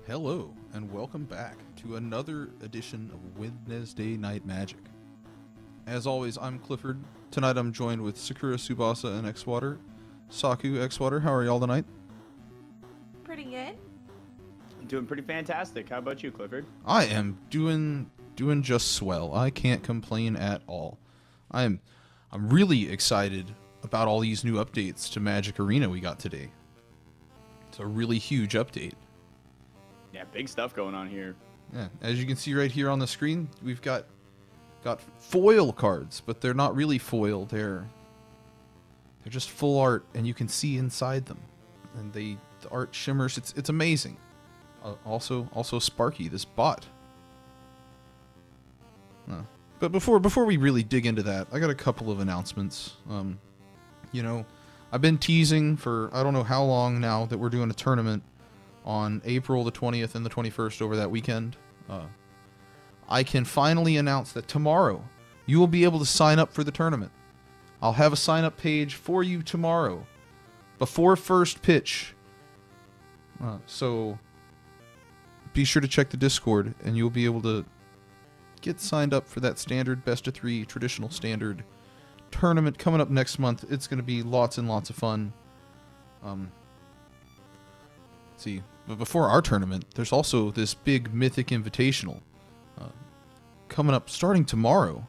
Hello, and welcome back to another edition of Wednesday Night Magic. As always, I'm Clifford. Tonight I'm joined with Sakura Tsubasa and Xwater. Saku, Xwater, how are y'all tonight? Pretty good. I'm doing pretty fantastic. How about you, Clifford? I am doing just swell. I can't complain at all. I'm really excited about all these new updates to Magic Arena we got today. It's a really huge update. Yeah, big stuff going on here. Yeah, as you can see right here on the screen, we've got foil cards, but they're not really foil. They're just full art, and you can see inside them, and the art shimmers. It's amazing. Also Sparky, this bot. But before we really dig into that, I got a couple of announcements. I've been teasing for I don't know how long now that we're doing a tournament on April the 20th and the 21st over that weekend. I can finally announce that tomorrow you will be able to sign up for the tournament. I'll have a sign up page for you tomorrow before first pitch. So be sure to check the Discord and you'll be able to get signed up for that standard best of 3 traditional standard tournament coming up next month. It's going to be lots and lots of fun. Let's see. But before our tournament, there's also this big Mythic Invitational coming up starting tomorrow.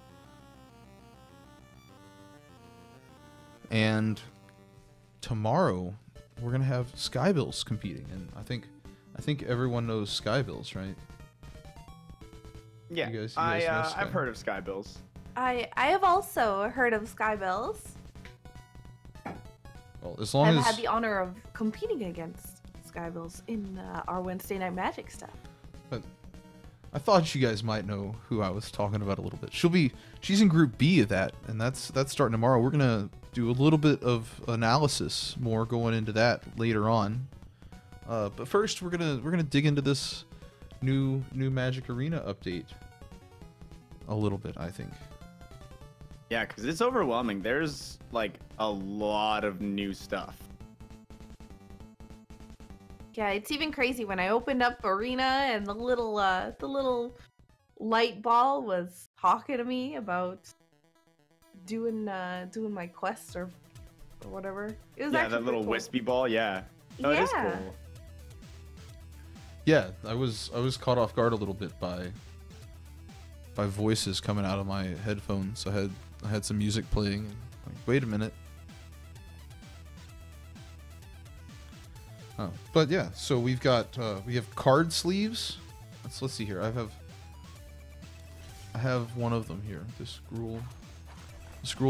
And tomorrow, we're going to have Skybills competing. And I think everyone knows Skybills, right? Yeah, You guys know Sky? I've heard of Skybills. I have also heard of Skybills. Well, as long I've as... had the honor of competing against Skybills in our Wednesday Night Magic stuff. But I thought you guys might know who I was talking about a little bit. She's in Group B of that, and that's starting tomorrow. We're gonna do a little bit of analysis more going into that later on. But first, we're gonna dig into this new Magic Arena update a little bit, I think. Yeah, because it's overwhelming. There's like a lot of new stuff. Yeah, it's even crazy when I opened up Arena and the little light ball was talking to me about doing my quests or whatever. It was Yeah, actually that little pretty cool. wispy ball. Yeah. Oh, it is Yeah. cool. Yeah, I was caught off guard a little bit by voices coming out of my headphones. I had some music playing. And like, wait a minute. Oh, but yeah, so we have card sleeves. Let's see here. I have one of them here. This Gruul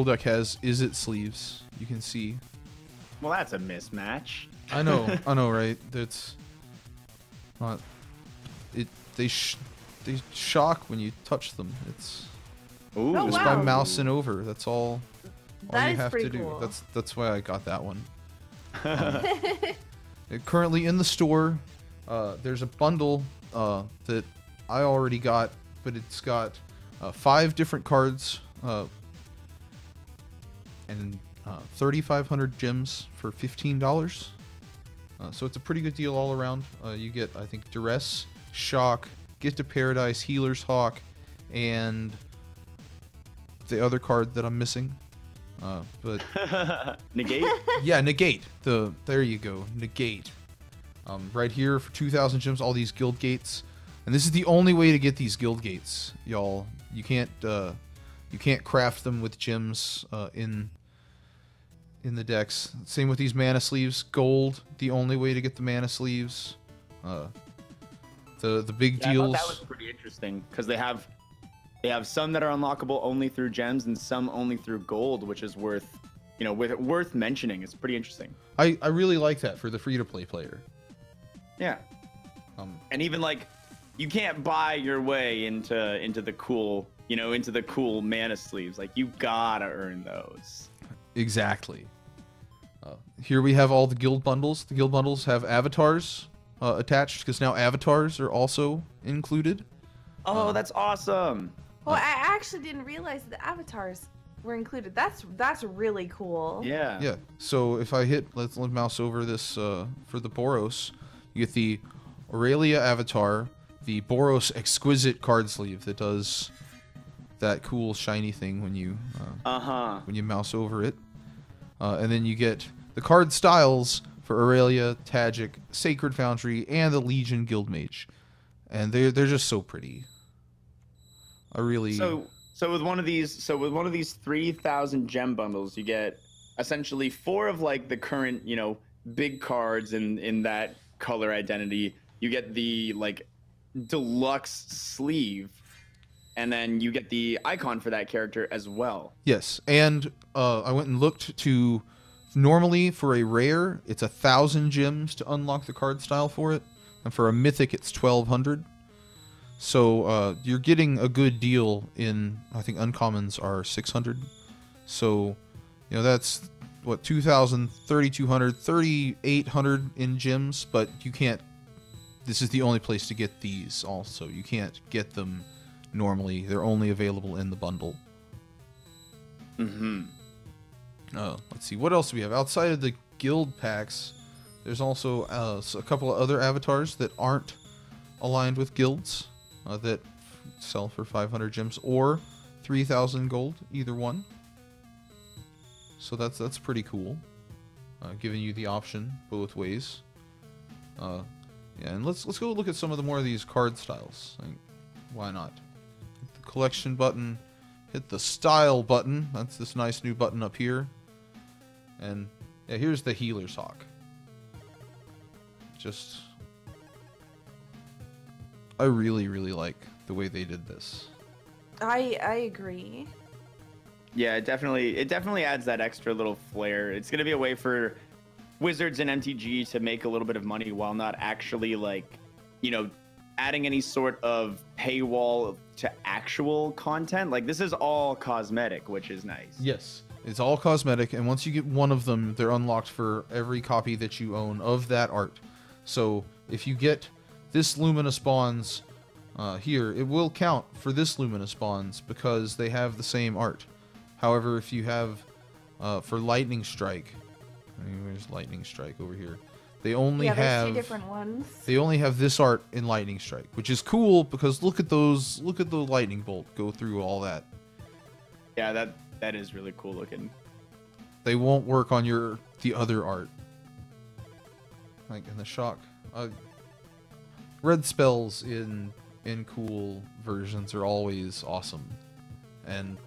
deck has Is It sleeves. You can see. Well, that's a mismatch. I know, right? That's not it. They shock when you touch them. It's Ooh. Oh, just wow. by mousing over. That's all That you is have to pretty do. cool. That's why I got that one. Currently in the store, there's a bundle that I already got, but it's got 5 different cards and 3,500 gems for $15. So it's a pretty good deal all around. You get, I think, Duress, Shock, Gift of Paradise, Healer's Hawk, and the other card that I'm missing. But Negate. yeah, Negate. There you go, Negate. Right here for 2,000 gems, all these guild gates, and this is the only way to get these guild gates, y'all. You can't craft them with gems in the decks. Same with these mana sleeves. Gold, the only way to get the mana sleeves. The big Yeah, I deals. thought that was pretty interesting because they have some that are unlockable only through gems and some only through gold, which is worth mentioning. It's pretty interesting. I really like that for the free-to-play player. Yeah. And even like you can't buy your way into the cool, into the cool mana sleeves. Like you gotta earn those. Exactly. Here we have all the guild bundles. The guild bundles have avatars attached because now avatars are also included. Oh, that's awesome. Well, I actually didn't realize the avatars were included. That's really cool. Yeah. Yeah. So if I hit, let's mouse over this for the Boros, you get the Aurelia avatar, the Boros exquisite card sleeve that does that cool shiny thing when you when you mouse over it, and then you get the card styles for Aurelia, Tagic, Sacred Foundry, and the Legion Guildmage, and they're just so pretty. I really so with one of these 3,000 gem bundles, you get essentially 4 of like the current, you know, big cards in that color identity. You get the like deluxe sleeve, and then you get the icon for that character as well. Yes, and I went and looked to. Normally, for a rare, it's 1,000 gems to unlock the card style for it, and for a mythic, it's 1,200. So you're getting a good deal in. I think uncommons are 600. So, you know, that's what 2,000, 3,200, 3,800 in gems. But you can't. This is the only place to get these. Also, you can't get them normally. They're only available in the bundle. Let's see, what else do we have? Outside of the guild packs, there's also a couple of other avatars that aren't aligned with guilds that sell for 500 gems or 3,000 gold, either one. So that's pretty cool, giving you the option both ways. Yeah, and let's go look at some of the more of these card styles. Like, why not? Hit the collection button, hit the style button. That's this nice new button up here. And yeah, here's the Healer's Hawk. Just, I really like the way they did this. I agree. Yeah, it definitely adds that extra little flair. It's gonna be a way for Wizards and MTG to make a little bit of money while not actually, like, you know, adding any sort of paywall to actual content. Like, this is all cosmetic, which is nice. Yes. It's all cosmetic, and once you get one of them, they're unlocked for every copy that you own of that art. So if you get this Lumina Spawns here, it will count for this Lumina Spawns because they have the same art. However, if you have for Lightning Strike, where's Lightning Strike over here? They only have 2 different ones. They only have this art in Lightning Strike, which is cool because look at those. Look at the lightning bolt go through all that. Yeah, that is really cool looking. They won't work on the other art. Like in the shock. Red spells in cool versions are always awesome. And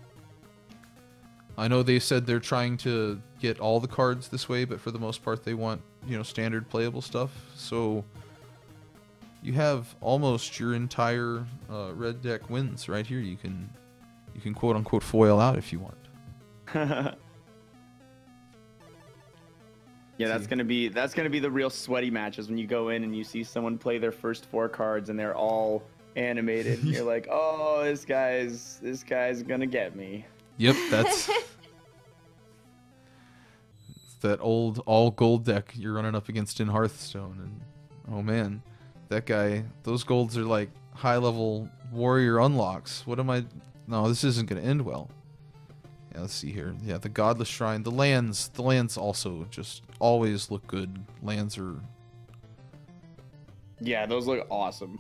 I know they said they're trying to get all the cards this way, but for the most part they want, you know, standard playable stuff. So you have almost your entire red deck wins right here. You can quote unquote foil out if you want. Yeah, that's gonna be the real sweaty matches when you go in and you see someone play their first 4 cards and they're all animated. And you're like, oh, this guy's gonna get me. Yep, that's that old all gold deck you're running up against in Hearthstone, and oh man, that guy, those golds are like high level warrior unlocks. What am I? No, this isn't gonna end well. Yeah, let's see here. Yeah, the Godless Shrine, the lands also just always look good. Lands are. Yeah, those look awesome.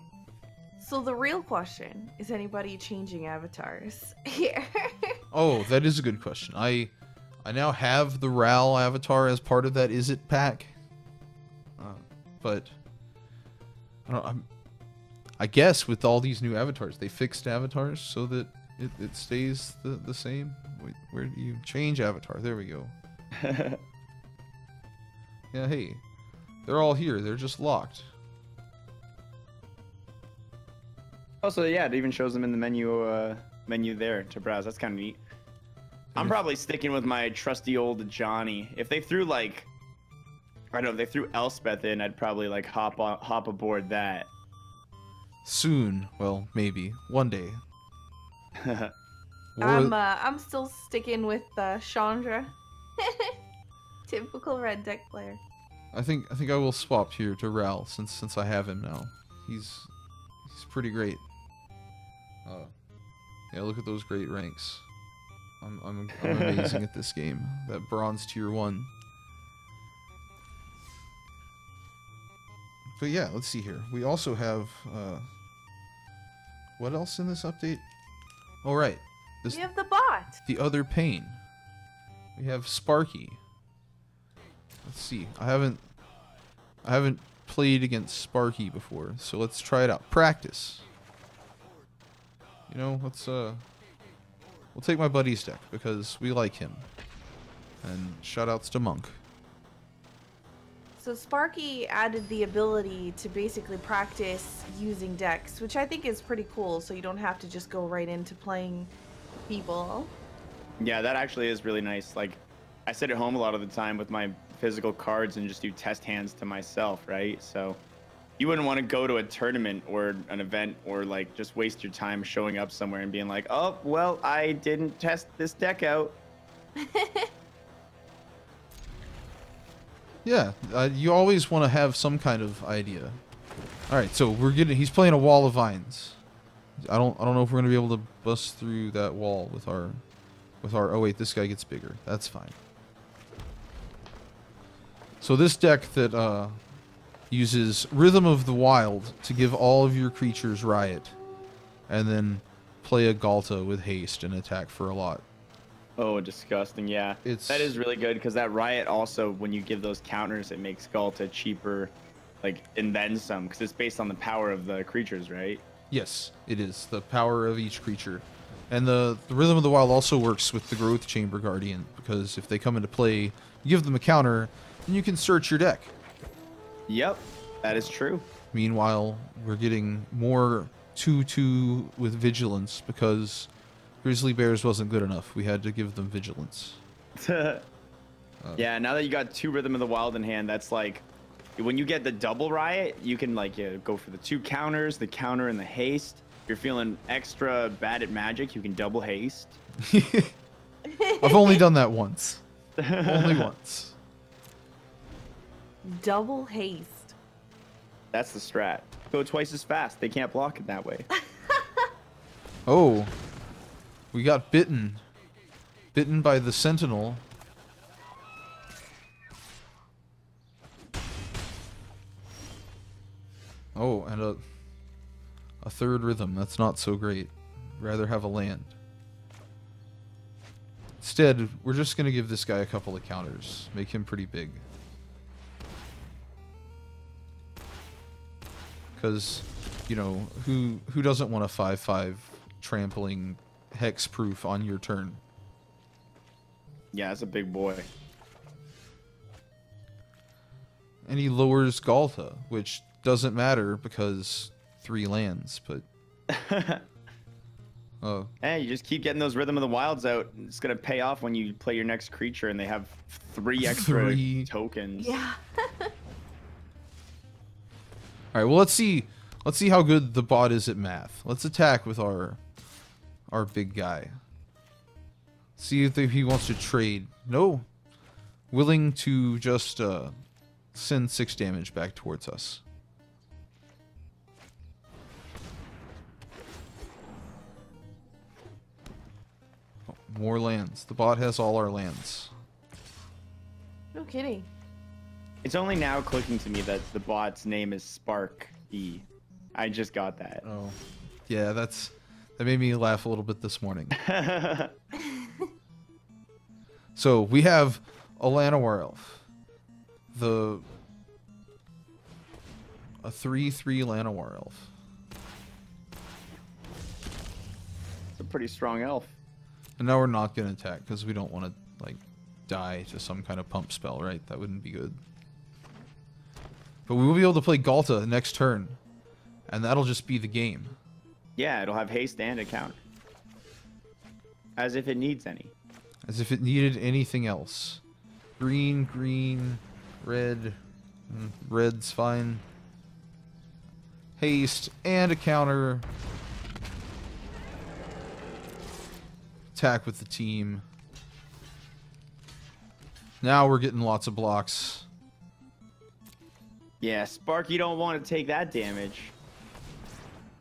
So the real question is: anybody changing avatars here? Oh, that is a good question. I now have the Ral avatar as part of that Is It pack, but I guess with all these new avatars, they fixed avatars so that it stays the same. Wait, where do you change avatar? There we go. Yeah, hey, they're all here. They're just locked. Also, yeah, it even shows them in the menu there to browse. That's kind of neat. I'm probably sticking with my trusty old Johnny. If they threw like, I don't know, if they threw Elspeth in, I'd probably like hop aboard that. Soon, well, maybe one day. I'm still sticking with Chandra. Typical red deck player. I think I will swap here to Ral since I have him now. He's pretty great. Yeah, look at those great ranks. I'm amazing at this game. That bronze tier 1. But yeah, let's see here. We also have what else in this update? All right, this We have the bot. the other pain. We have Sparky. Let's see. I haven't played against Sparky before, so let's try it out. Practice. You know, we'll take my buddy's deck because we like him. And shoutouts to Monk. So Sparky added the ability to basically practice using decks, which I think is pretty cool, so you don't have to just go right into playing people. Yeah, that actually is really nice. Like, I sit at home a lot of the time with my physical cards and just do test hands to myself, right? So you wouldn't want to go to a tournament or an event or like just waste your time showing up somewhere and being like, oh, well, I didn't test this deck out. Yeah, you always want to have some kind of idea. All right, so he's playing a wall of vines. I don't know if we're gonna be able to bust through that wall with our. Oh wait, this guy gets bigger. That's fine. So this deck that uses Rhythm of the Wild to give all of your creatures riot, and then play a Galta with haste and attack for a lot. Oh, disgusting. Yeah, that is really good because that riot also, when you give those counters, it makes Galta cheaper, like, and then some, because it's based on the power of the creatures, right? Yes, it is the power of each creature. And the Rhythm of the Wild also works with the Growth Chamber Guardian, because if they come into play, you give them a counter, and you can search your deck. Yep, that is true. Meanwhile, we're getting more 2/2 with Vigilance, because Grizzly Bears wasn't good enough. We had to give them Vigilance. Yeah, now that you got 2 Rhythm of the Wild in hand, that's like, when you get the double riot, you can like go for the 2 counters, the counter and the haste. If you're feeling extra bad at Magic, you can double haste. I've only done that once. Only once. Double haste. That's the strat. Go twice as fast. They can't block it that way. Oh, we got bitten. Bitten by the Sentinel. Oh, and a third rhythm. That's not so great. Rather have a land. Instead, we're just going to give this guy a couple of counters. Make him pretty big. Because, you know, who doesn't want a 5/5 trampling hexproof on your turn? Yeah, it's a big boy. And he lowers Galta, which doesn't matter because 3 lands, but... Oh. Hey, you just keep getting those Rhythm of the Wilds out. It's going to pay off when you play your next creature and they have 3 extra tokens. Yeah. All right, well, let's see how good the bot is at math. Let's attack with our big guy. See if he wants to trade. No. Willing to just send 6 damage back towards us. Oh, more lands. The bot has all our lands. No kidding. It's only now clicking to me that the bot's name is Spark E. I just got that. Oh. Yeah, that made me laugh a little bit this morning. So, we have a Llanowar Elf. A 3/3 Llanowar Elf. It's a pretty strong elf. And now we're not going to attack because we don't want to, like, die to some kind of pump spell, right? That wouldn't be good. But we will be able to play Galta next turn. And that'll just be the game. Yeah, it'll have haste and a counter. As if it needs any. As if it needed anything else. Green, green, red. Red's fine. Haste and a counter. Attack with the team. Now we're getting lots of blocks. Yeah, Spark, you don't want to take that damage.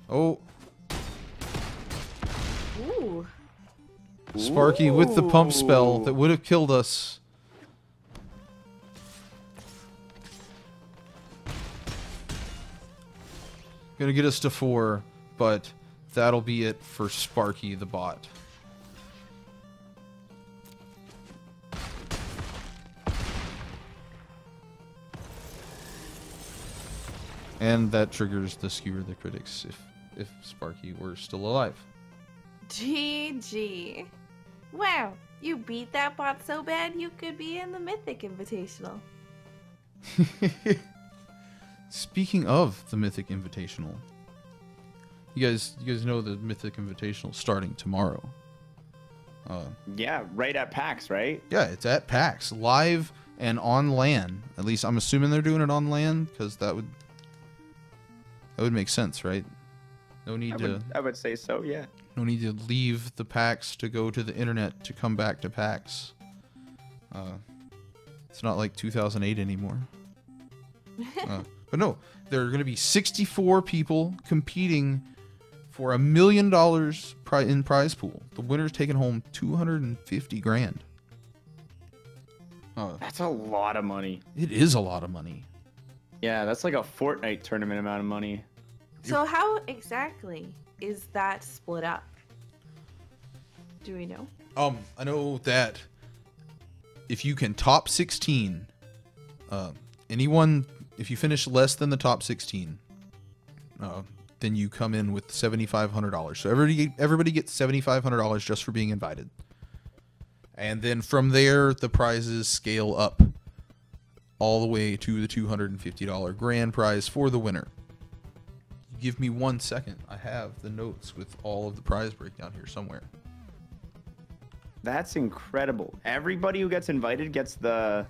Oh. Ooh. Sparky with the pump spell that would have killed us. Gonna get us to 4, but that'll be it for Sparky the bot. And that triggers the Skewer the Critics if Sparky were still alive. GG. Wow, you beat that bot so bad you could be in the Mythic Invitational. Speaking of the Mythic Invitational, you guys know the Mythic Invitational starting tomorrow. Yeah, right at PAX, right? Yeah, it's at PAX, live and on LAN. At least I'm assuming they're doing it on LAN, because that would make sense, right? No need I would say so, yeah. No need to leave the PAX to go to the internet to come back to PAX. It's not like 2008 anymore. But no, there are going to be 64 people competing for $1 million in prize pool. The winner's taking home 250 grand. That's a lot of money. It is a lot of money. Yeah, that's like a Fortnite tournament amount of money. So how exactly is that split up? Do we know? I know that if you can top 16, if you finish less than the top 16, then you come in with $7,500. So everybody gets $7,500 just for being invited. And then from there, the prizes scale up all the way to the $250 grand prize for the winner. Give me 1 second. I have the notes with all of the prize breakdown here somewhere. That's incredible. Everybody who gets invited gets the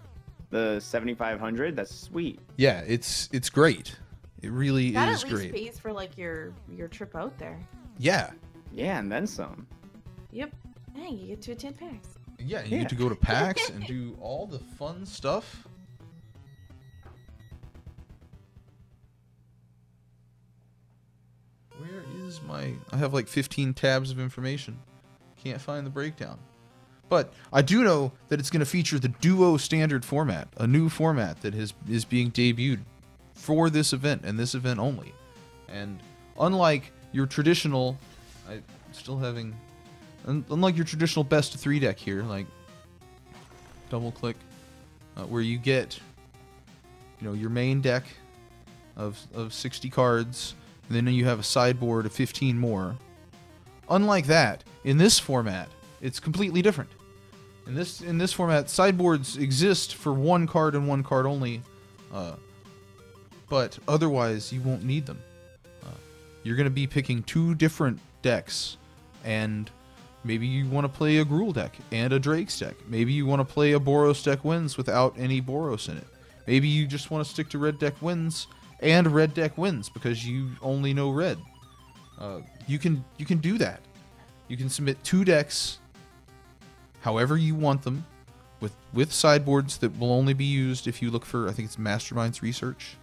7,500. That's sweet. Yeah, it's great. It really That is at least great. pays for like your trip out there. Yeah. Yeah, and then some. Yep. Hey, you get to attend PAX. Yeah, you get to go to PAX and do all the fun stuff. Where is my... I have like 15 tabs of information. Can't find the breakdown. But I do know that it's going to feature the Duo Standard format, a new format that is being debuted for this event and this event only. And unlike your traditional... I'm still having... Unlike your traditional best of 3 deck here, like double click, where you get, your main deck of 60 cards, and then you have a sideboard of 15 more. Unlike that, in this format, it's completely different. In this format, sideboards exist for 1 card and 1 card only, but otherwise you won't need them. You're going to be picking 2 different decks, and maybe you want to play a Gruul deck and a Drake's deck. Maybe you want to play a Boros deck wins without any Boros in it. Maybe you just want to stick to red deck wins and red deck wins because you only know red. You can do that. You can submit 2 decks however you want them with sideboards that will only be used if you look for, I think it's Mastermind's Research.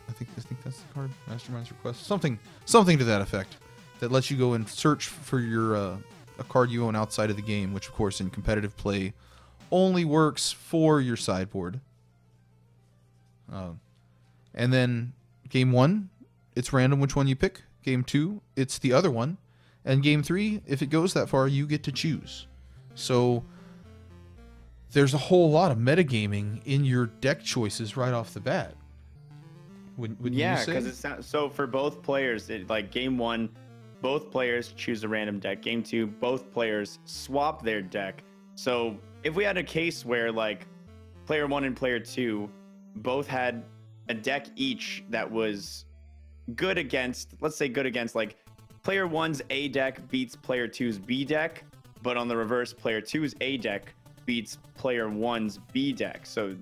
I think that's the card. Mastermind's Request. Something to that effect. That lets you go and search for your a card you own outside of the game, which of course in competitive play only works for your sideboard. And then game 1, it's random which one you pick. Game 2, it's the other one. And game 3, if it goes that far, you get to choose. So there's a whole lot of metagaming in your deck choices right off the bat. Would yeah, you say? because it's so for both players, like game 1, both players choose a random deck. Game 2, both players swap their deck. So if we had a case where like player 1 and player 2 both had a deck each that was good against, let's say good against, like player 1's A deck beats player 2's B deck, but on the reverse, player 2's A deck beats player 1's B deck. So,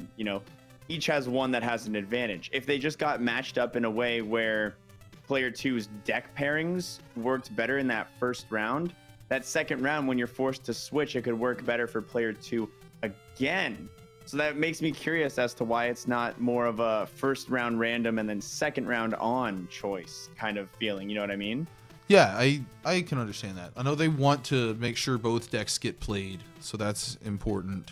each has one that has an advantage. If they just got matched up in a way where player 2's deck pairings worked better in that first round, that second round, when you're forced to switch, it could work better for player 2 again. So that makes me curious as to why it's not more of a first round random and then second round on choice kind of feeling. You know what I mean? Yeah, I can understand that. I know they want to make sure both decks get played, so that's important.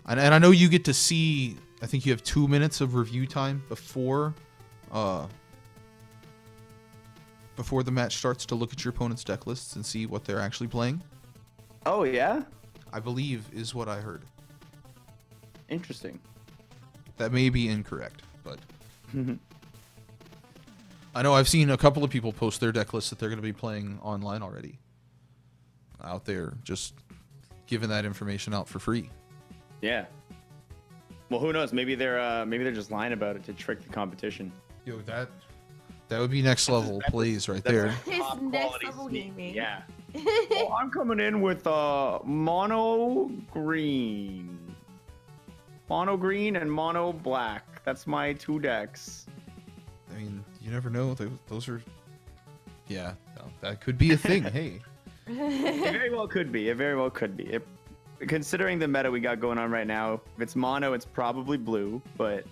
And I know you get to see I think you have 2 minutes of review time before the match starts to look at your opponent's deck lists and see what they're actually playing. Oh yeah, I believe is what I heard. interesting. That may be incorrect, but I know I've seen a couple of people post their deck lists that they're going to be playing online already. Out there, just giving that information out for free. Yeah. Well, who knows? Maybe they're just lying about it to trick the competition. Yo, that would be next level plays right there. His Top next quality level sneak. gaming. Yeah. Well, I'm coming in with mono green and mono black. That's my 2 decks. I mean, you never know. Those are, yeah, no, that could be a thing. Hey, It very well could be. It very well could be. Considering the meta we got going on right now, if it's mono, it's probably blue, but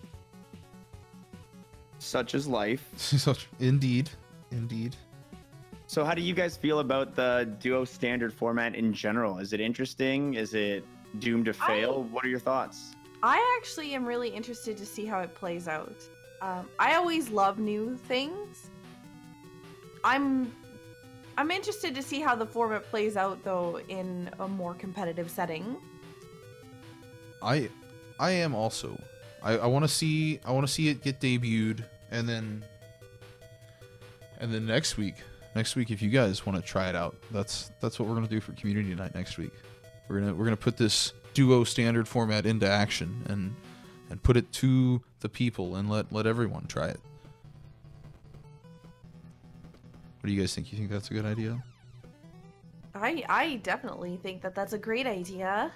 such is life. Indeed. So how do you guys feel about the duo standard format in general? Is it interesting? Is it doomed to fail? What are your thoughts? I actually am really interested to see how it plays out. I always love new things. I'm interested to see how the format plays out, though, in a more competitive setting. I am also. I want to see it get debuted, and then next week, if you guys want to try it out, that's what we're gonna do for community night next week. We're gonna put this duo standard format into action and put it to the people and let everyone try it. What do you guys think? You think that's a good idea? I definitely think that that's a great idea.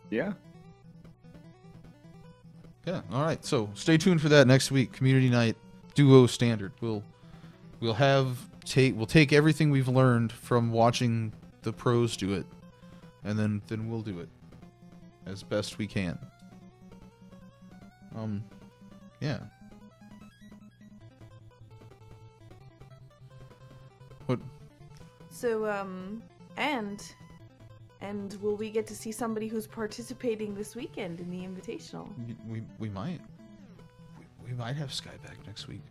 Yeah. Yeah. All right. So stay tuned for that next week. Community night, duo standard. We'll take everything we've learned from watching the pros do it, and then we'll do it as best we can. Yeah. What? So, and will we get to see somebody who's participating this weekend in the Invitational? We might. We might have Sky back next week.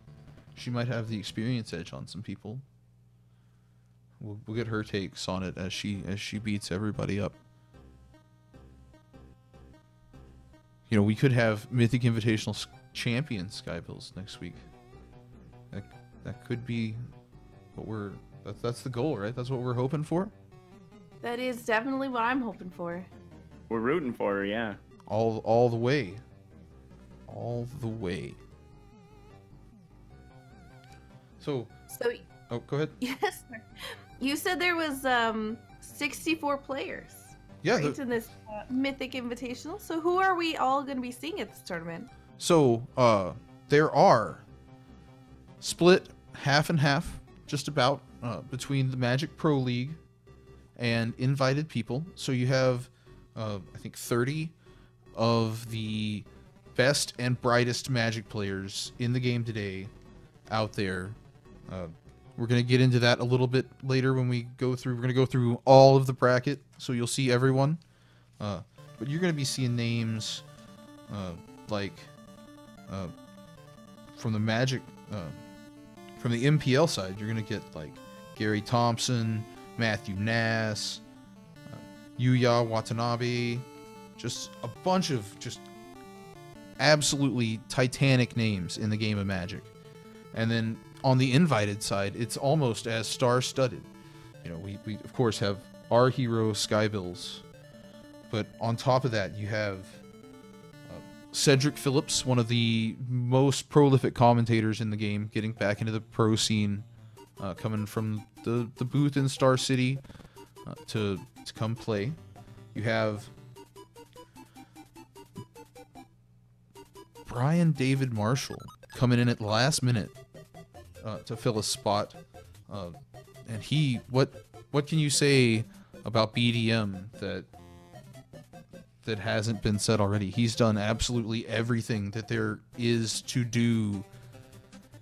She might have the experience edge on some people. We'll get her takes on it as she beats everybody up. You know, we could have Mythic Invitational champion Skybills next week. That could be what that's the goal, right? That's what we're hoping for. That is definitely what I'm hoping for. We're rooting for her, yeah. All the way. All the way. So, oh, go ahead. Yes, sir. You said there was 64 players. Yeah, right, in this Mythic Invitational. So who are we all going to be seeing at this tournament? So, there are split half and half, just about, between the Magic Pro League and invited people. So you have, I think, 30 of the best and brightest Magic players in the game today out there. We're going to get into that a little bit later when we go through. We're going to go through all of the bracket, so you'll see everyone. But you're going to be seeing names like from the Magic, from the MPL side, you're going to get like Gary Thompson, Matthew Nass, Yuya Watanabe, just a bunch of just absolutely titanic names in the game of Magic. And then on the invited side, it's almost as star-studded. You know, we of course have our hero Skybills, but on top of that, you have Cedric Phillips, one of the most prolific commentators in the game, getting back into the pro scene, coming from the booth in Star City to come play. You have Brian David Marshall coming in at the last minute to fill a spot, and what can you say about BDM that hasn't been said already? He's done absolutely everything that there is to do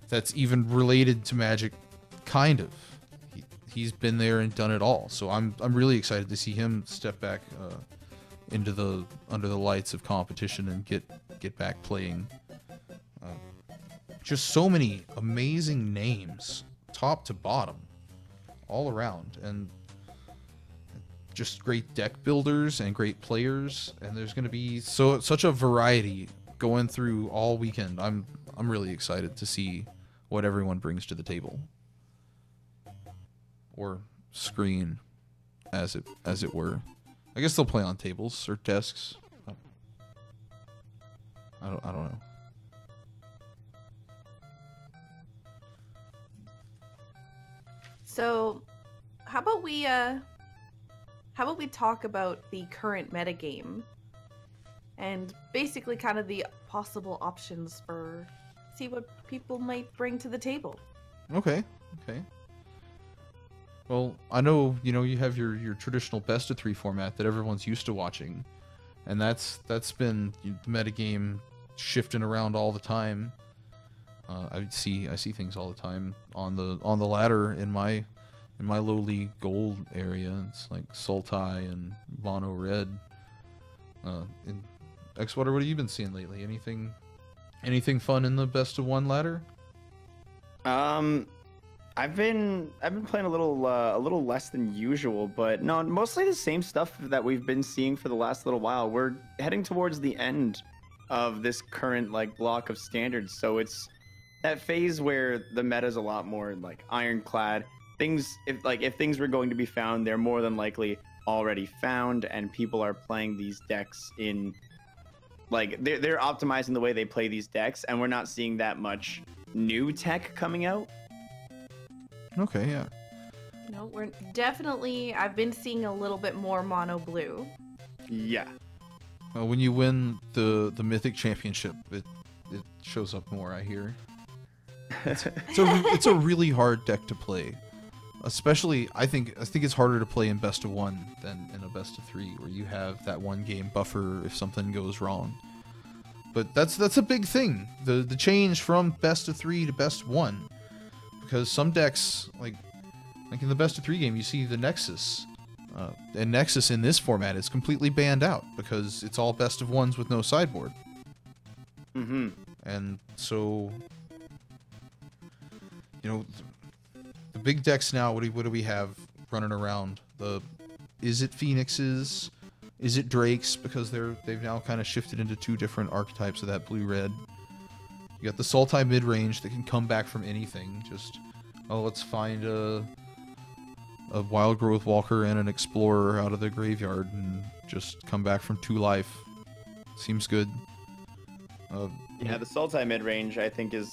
that's even related to Magic, kind of. He's been there and done it all. So I'm really excited to see him step back into the under the lights of competition and get back playing. Just so many amazing names, top to bottom, all around, and just great deck builders and great players. And there's going to be such a variety going through all weekend. I'm really excited to see what everyone brings to the table, or screen, as it were. I guess they'll play on tables or desks. I don't know. So, how about we talk about the current metagame and basically kind of the possible options for see what people might bring to the table. Okay. Well, I know, you have your traditional best of 3 format that everyone's used to watching, and that's been the metagame shifting around all the time. I see things all the time on the ladder in my lowly gold area. It's like Sultai and Mono Red. In Xwater, what have you been seeing lately? Anything fun in the best of 1 ladder? I've been playing a little less than usual, but no, mostly the same stuff that we've been seeing for the last little while. We're heading towards the end of this current block of standards, so it's that phase where the meta is a lot more ironclad. If things were going to be found, they're more than likely already found, and people are playing these decks in they're optimizing the way they play these decks, and we're not seeing that much new tech coming out. Okay, yeah. No, we're definitely. I've been seeing a little bit more mono blue. Yeah. When you win the Mythic Championship, it shows up more, I hear. It's a really hard deck to play. Especially, I think it's harder to play in best of 1 than in a best of 3, where you have that 1 game buffer if something goes wrong. But that's a big thing. The change from best of 3 to best of 1. Because some decks, like in the best of 3 game, you see the Nexus. And Nexus in this format is completely banned out because it's all best of 1s with no sideboard. Mm-hmm. And so, the big decks now, what do we have running around? Is it Phoenixes? Is it Drakes? Because they've now kind of shifted into 2 different archetypes of that blue-red. You got the Sultai mid-range that can come back from anything. Just, let's find a Wild Growth Walker and an Explorer out of the graveyard and just come back from 2 life. Seems good. Yeah, the Sultai mid-range, I think, is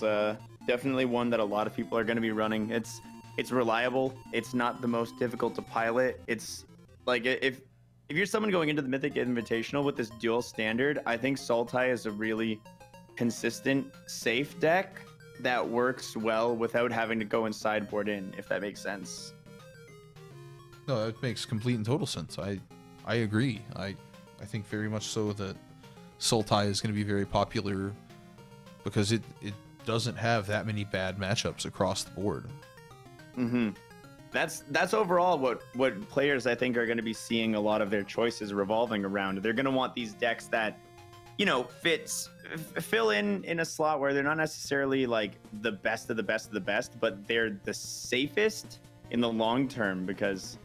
definitely one that a lot of people are going to be running. It's reliable. It's not the most difficult to pilot. It's if you're someone going into the Mythic Invitational with this dual standard, I think Sultai is a really consistent, safe deck that works well without having to go and sideboard in, if that makes sense. No, it makes complete and total sense. I agree. I think very much so that Sultai is going to be very popular because it doesn't have that many bad matchups across the board. Mm-hmm. That's overall what players I think are going to be seeing a lot of their choices revolving around. They're going to want these decks that fill in a slot where they're not necessarily the best of the best of the best, but they're the safest in the long term because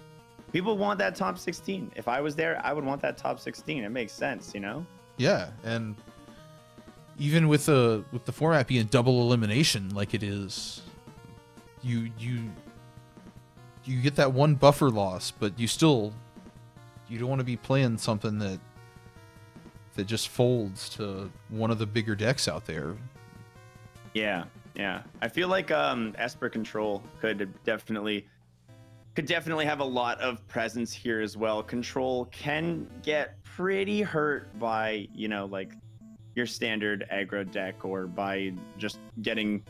people want that top 16. If I was there, I would want that top 16. It makes sense, Yeah, and even with the format being double elimination like it is, you get that 1 buffer loss, but you don't want to be playing something that just folds to one of the bigger decks out there. Yeah. I feel like Esper Control could definitely have a lot of presence here as well. Control can get pretty hurt by, your standard aggro deck or by just getting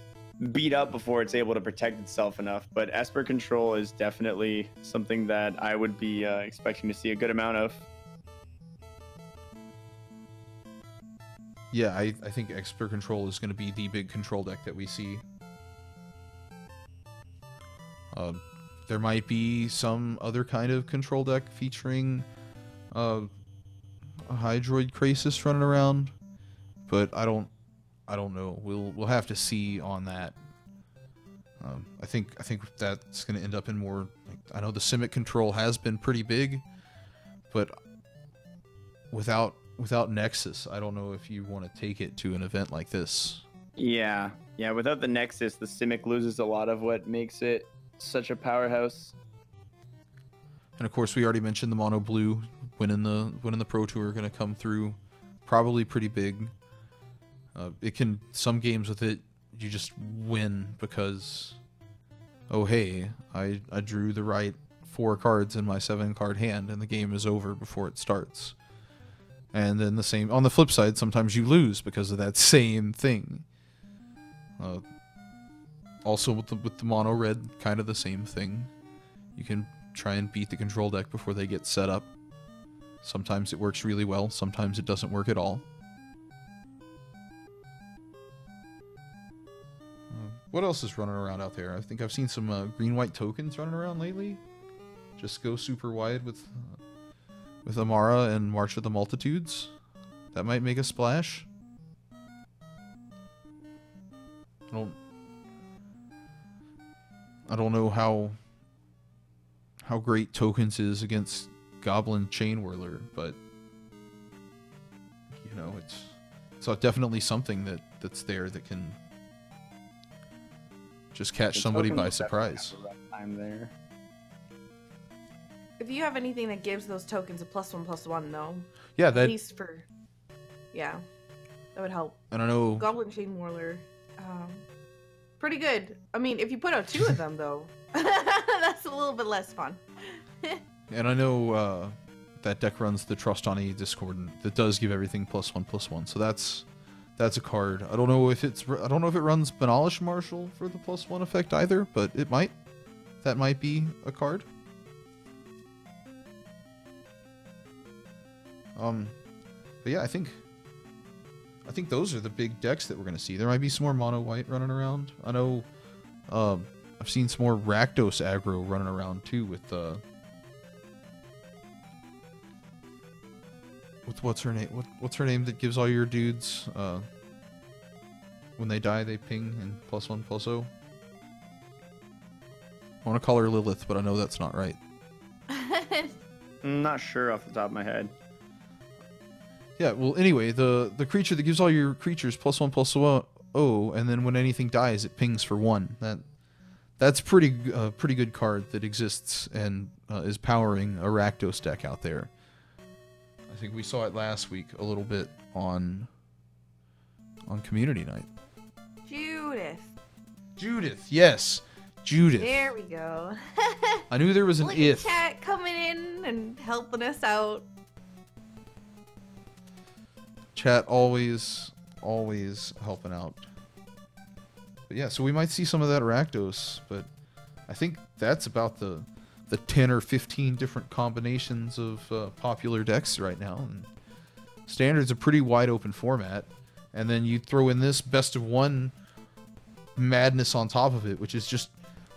beat up before it's able to protect itself enough. But Esper Control is definitely something that I would be expecting to see a good amount of. Yeah, I think Esper Control is going to be the big control deck that we see. There might be some other kind of control deck featuring a Hydroid Krasis running around, but I don't know. We'll have to see on that. I think that's going to end up in more. Like, I know the Simic control has been pretty big, but without Nexus, I don't know if you want to take it to an event like this. Yeah, without the Nexus, the Simic loses a lot of what makes it such a powerhouse. And of course, we already mentioned the Mono Blue winning the Pro Tour going to come through, probably pretty big. It can, some games with it, you just win because, oh hey, I drew the right 4 cards in my 7-card hand, and the game is over before it starts. And then the same on the flip side, sometimes you lose because of that same thing. Also with the mono red, kind of the same thing. You can try and beat the control deck before they get set up. Sometimes it works really well, sometimes it doesn't work at all. What else is running around out there? I think I've seen some green-white tokens running around lately. Just go super wide with Amara and March of the Multitudes. That might make a splash. I don't know how great tokens is against Goblin Chain Whirler, but you know, it's definitely something that's there that can just catch somebody by surprise. Time there. If you have anything that gives those tokens a +1/+1, though, Yeah, at that. least for, yeah, that would help. And I know. Goblin Chain Whirler, pretty good. I mean, if you put out 2 of them, though, that's a little bit less fun. And I know that deck runs the Trust on a Discordant that does give everything +1/+1. So that's a card. I don't know if it runs Banalish Marshal for the +1 effect either, but it might. That might be a card. But yeah, I think those are the big decks that we're gonna see. There might be some more mono white running around. I know I've seen some more Rakdos aggro running around too with what's her name? What's her name that gives all your dudes when they die they ping and +1/+0? I want to call her Lilith, but I know that's not right. I'm not sure off the top of my head. Yeah, well, anyway, the creature that gives all your creatures +1/+0, and then when anything dies, it pings for 1. That's pretty good card that exists and is powering a Rakdos deck out there. I think we saw it last week a little bit on Community Night. Judith, yes, Judith. There we go. I knew there was an Look if. at chat coming in and helping us out. Chat always helping out. But yeah, so we might see some of that Rakdos, but I think that's about the 10 or 15 different combinations of popular decks right now. And Standard's a pretty wide open format, and then you throw in this best of 1 madness on top of it, which is just,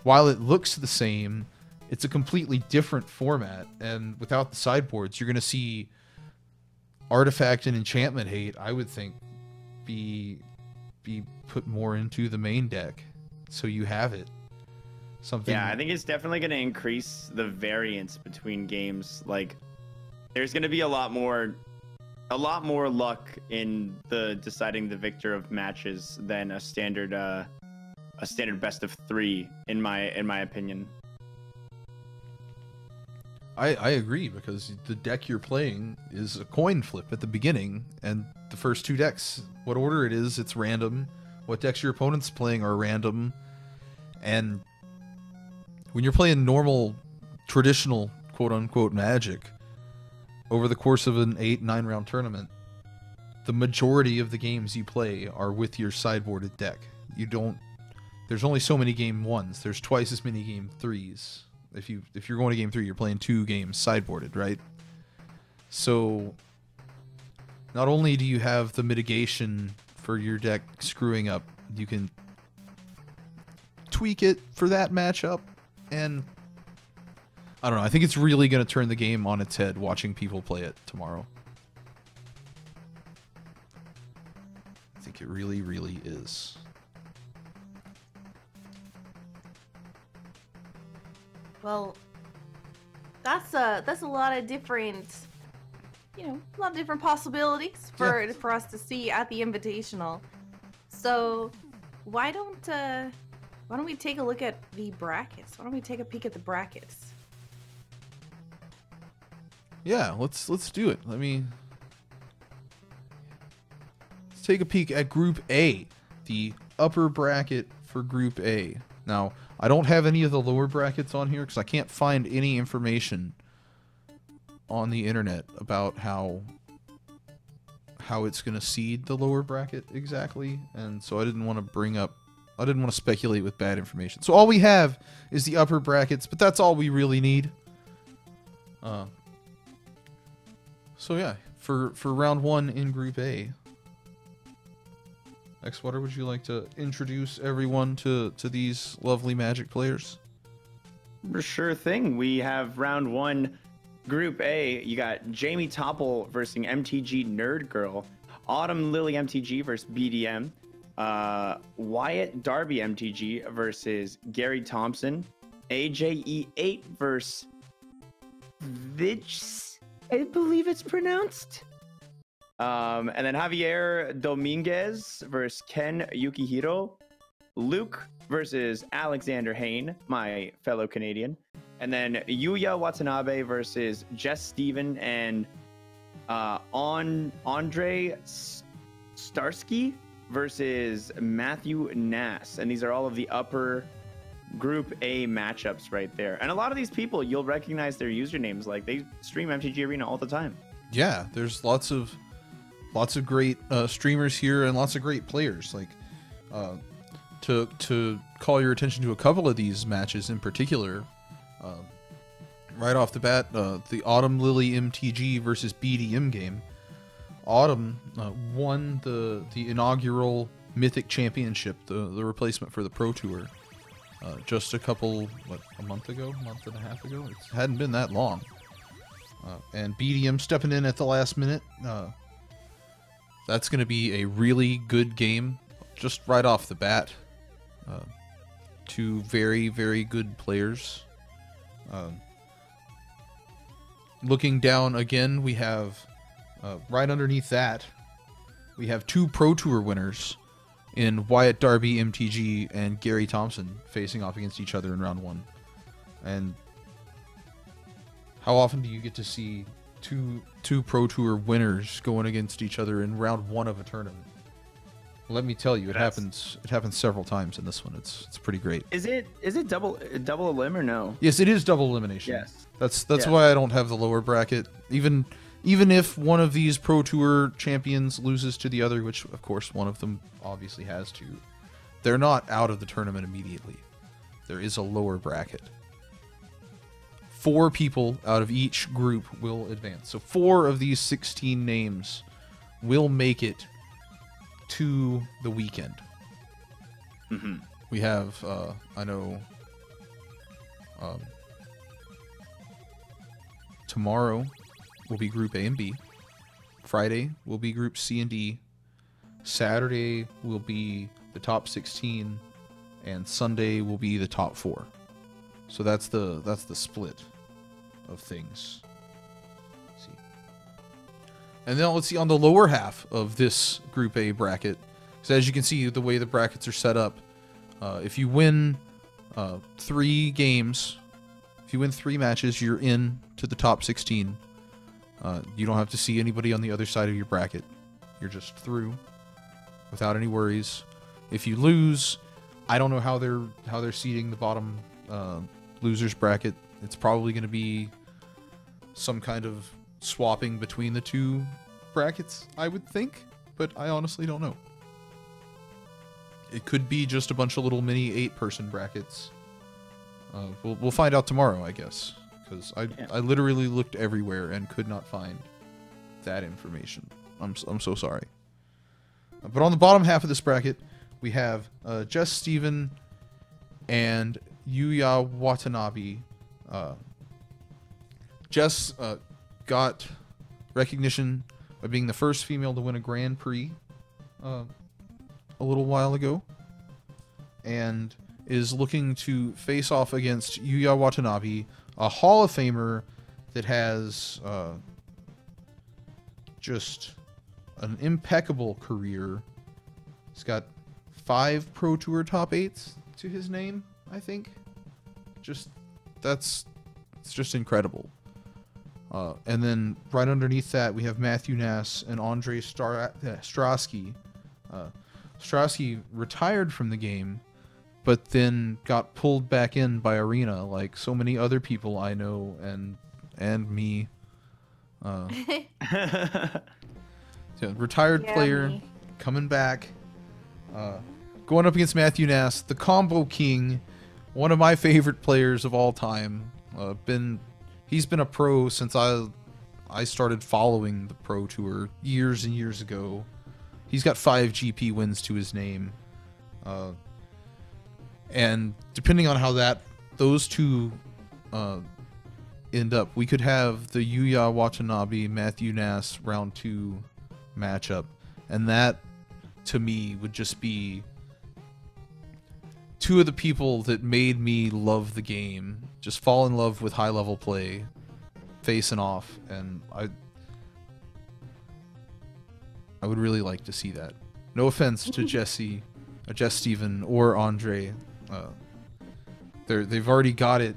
while it looks the same, it's a completely different format, and without the sideboards, you're going to see Artifact and Enchantment Hate, I would think, be put more into the main deck, so you have it. Something. Yeah, I think it's definitely going to increase the variance between games. Like, there's going to be a lot more luck in the deciding the victor of matches than a standard best of 3, in my opinion. I agree, because the deck you're playing is a coin flip at the beginning, and the first 2 decks, what order it is, it's random. What decks your opponent's playing are random, and when you're playing normal, traditional, quote-unquote Magic, over the course of an 8-9 round tournament, the majority of the games you play are with your sideboarded deck. There's only so many game 1s. There's twice as many game 3s. If you're going to game 3, you're playing 2 games sideboarded, right? So not only do you have the mitigation for your deck screwing up, you can tweak it for that matchup, and I don't know, I think it's really going to turn the game on its head watching people play it tomorrow. think it really, really is. Well, that's a lot of different, a lot of different possibilities for us to see at the Invitational. So why don't we take a look at the brackets? Why don't we take a peek at the brackets? Yeah, let's do it. Let's take a peek at Group A, the upper bracket for Group A. Now, I don't have any of the lower brackets on here because I can't find any information on the internet about how it's going to seed the lower bracket exactly, and so I didn't want to speculate with bad information. So all we have is the upper brackets, but that's all we really need. So yeah, for round 1 in Group A, Xwater, would you like to introduce everyone to these lovely Magic players? Sure thing. We have round 1, Group A. You got Jamie Topple versus MTG Nerd Girl, Autumn Lily MTG versus BDM, Wyatt Darby MTG versus Gary Thompson, AJE8 versus Vich, I believe it's pronounced. And then Javier Dominguez versus Ken Yukihiro, Luke versus Alexander Hain, my fellow Canadian, and then Yuya Watanabe versus Jess Steven and Andre Starsky versus Matthew Nass. And these are all of the upper Group A matchups right there. And a lot of these people, you'll recognize their usernames. Like, they stream MTG Arena all the time. Yeah, there's lots of great streamers here and lots of great players. Like, to call your attention to a couple of these matches in particular, right off the bat, the Autumn Lily MTG versus BDM game. Autumn won the inaugural Mythic Championship, the replacement for the Pro Tour, just a month and a half ago. It hadn't been that long. And BDM stepping in at the last minute. That's going to be a really good game, just right off the bat. Two very, very good players. Looking down again, we have right underneath that, we have 2 Pro Tour winners in Wyatt Darby MTG and Gary Thompson facing off against each other in round 1. And how often do you get to see two Pro Tour winners going against each other in round 1 of a tournament? Let me tell you, it happens several times in this one. It's pretty great. Is it double elim or no? Yes, it is double elimination. Yes. That's why I don't have the lower bracket. Even if one of these Pro Tour champions loses to the other, which of course one of them obviously has to, they're not out of the tournament immediately. There is a lower bracket. 4 people out of each group will advance. So 4 of these 16 names will make it to the weekend. Mm-hmm. We have, tomorrow will be Group A and B. Friday will be Group C and D. Saturday will be the top 16, and Sunday will be the top 4. So that's the split of things. Let's see. And then let's see on the lower half of this Group A bracket. So as you can see, the way the brackets are set up, if you win 3 games, if you win 3 matches, you're in to the top 16. You don't have to see anybody on the other side of your bracket. You're just through without any worries. If you lose, I don't know how they're seeding the bottom losers bracket. It's probably going to be some kind of swapping between the 2 brackets, I would think, but I honestly don't know. It could be just a bunch of little mini 8-person brackets. We'll find out tomorrow, I guess, because I literally looked everywhere and could not find that information. I'm so sorry. But on the bottom half of this bracket, we have Jess Steven and Yuya Watanabe. Jess got recognition by being the first female to win a Grand Prix a little while ago, and is looking to face off against Yuya Watanabe, a Hall of Famer that has just an impeccable career. He's got 5 Pro Tour top 8s to his name, I think. It's just incredible. And then right underneath that, we have Matthew Nass and Andre Strasky. Strasky retired from the game, but then got pulled back in by Arena, like so many other people I know and me. Retired player, me. coming back, going up against Matthew Nass, the Combo King, one of my favorite players of all time. He's been a pro since I started following the Pro Tour years and years ago. He's got 5 GP wins to his name. And depending on how those two end up, we could have the Yuya Watanabe Matthew Nass round 2 matchup, and that to me would just be two of the people that made me love the game, just fall in love with high level play, facing off, and I would really like to see that. No offense to Jesse, Jess Steven, or Andre. They've already got it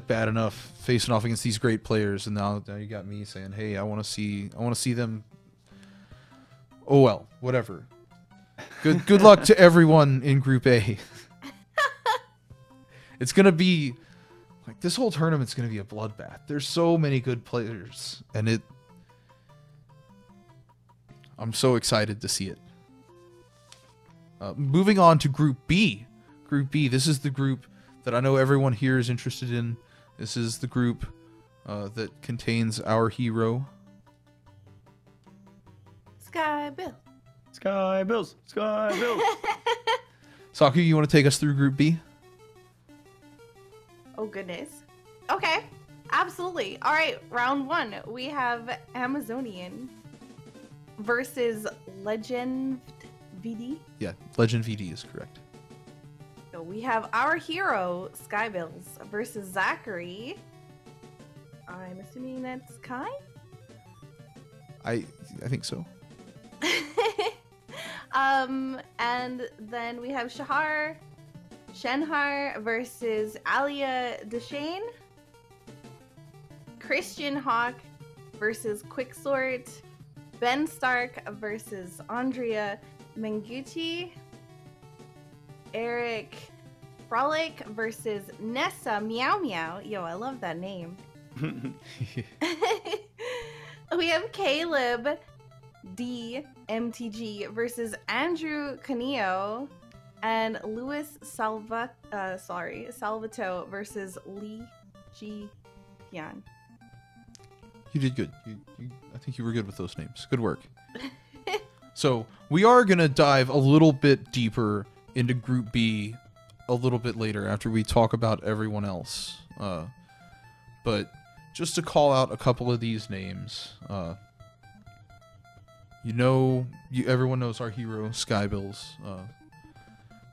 bad enough facing off against these great players, and now you got me saying, "Hey, I want to see them." Oh well, whatever. Good luck to everyone in Group A. It's gonna be like this whole tournament's gonna be a bloodbath. There's so many good players, and I'm so excited to see it. Moving on to Group B. Group B, this is the group that I know everyone here is interested in. This is the group that contains our hero. Sky Bill. Sky Bills. Sky Bills. Saku, you want to take us through Group B? Oh, goodness. Okay. Absolutely. All right. Round 1. We have Amazonian versus Legend VD. Yeah, Legend VD is correct. So we have our hero, Skybills, versus Zachary. I'm assuming that's Kai? I think so. And then we have Shenhar versus Alia Deshane. Christian Hawk versus Quicksort. Ben Stark versus Andrea Mengucci. Eric Frolic versus Nessa Meow Meow. Yo, I love that name. We have Caleb D MTG versus Andrew Canio and Luis Salvato versus Lee Ji Hyun. You did good. I think you were good with those names. Good work. So we are going to dive a little bit deeper into Group B a little bit later after we talk about everyone else. But just to call out a couple of these names, everyone knows our hero, Skybills.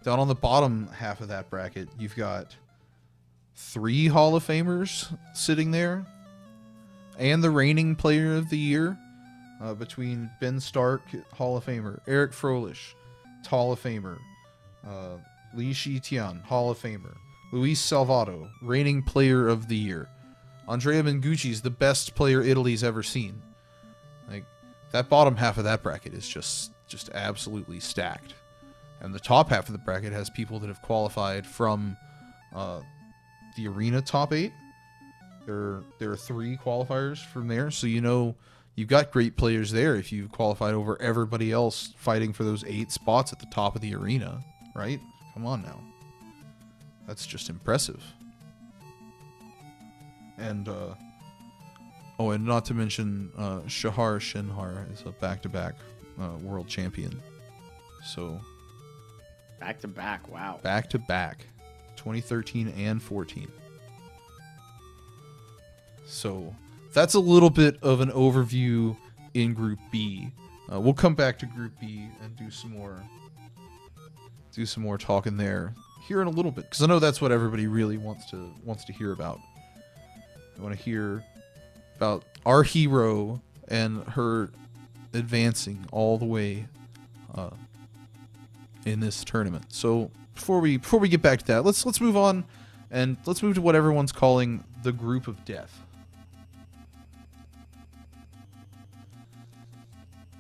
Down on the bottom half of that bracket, you've got 3 Hall of Famers sitting there, and the reigning Player of the Year, between Ben Stark, Hall of Famer, Eric Froelich, Hall of Famer, Li Shitian, Hall of Famer, Luis Salvato, reigning Player of the Year. Andrea Mengucci is the best player Italy's ever seen. Like, that bottom half of that bracket is just absolutely stacked. And the top half of the bracket has people that have qualified from the Arena top 8. There are 3 qualifiers from there, so you've got great players there if you qualified over everybody else fighting for those 8 spots at the top of the arena, right? Come on now. That's just impressive. And and not to mention Shahar Shenhar is a back-to-back world champion. So Back to back, wow. Back to back, 2013 and 14. So that's a little bit of an overview in Group B. We'll come back to Group B and do some more do some more talking there here in a little bit, because I know that's what everybody really wants to hear about. I want to hear about our hero and her advancing all the way in this tournament. So before we get back to that, let's move on, and let's move to what everyone's calling the group of death.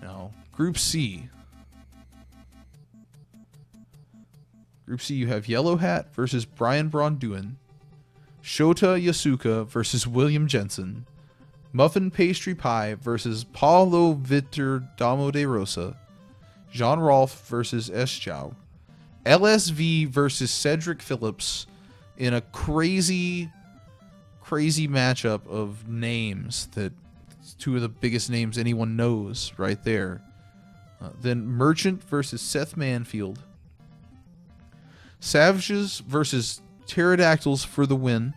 Now, Group C. Group C, you have Yellow Hat versus Brian Braun-Duin, Shota Yasuka versus William Jensen, Muffin Pastry Pie versus Paulo Vitor Damo de Rosa, Jean Rolfe versus S. Zhao, LSV versus Cedric Phillips in a crazy matchup of names that two of the biggest names anyone knows right there. Then Merchant versus Seth Manfield, Savages versus Pterodactyls for the win,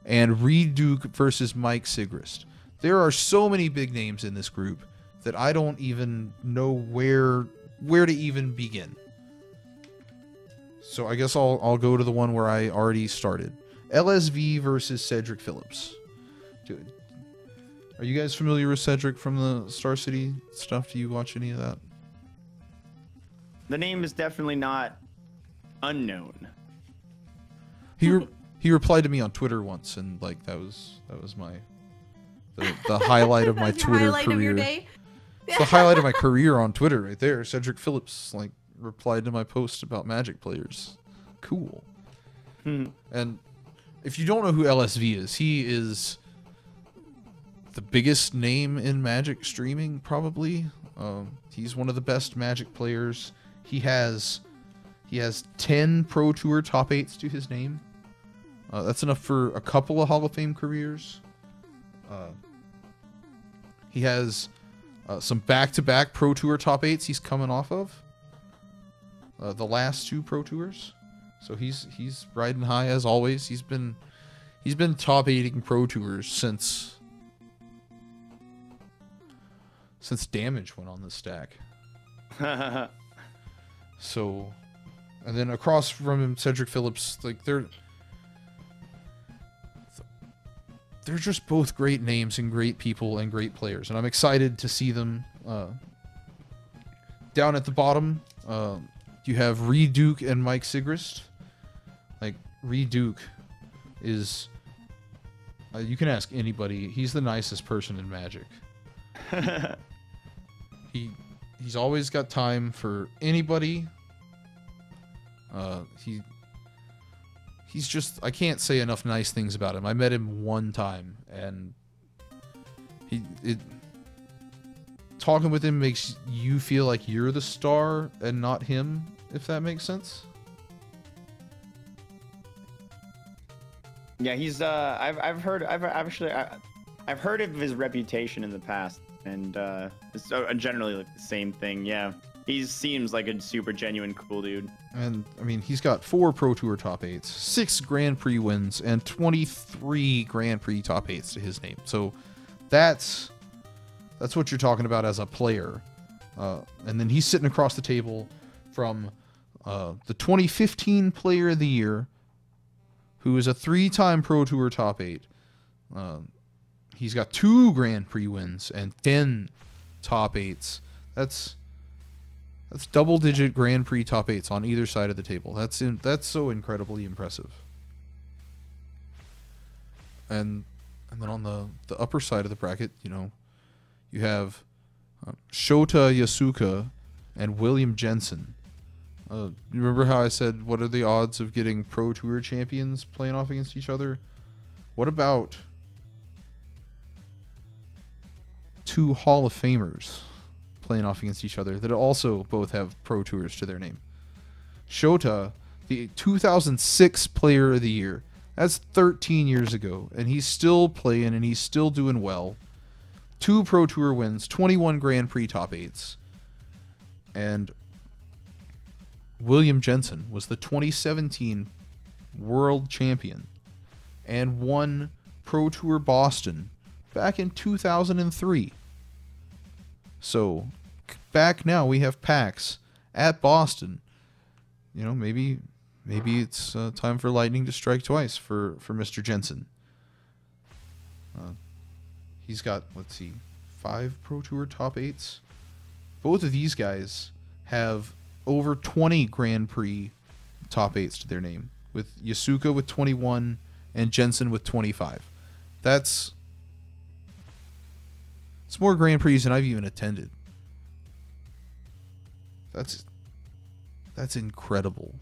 and Reed Duke versus Mike Sigrist. There are so many big names in this group that I don't even know where to even begin. So I guess I'll go to the one where I already started. LSV versus Cedric Phillips. Are you guys familiar with Cedric from the Star City stuff? Do you watch any of that? The name is definitely not unknown. He replied to me on Twitter once, and like that was my the highlight of my That was your Twitter highlight career. of your day? It's the highlight of my career on Twitter right there. Cedric Phillips like replied to my post about Magic players. Cool. And if you don't know who LSV is, he is the biggest name in Magic streaming, probably. He's one of the best Magic players. He has 10 Pro Tour top 8s to his name. That's enough for a couple of Hall of Fame careers. He has some back-to-back Pro Tour top 8s he's coming off of. The last 2 Pro Tours. So he's riding high as always. He's been top 8ing Pro Tours since Damage went on the stack. So, and then across from him, Cedric Phillips, like they're just both great names and great people and great players, and I'm excited to see them. Down at the bottom, you have Reed Duke and Mike Sigrist. Like Reed Duke is, you can ask anybody. He's the nicest person in Magic. He's always got time for anybody. He's just, I can't say enough nice things about him. I met him one time, and talking with him makes you feel like you're the star and not him, if that makes sense. Yeah, he's I've heard of his reputation in the past, and it's generally like the same thing. Yeah, he seems like a super genuine, cool dude. And I mean, he's got 4 Pro Tour top 8s, 6 Grand Prix wins, and 23 Grand Prix top 8s to his name. So that's what you're talking about as a player. And then he's sitting across the table from the 2015 Player of the Year, who is a 3-time Pro Tour top 8. He's got 2 Grand Prix wins and 10 top 8s. That's double-digit Grand Prix top 8s on either side of the table. That's so incredibly impressive. And then on the upper side of the bracket, you have Shota Yasuka and William Jensen. You remember how I said, what are the odds of getting Pro Tour champions playing off against each other? What about 2 Hall of Famers playing off against each other that also both have Pro Tours to their name? Shota, the 2006 Player of the Year. That's 13 years ago, and he's still playing and he's still doing well. 2 Pro Tour wins, 21 Grand Prix top 8s. And William Jensen was the 2017 World Champion and won Pro Tour Boston back in 2003. So, back now we have PAX at Boston you know, maybe it's time for lightning to strike twice for Mr. Jensen. He's got, let's see, 5 Pro Tour top 8s. Both of these guys have over 20 Grand Prix top 8s to their name, with Yasuka with 21 and Jensen with 25. It's more Grand Prix than I've even attended. That's incredible.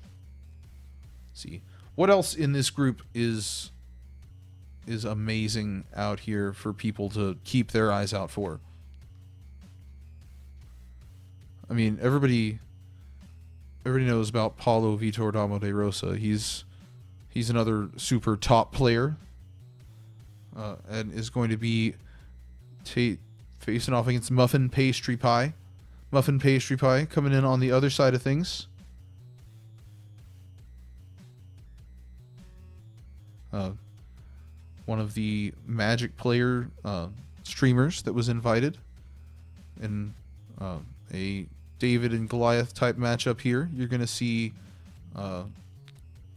See, what else in this group is amazing out here for people to keep their eyes out for? I mean, everybody knows about Paulo Vitor Damo de Rosa. He's another super top player, and is going to be facing off against Muffin Pastry Pie. Muffin Pastry Pie coming in on the other side of things. One of the Magic player streamers that was invited in a David and Goliath type matchup here. You're going to see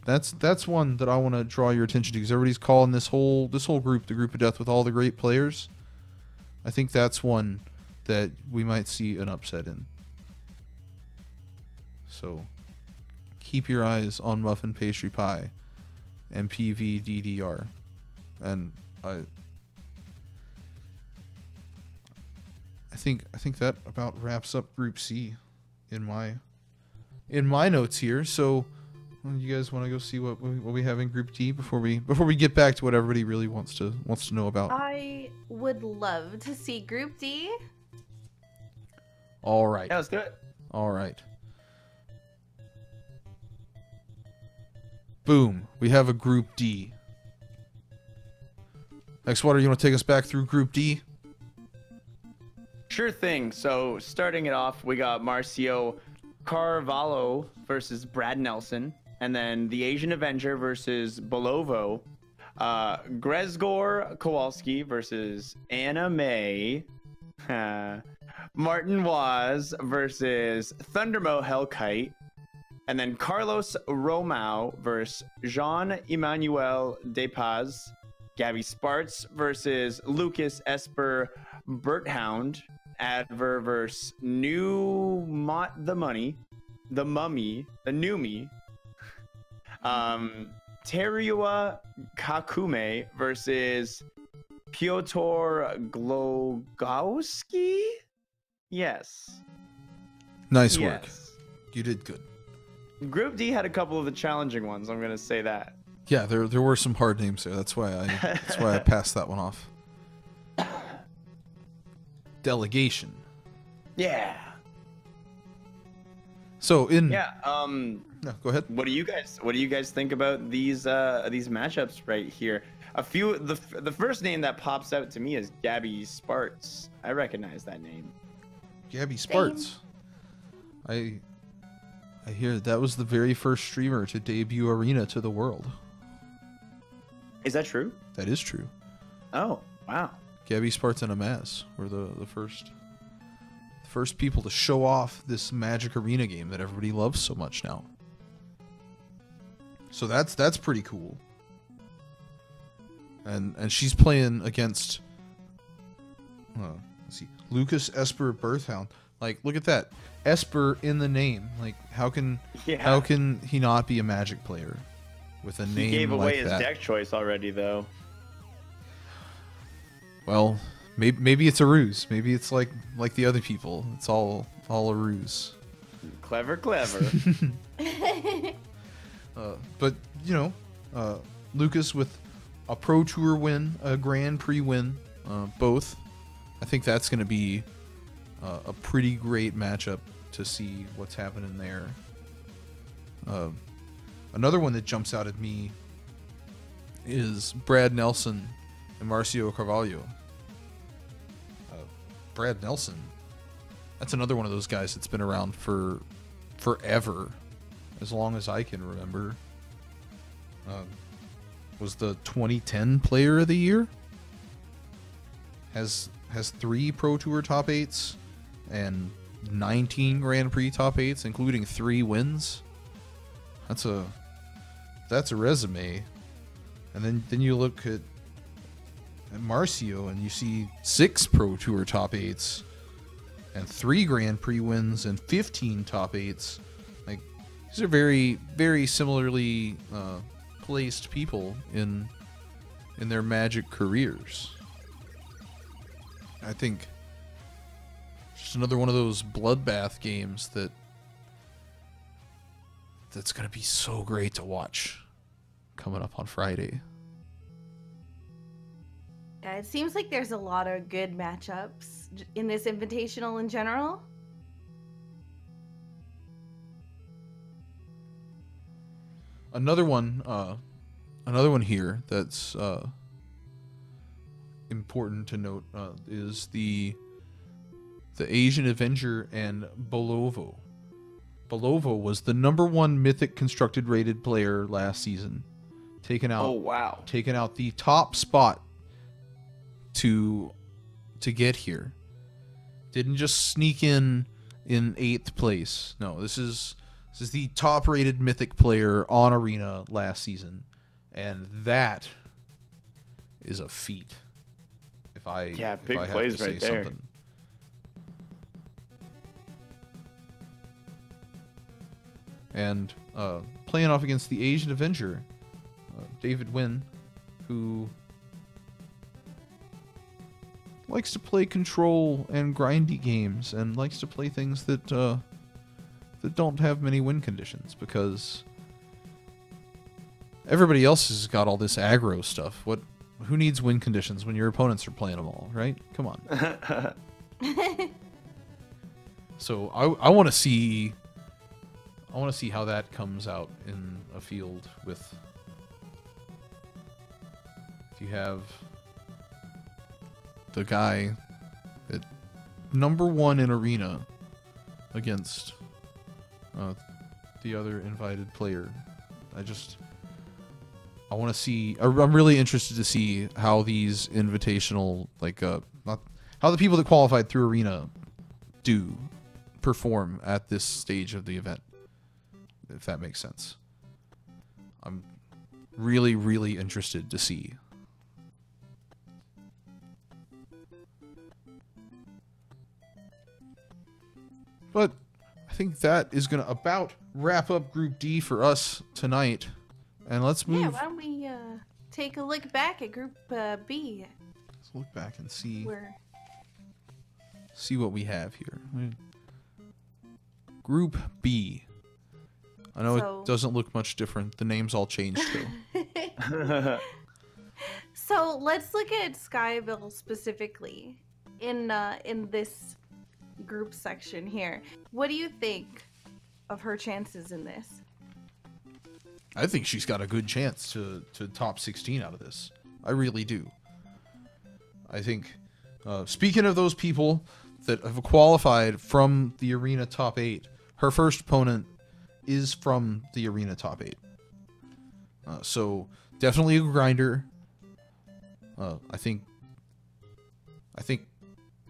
that's one that I want to draw your attention to, because everybody's calling this whole group the group of death with all the great players. I think that's one that we might see an upset in. So keep your eyes on Muffin Pastry Pie and PVDDR. And I think that about wraps up Group C in my notes here. So you guys want to go see what we have in Group D before we get back to what everybody really wants to know about? I would love to see Group D. All right. Yeah, let's do it. All right. Boom. We have a Group D. Xwater, you want to take us back through Group D? Sure thing. So starting it off, we got Marcio Carvalho versus Brad Nelson, and then the Asian Avenger versus Bolovo. Grzegor Kowalski versus Anna May. Martin Waz versus Thundermo Hellkite. And then Carlos Romao versus Jean-Emmanuel Depaz. Gabby Sparts versus Lucas Esper Berthound. Adver versus New Mott the Mummy. Terua Kakume versus Piotr Glogowski? Yes. Nice work. You did good. Group D had a couple of the challenging ones, I'm going to say that. Yeah, there were some hard names there. That's why I passed that one off. Delegation. Yeah. So no, go ahead. What do you guys think about these matchups right here? The first name that pops out to me is Gabby Sparts. I recognize that name. Gabby Sparts. I hear that was the very first streamer to debut Arena to the world. Is that true? That is true. Oh, wow. Gabby Sparts and Amaz were the first people to show off this Magic Arena game that everybody loves so much now. So that's pretty cool. And she's playing against let's see, Lucas Esper Berthound. Like, look at that. Esper in the name. Like, how can he not be a Magic player with a name like that? He gave away his deck choice already, though. Well, maybe it's a ruse. Maybe it's like the other people. It's all a ruse. Clever. But Lucas with a Pro Tour win, a Grand Prix win, both. I think that's going to be a pretty great matchup to see what's happening there. Another one that jumps out at me is Brad Nelson and Marcio Carvalho. Brad Nelson, that's another one of those guys that's been around for forever, as long as I can remember. Was the 2010 Player of the Year. Has 3 Pro Tour top 8s and 19 Grand Prix top 8s, including 3 wins. That's a resume. And then you look at Marcio and you see 6 Pro Tour top 8s and 3 Grand Prix wins and 15 top 8s. Like, these are very, very similarly placed people in their Magic careers. I think just another one of those bloodbath games that's gonna be so great to watch coming up on Friday. Yeah, it seems like there's a lot of good matchups in this invitational in general. Another one here that's important to note is the Asian Avenger and Bolovo. Bolovo was the #1 Mythic constructed rated player last season, taking out the top spot to get here. Didn't just sneak in 8th place. No, this is the top rated Mythic player on Arena last season, and that is a feat. If I big have plays to say right there. something. And playing off against the Asian Avenger, David Wynn, who likes to play control and grindy games and likes to play things that don't have many win conditions, because everybody else has got all this aggro stuff. Who needs win conditions when your opponents are playing them all, right? Come on. So I want to see how that comes out in a field with, if you have the guy at #1 in Arena against the other invited player. I want to see. I'm really interested to see how these invitational, how the people that qualified through Arena do perform at this stage of the event, if that makes sense. I'm really, really interested to see. But I think that is going to about wrap up Group D for us tonight. And let's move. Yeah, why don't we take a look back at Group B? Let's look back and see what we have here. Group B. I know it doesn't look much different. The names all changed though. So let's look at Skyville specifically in this group section here. What do you think of her chances in this? I think she's got a good chance to top 16 out of this. I really do. I think, speaking of those people that have qualified from the Arena top 8, her first opponent is from the Arena top 8. So definitely a grinder. I think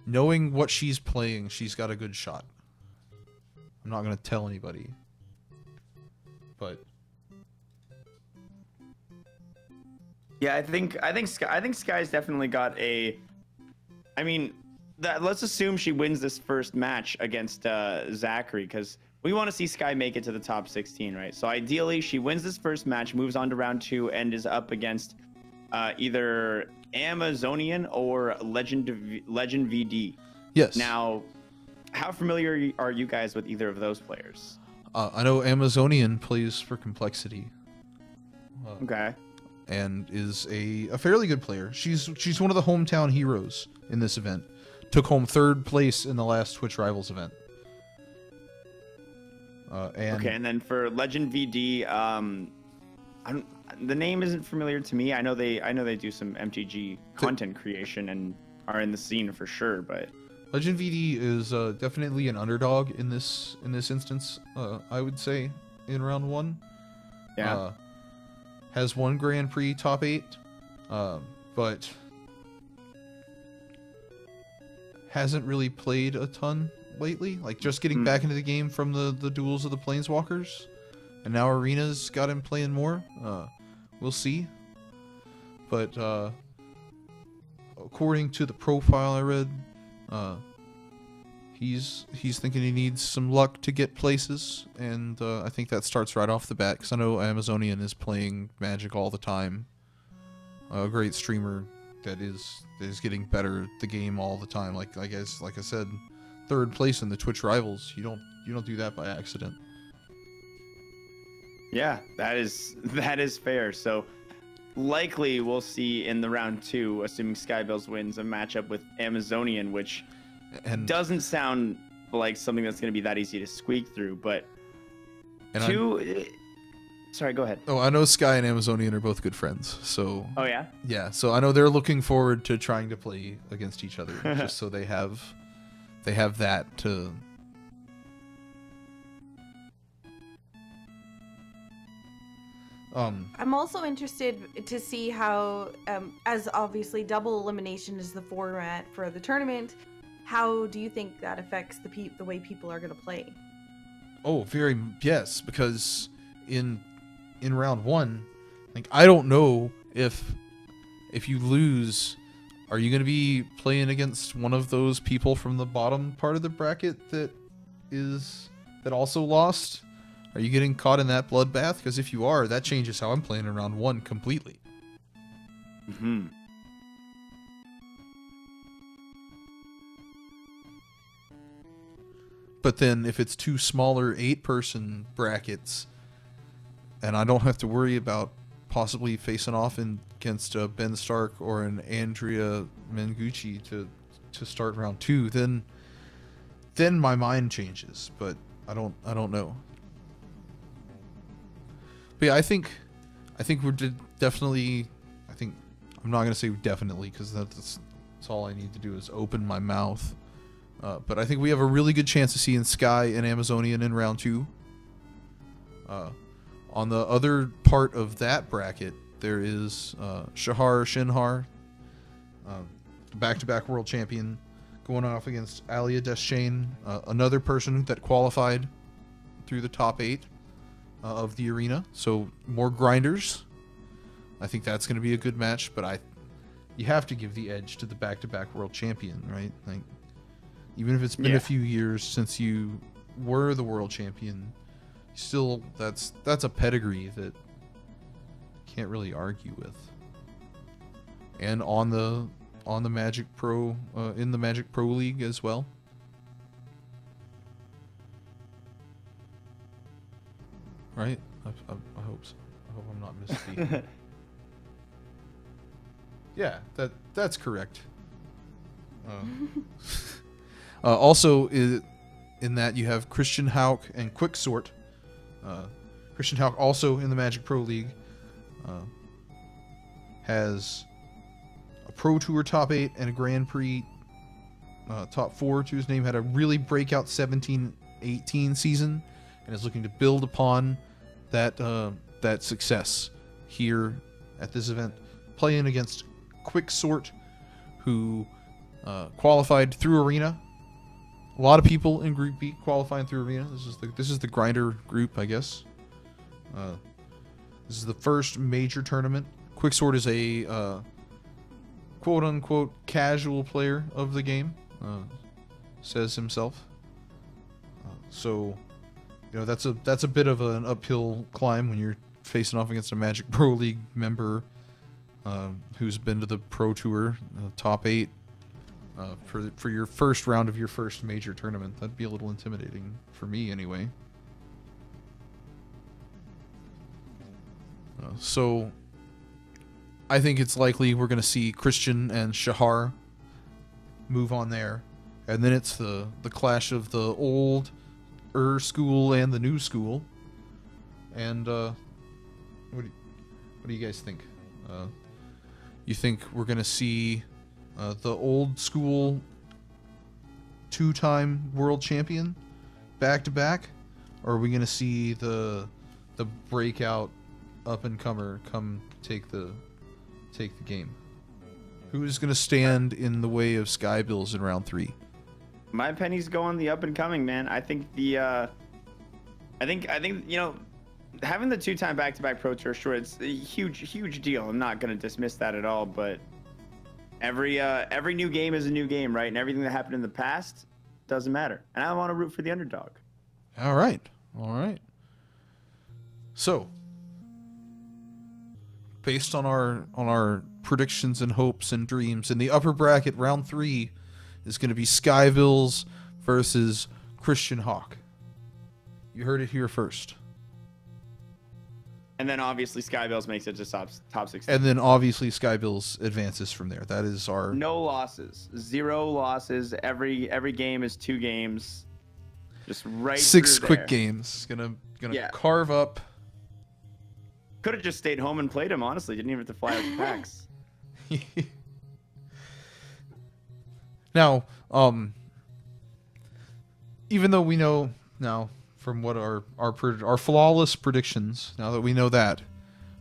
knowing what she's playing, she's got a good shot. I'm not gonna tell anybody, but yeah, I think Sky's definitely got a. I mean, let's assume she wins this first match against Zachary, because we want to see Sky make it to the top 16, right? So ideally, she wins this first match, moves on to round 2, and is up against either Amazonian or Legend VD. yes. Now, how familiar are you guys with either of those players? I know Amazonian plays for Complexity. Okay. And is a fairly good player. She's one of the hometown heroes in this event. Took home 3rd place in the last Twitch Rivals event. And then for Legend VD, the name isn't familiar to me. I know they do some MTG content creation and are in the scene for sure, but Legend VD is definitely an underdog in this instance. I would say in round 1. yeah. Has 1 Grand Prix top 8, but hasn't really played a ton lately. Like, just getting back into the game from the duels of the Planeswalkers. and now Arena's got him playing more. We'll see. But according to the profile I read, he's thinking he needs some luck to get places, and I think that starts right off the bat, because I know Amazonian is playing Magic all the time. A great streamer that is getting better at the game all the time. Like I said, 3rd place in the Twitch Rivals. You don't do that by accident. Yeah, that is fair. So likely we'll see in the round 2, assuming Skybills wins, a matchup with Amazonian, which And doesn't sound like something that's going to be that easy to squeak through. But sorry, go ahead. I know Sky and Amazonian are both good friends. So Oh yeah. yeah, so I know they're looking forward to trying to play against each other, just so they have that to. I'm also interested to see how, as obviously double elimination is the format for the tournament, how do you think that affects the way people are going to play? Oh, yes, because in round 1, like, I don't know if you lose, are you going to be playing against one of those people from the bottom part of the bracket that also lost? Are you getting caught in that bloodbath? Because if you are, that changes how I'm playing in round 1 completely. Mm-hmm. But then if it's 2 smaller 8-person brackets, and I don't have to worry about possibly facing off against Ben Stark or an Andrea Mengucci to start round 2, then my mind changes. But I don't know. But yeah, I think we're definitely. I'm not gonna say definitely, because that's all I need to do is open my mouth. But I think we have a really good chance of seeing Sky and Amazonian in round 2. On the other part of that bracket, there is Shahar Shinhar, back-to-back world champion, going off against Alia Deschane, another person that qualified through the top 8 of the arena. So more grinders. I think that's going to be a good match, but you have to give the edge to the back-to-back world champion, right? Like, even if it's been a few years since you were the world champion, still that's a pedigree that you can't really argue with. And on the Magic Pro in the Magic Pro League as well. Right? I hope so. I hope I'm not misspeaking. Yeah, that's correct. Also, in that you have Christian Hauck and Quicksort. Christian Hauck, also in the Magic Pro League, has a Pro Tour top 8 and a Grand Prix top 4 to his name. Had a really breakout 17-18 season, and is looking to build upon that success here at this event, playing against Quicksort, who qualified through Arena. A lot of people in Group B qualifying through Arena. This is the grinder group, I guess. This is the first major tournament. Quicksort is a quote-unquote casual player of the game, says himself. So, you know, that's a bit of an uphill climb when you're facing off against a Magic Pro League member who's been to the Pro Tour, top 8, for your first round of your first major tournament. That'd be a little intimidating for me, anyway. So, I think it's likely we're going to see Christian and Shahar move on there, and then it's the clash of the old school and the new school. And what do you guys think? You think we're gonna see the old school 2-time world champion back to back, or are we gonna see the breakout up and comer come take the game? Who is gonna stand in the way of Skybills in round 3? My pennies go on the up and coming, man. I think you know, having the 2-time back-to-back Pro Tour, sure, it's a huge deal. I'm not going to dismiss that at all, but every new game is a new game, right? And everything that happened in the past doesn't matter. And I want to root for the underdog. All right. So, based on our predictions and hopes and dreams, in the upper bracket, round 3 is going to be Skyvilles versus Christian Hawk. You heard it here first. And then obviously Skybills makes it to top 16. And then obviously Skybills advances from there. That is our No losses, 0 losses. Every game is 2 games. Just right 6 through quick there. games. Gonna Yeah. carve up. Could have just stayed home and played him. Honestly, didn't even have to fly out to PAX. Now, even though we know now from what our flawless predictions, now that we know that,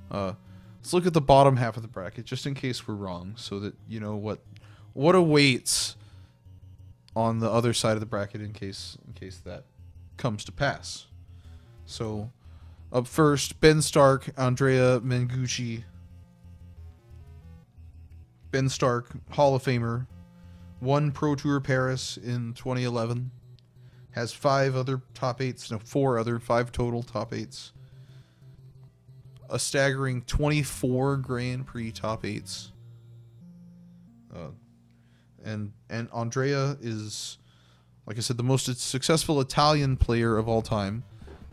let's look at the bottom half of the bracket just in case we're wrong, so that you know what awaits on the other side of the bracket in case that comes to pass. So, up first, Ben Stark, Andrea Mengucci. Ben Stark, Hall of Famer, won Pro Tour Paris in 2011. Has 5 other top 8s, no, 5 total top 8s. A staggering 24 Grand Prix top 8s. And Andrea is, like I said, the most successful Italian player of all time.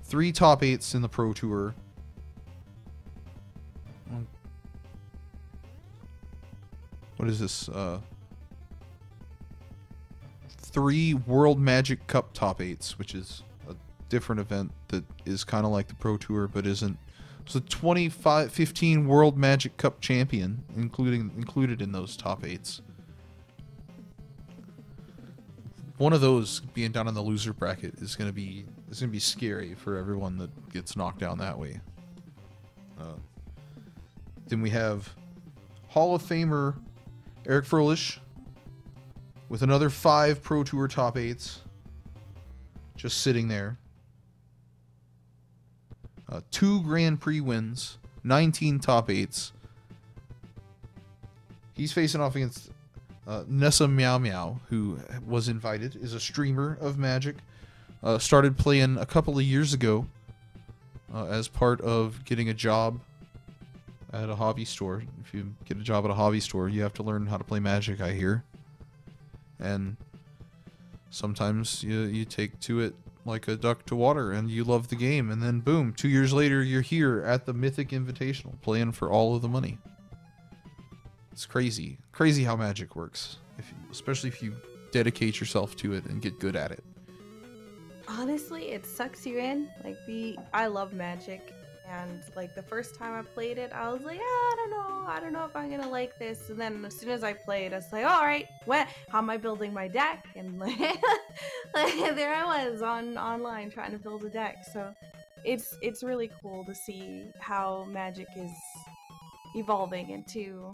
3 top 8s in the Pro Tour. What is this? 3 World Magic Cup top 8s, which is a different event that is kind of like the Pro Tour, but isn't. So 15 World Magic Cup champion, included in those top 8s. One of those being down in the loser bracket is gonna be scary for everyone that gets knocked down that way. Then we have Hall of Famer Eric Froelich with another 5 Pro Tour top 8s just sitting there. 2 Grand Prix wins, 19 top 8s. He's facing off against Nessa Meow Meow, who was invited, is a streamer of Magic. Started playing a couple of years ago as part of getting a job at a hobby store. If you get a job at a hobby store, you have to learn how to play Magic, I hear. And sometimes you take to it like a duck to water and you love the game, and then boom, 2 years later you're here at the Mythic Invitational playing for all of the money. It's crazy how Magic works, especially if you dedicate yourself to it and get good at it. Honestly, it sucks you in. I love Magic, and like the first time I played it, I was like, I don't know if I'm gonna like this. And then as soon as I played, I was like, all right, how am I building my deck? And like, there I was online trying to build a deck. So it's really cool to see how Magic is evolving into,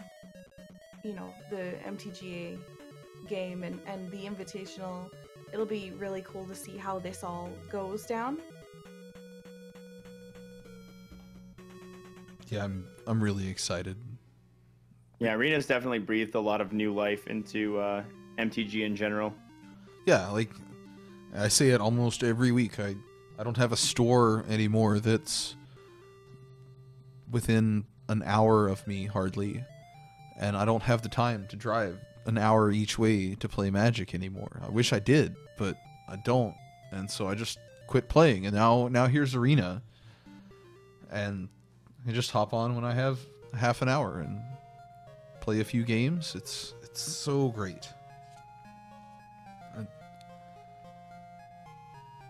the MTGA game and the Invitational. It'll be really cool to see how this all goes down. Yeah, I'm really excited. Yeah, Arena's definitely breathed a lot of new life into MTG in general. Yeah, like I say it almost every week. I don't have a store anymore that's within an hour of me, hardly. And I don't have the time to drive an hour each way to play Magic anymore. I wish I did, but I don't. And so I just quit playing. And now here's Arena. And I just hop on when I have half an hour and play a few games. It's so great.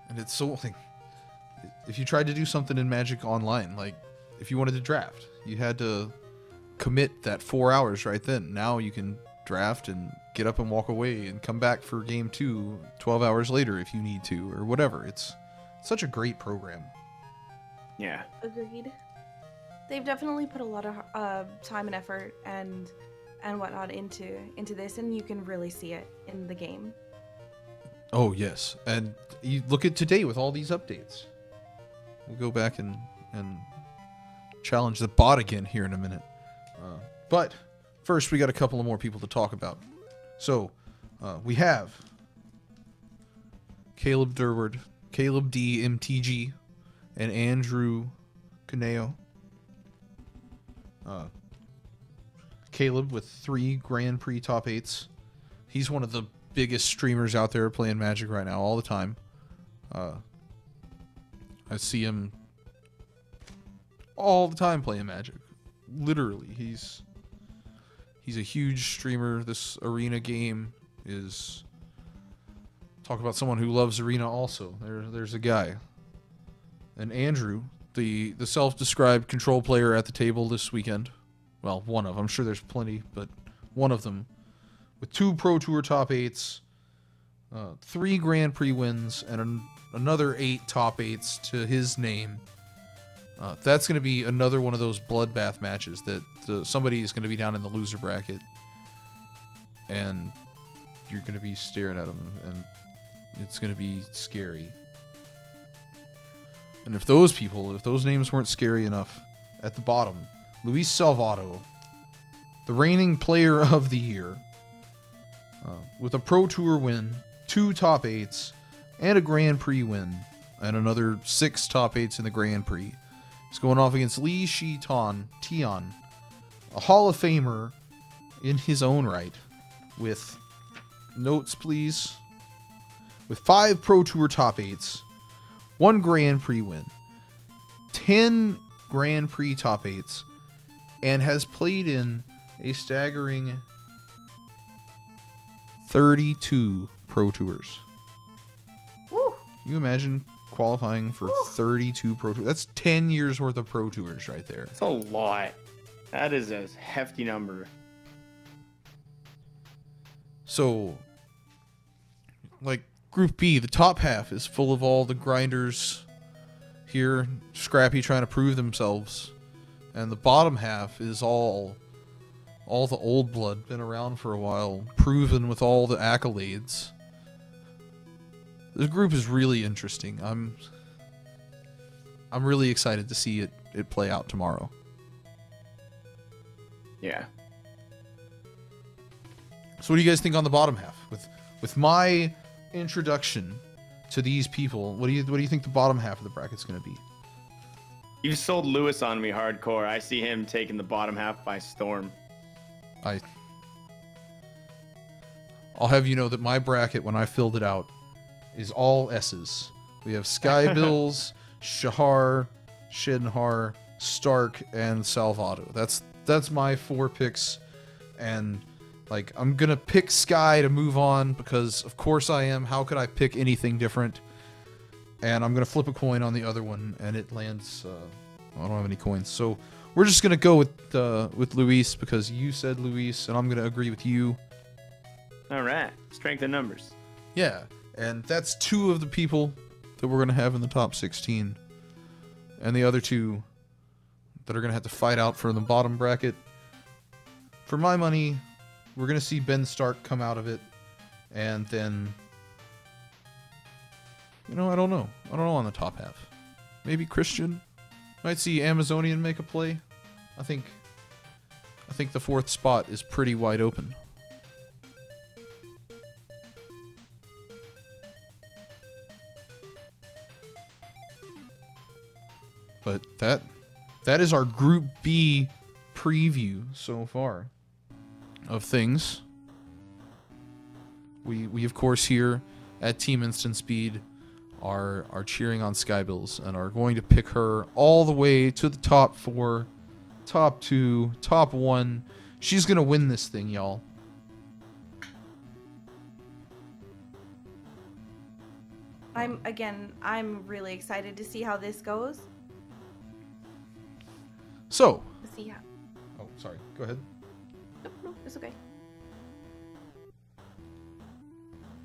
And it's so, like, if you tried to do something in Magic Online, like if you wanted to draft, you had to commit that 4 hours right then. Now you can draft and get up and walk away and come back for game 2 12 hours later if you need to, or whatever. It's such a great program. Yeah. Agreed. They've definitely put a lot of time and effort and whatnot into this, and you can really see it in the game. Oh yes, and you look at today with all these updates. We'll go back and and challenge the bot again here in a minute. But first, we got a couple of more people to talk about. So, we have Caleb Durward, Caleb D. MTG, and Andrew Caneo. Caleb with 3 Grand Prix top 8s. He's one of the biggest streamers out there playing Magic right now, all the time. I see him all the time playing Magic. Literally, he's a huge streamer. This arena game is... Talk about someone who loves arena also. There's a guy. And Andrew, the self-described control player at the table this weekend. Well, one of them. I'm sure there's plenty, but one of them. With 2 Pro Tour top 8s, 3 Grand Prix wins, and another 8 top 8s to his name. That's going to be another one of those bloodbath matches that somebody is going to be down in the loser bracket. And you're going to be staring at them, and it's going to be scary. And if those names weren't scary enough, at the bottom, Luis Salvato, the reigning player of the year, with a Pro Tour win, 2 top 8s, and a Grand Prix win, and another 6 top 8s in the Grand Prix. He's going off against Li Tion, a Hall of Famer in his own right, with, notes please, with 5 Pro Tour top 8s, 1 Grand Prix win, 10 Grand Prix top 8s, and has played in a staggering 32 Pro Tours. Woo. Can you imagine qualifying for 32 Pro Tours? That's 10 years worth of Pro Tours right there. That's a lot. That is a hefty number. So, like, Group B, the top half is full of all the grinders here, scrappy, trying to prove themselves. And the bottom half is all the old blood, been around for a while, proven with all the accolades. This group is really interesting. I'm really excited to see it play out tomorrow. Yeah. So what do you guys think on the bottom half? With my introduction to these people, what do you think the bottom half of the bracket's going to be? You've sold Lewis on me hardcore. I see him taking the bottom half by storm. I'll have you know that my bracket, when I filled it out, is all S's. We have Skybills, Shahar, Shinhar, Stark, and Salvato. That's my 4 picks, and like, I'm gonna pick Sky to move on because of course I am. How could I pick anything different? And I'm gonna flip a coin on the other one, and it lands. I don't have any coins, so we're just gonna go with Luis because you said Luis, and I'm gonna agree with you. All right, strength in numbers. Yeah, and that's 2 of the people that we're gonna have in the top 16, and the other 2 that are gonna have to fight out for the bottom bracket. For my money, we're gonna see Ben Stark come out of it, and then, you know, I don't know on the top half. Maybe Christian. Might see Amazonian make a play. I think the 4th spot is pretty wide open. But that is our Group B preview so far of things. We of course here at Team Instant Speed are cheering on Skybills and are going to pick her all the way to the top 4, top 2, top 1. She's gonna win this thing, y'all. I'm really excited to see how this goes. So. Let's see how. Oh, sorry. Go ahead. No, it's okay.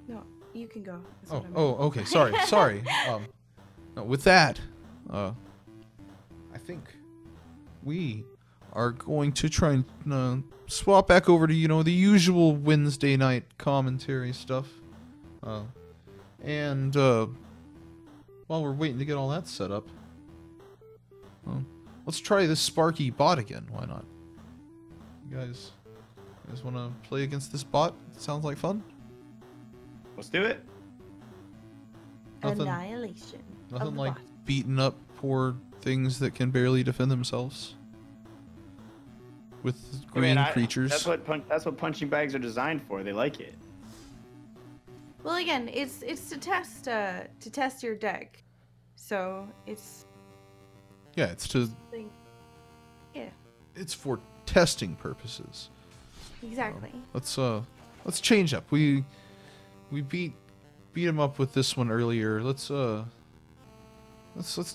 No, you can go. Okay. Sorry. No, with that, I think we are going to try and swap back over to, you know, the usual Wednesday night commentary stuff. And while we're waiting to get all that set up, Well, let's try this Sparky bot again. Why not? You guys want to play against this bot? Sounds like fun. Let's do it. Nothing- Annihilation. of Nothing the like bot. beating up poor things that can barely defend themselves with I green mean, creatures. That's what punching bags are designed for. They like it. Well, again, it's to test your deck, so it's Yeah, it's to like, yeah, it's for testing purposes. exactly. Let's change up. We beat him up with this one earlier. Let's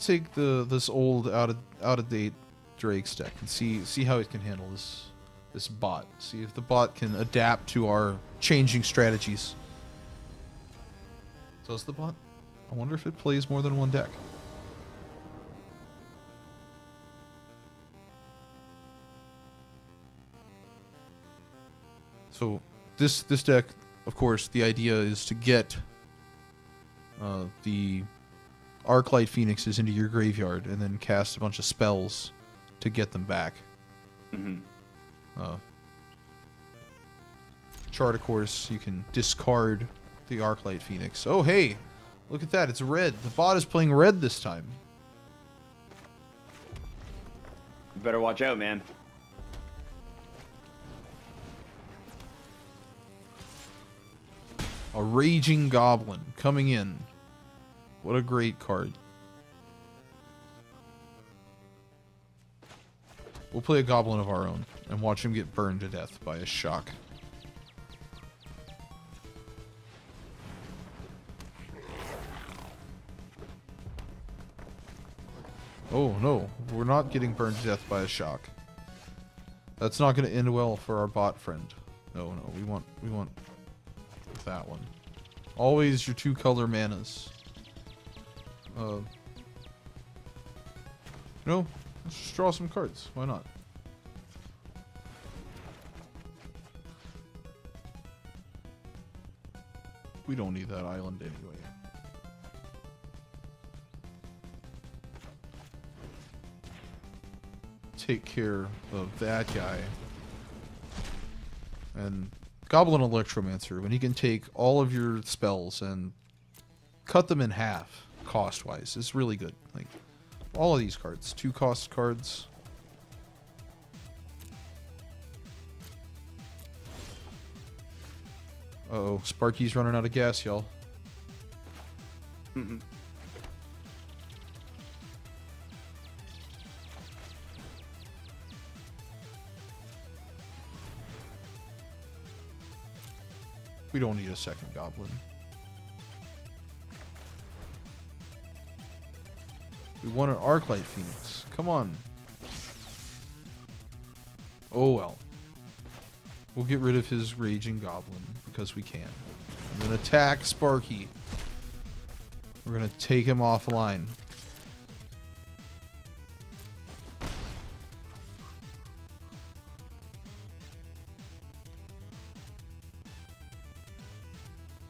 take this old out of date Drake's deck and see how it can handle this bot. See if the bot can adapt to our changing strategies. Does the bot? I wonder if it plays more than one deck. So this deck, of course, the idea is to get the Arclight Phoenixes into your graveyard and then cast a bunch of spells to get them back. Mhm. Chart, of course, you can discard the Arclight Phoenix. Oh, hey! Look at that, it's red. The bot is playing red this time. You better watch out, man. A Raging Goblin coming in. What a great card. We'll play a Goblin of our own and watch him get burned to death by a shock. Oh no, we're not getting burned to death by a shock. That's not going to end well for our bot friend. No, we want that one. Always your 2-color manas. No, let's just draw some cards. Why not? We don't need that island anyway. Take care of that guy. And Goblin Electromancer, when he can take all of your spells and cut them in half, cost-wise, is really good. Like, all of these cards. 2-cost cards. Uh-oh, Sparky's running out of gas, y'all. Mhm. We don't need a second goblin. We want an Arclight Phoenix. Come on. Oh well. We'll get rid of his Raging Goblin because we can. I'm gonna attack Sparky. We're gonna take him offline.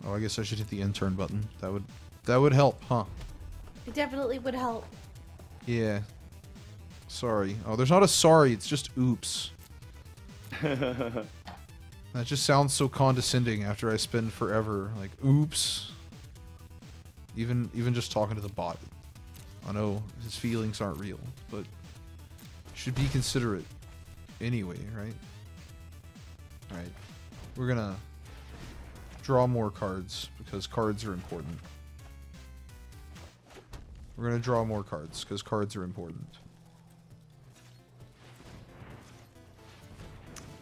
Oh, I guess I should hit the intern button. That would help, huh? It definitely would help. Yeah. Sorry. Oh, there's not a sorry, it's just oops. That just sounds so condescending after I spend forever like oops. Even just talking to the bot. I know his feelings aren't real, but should be considerate anyway, right? Alright. We're gonna draw more cards because cards are important. We're gonna draw more cards because cards are important.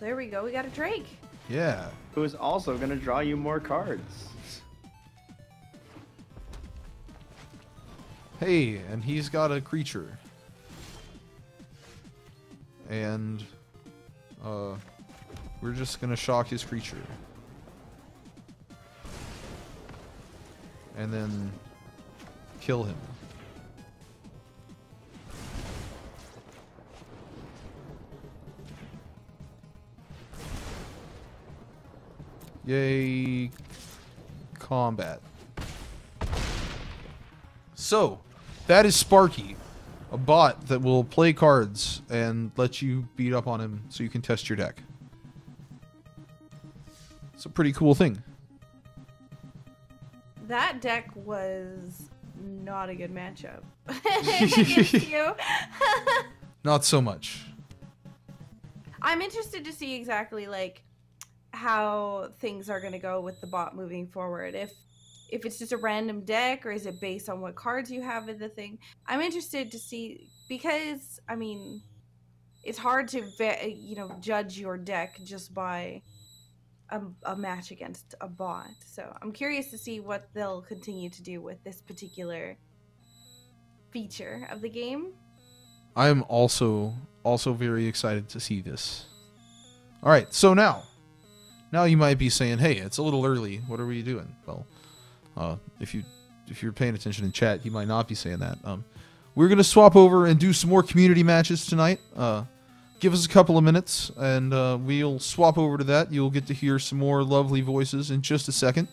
There we go. We got a Drake. Yeah. Who is also going to draw you more cards. Hey, and he's got a creature. And we're just gonna shock his creature. And then kill him. Yay, combat. So, that is Sparky. a bot that will play cards and let you beat up on him so you can test your deck. It's a pretty cool thing. That deck was not a good matchup against you. Not so much. I'm interested to see exactly like how things are going to go with the bot moving forward. If it's just a random deck, or is it based on what cards you have in the thing? I'm interested to see, because I mean, it's hard to judge your deck just by a match against a bot. So I'm curious to see what they'll continue to do with this particular feature of the game. I am also very excited to see this. All right, so now you might be saying, "Hey, it's a little early. What are we doing?" Well, if you're paying attention in chat, you might not be saying that. We're gonna swap over and do some more community matches tonight. Give us a couple of minutes, and we'll swap over to that. You'll get to hear some more lovely voices in just a second.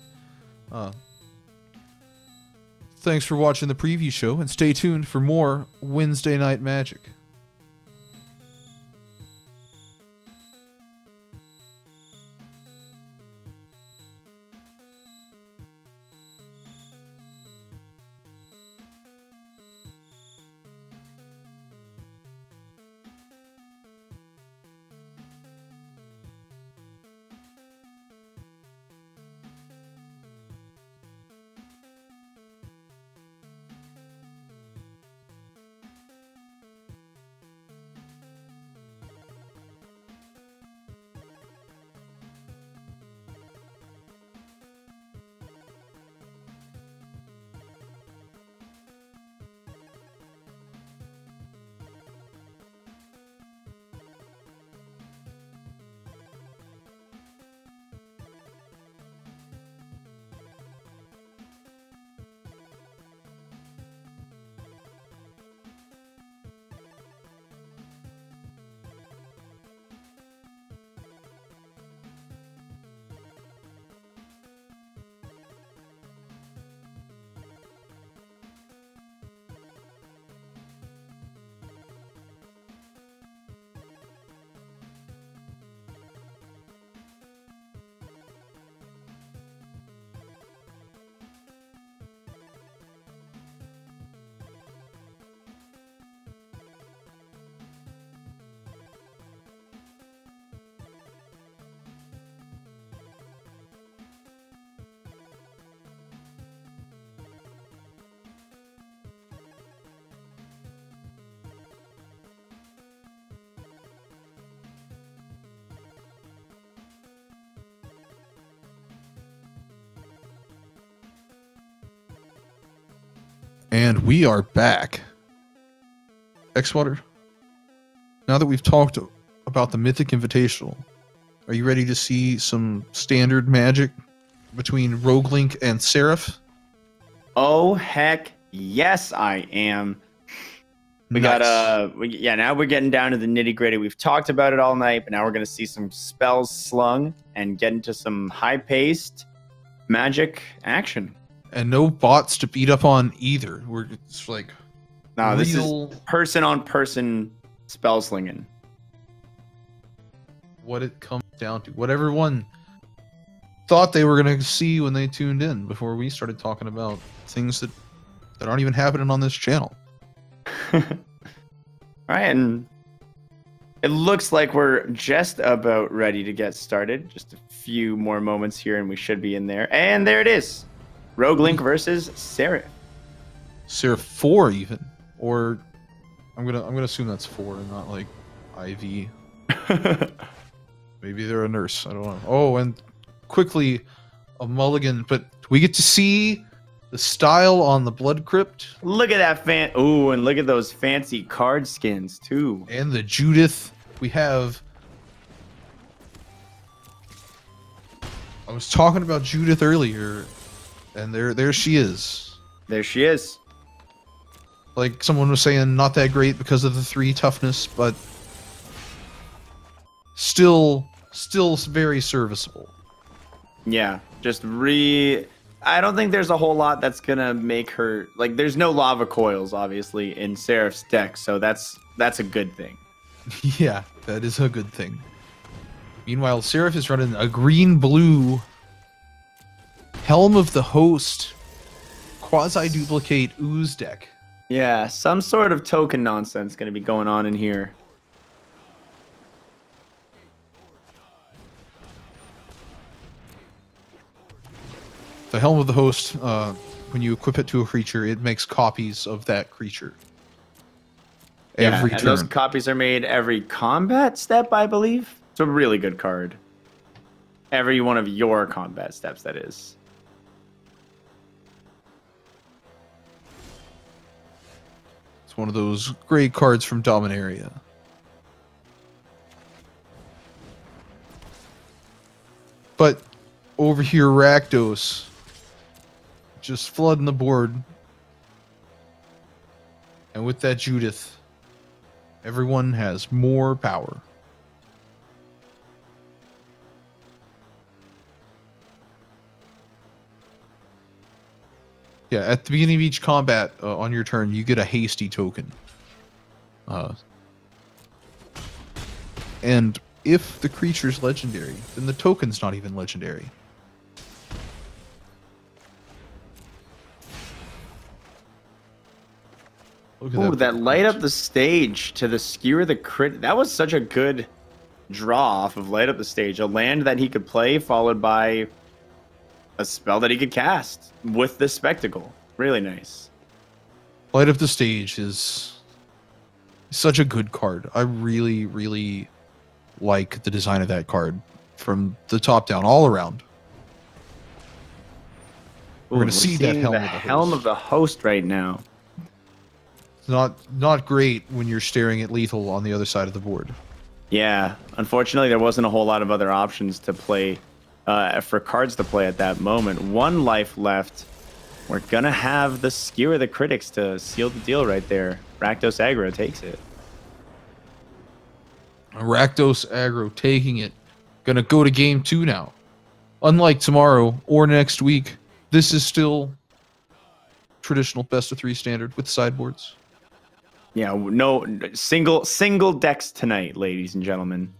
Thanks for watching the preview show, and stay tuned for more Wednesday Night Magic. And we are back. Xwater, now that we've talked about the Mythic Invitational, are you ready to see some standard magic between Roguelink and Seraph? Oh, heck yes, I am. We Nice. Now we're getting down to the nitty gritty. We've talked about it all night, but now we're going to see some spells slung and get into some high-paced magic action. And no bots to beat up on either. It's like No, this real, is person-on-person spell slinging. what it comes down to. What everyone thought they were going to see when they tuned in before we started talking about things that aren't even happening on this channel. All right, and it looks like we're just about ready to get started. Just a few more moments here, and we should be in there. And there it is. Roguelink versus Seraph. Seraph 4 even, or I'm gonna assume that's 4 and not like IV. Maybe they're a nurse. I don't know. Oh, and quickly a mulligan, but we get to see the style on the Blood Crypt Look at that Ooh, and look at those fancy card skins too. and the Judith. We have. I was talking about Judith earlier, and there she is. There she is. Like someone was saying, not that great because of the 3 toughness, but still very serviceable. Yeah, just I don't think there's a whole lot that's gonna make her like. There's no lava coils, obviously, in Seraph's deck, so that's a good thing. Yeah, that is a good thing. Meanwhile, Seraph is running a green-blue Helm of the Host quasi-duplicate ooze deck. Yeah, some sort of token nonsense gonna be going on in here. The Helm of the Host, when you equip it to a creature, it makes copies of that creature. Every and turn. those copies are made every combat step, I believe. It's a really good card. Every one of your combat steps, that is. It's one of those great cards from Dominaria. But over here, Rakdos just flooding the board. And with that Judith, everyone has more power. Yeah, at the beginning of each combat on your turn, you get a hasty token. And if the creature's legendary, then the token's not even legendary. Ooh, that light up the stage to the skewer the crit. That was such a good draw off of light up the stage. A land that he could play followed by a spell that he could cast with the spectacle. Really nice. Light up the stage is such a good card. I really, really like the design of that card from the top down, all around. We're going to see that Helm of the Host right now. It's not great when you're staring at lethal on the other side of the board. Yeah, unfortunately, there wasn't a whole lot of other options to play, for cards to play at that moment. One life left. We're gonna have the Skewer the Critics to seal the deal right there. Rakdos Aggro takes it. Rakdos Aggro taking it. Gonna go to game 2 now. Unlike tomorrow or next week, this is still traditional best of 3 standard with sideboards. Yeah, no single decks tonight, ladies and gentlemen.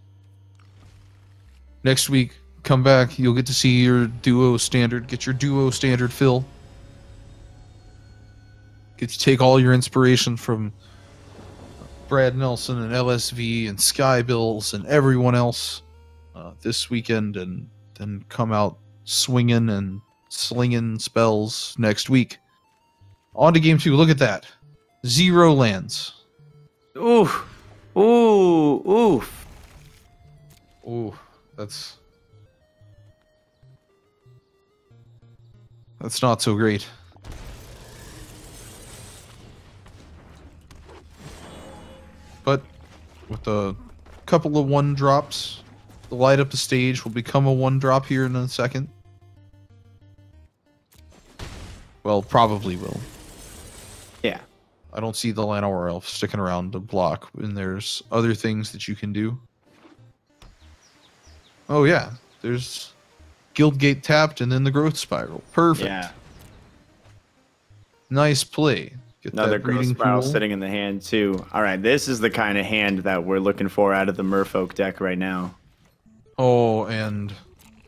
Next week, come back. You'll get to see your duo standard. Get your duo standard fill. Get to take all your inspiration from Brad Nelson and LSV and Sky Bills and everyone else this weekend, and then come out swinging and slinging spells next week. On to game 2. Look at that. 0 lands. Ooh. Ooh. Oof. Ooh. That's not so great. But with a couple of 1-drops, the light up the stage will become a 1-drop here in a second. Well, probably will. Yeah. I don't see the Llanowar Elf sticking around to block, and there's other things that you can do. Oh yeah, there's Guildgate tapped and then the Growth Spiral. Perfect. Yeah. Nice play. Get Another that Growth breeding Spiral pool. sitting in the hand too. All right, this is the kind of hand that we're looking for out of the Merfolk deck right now. Oh, and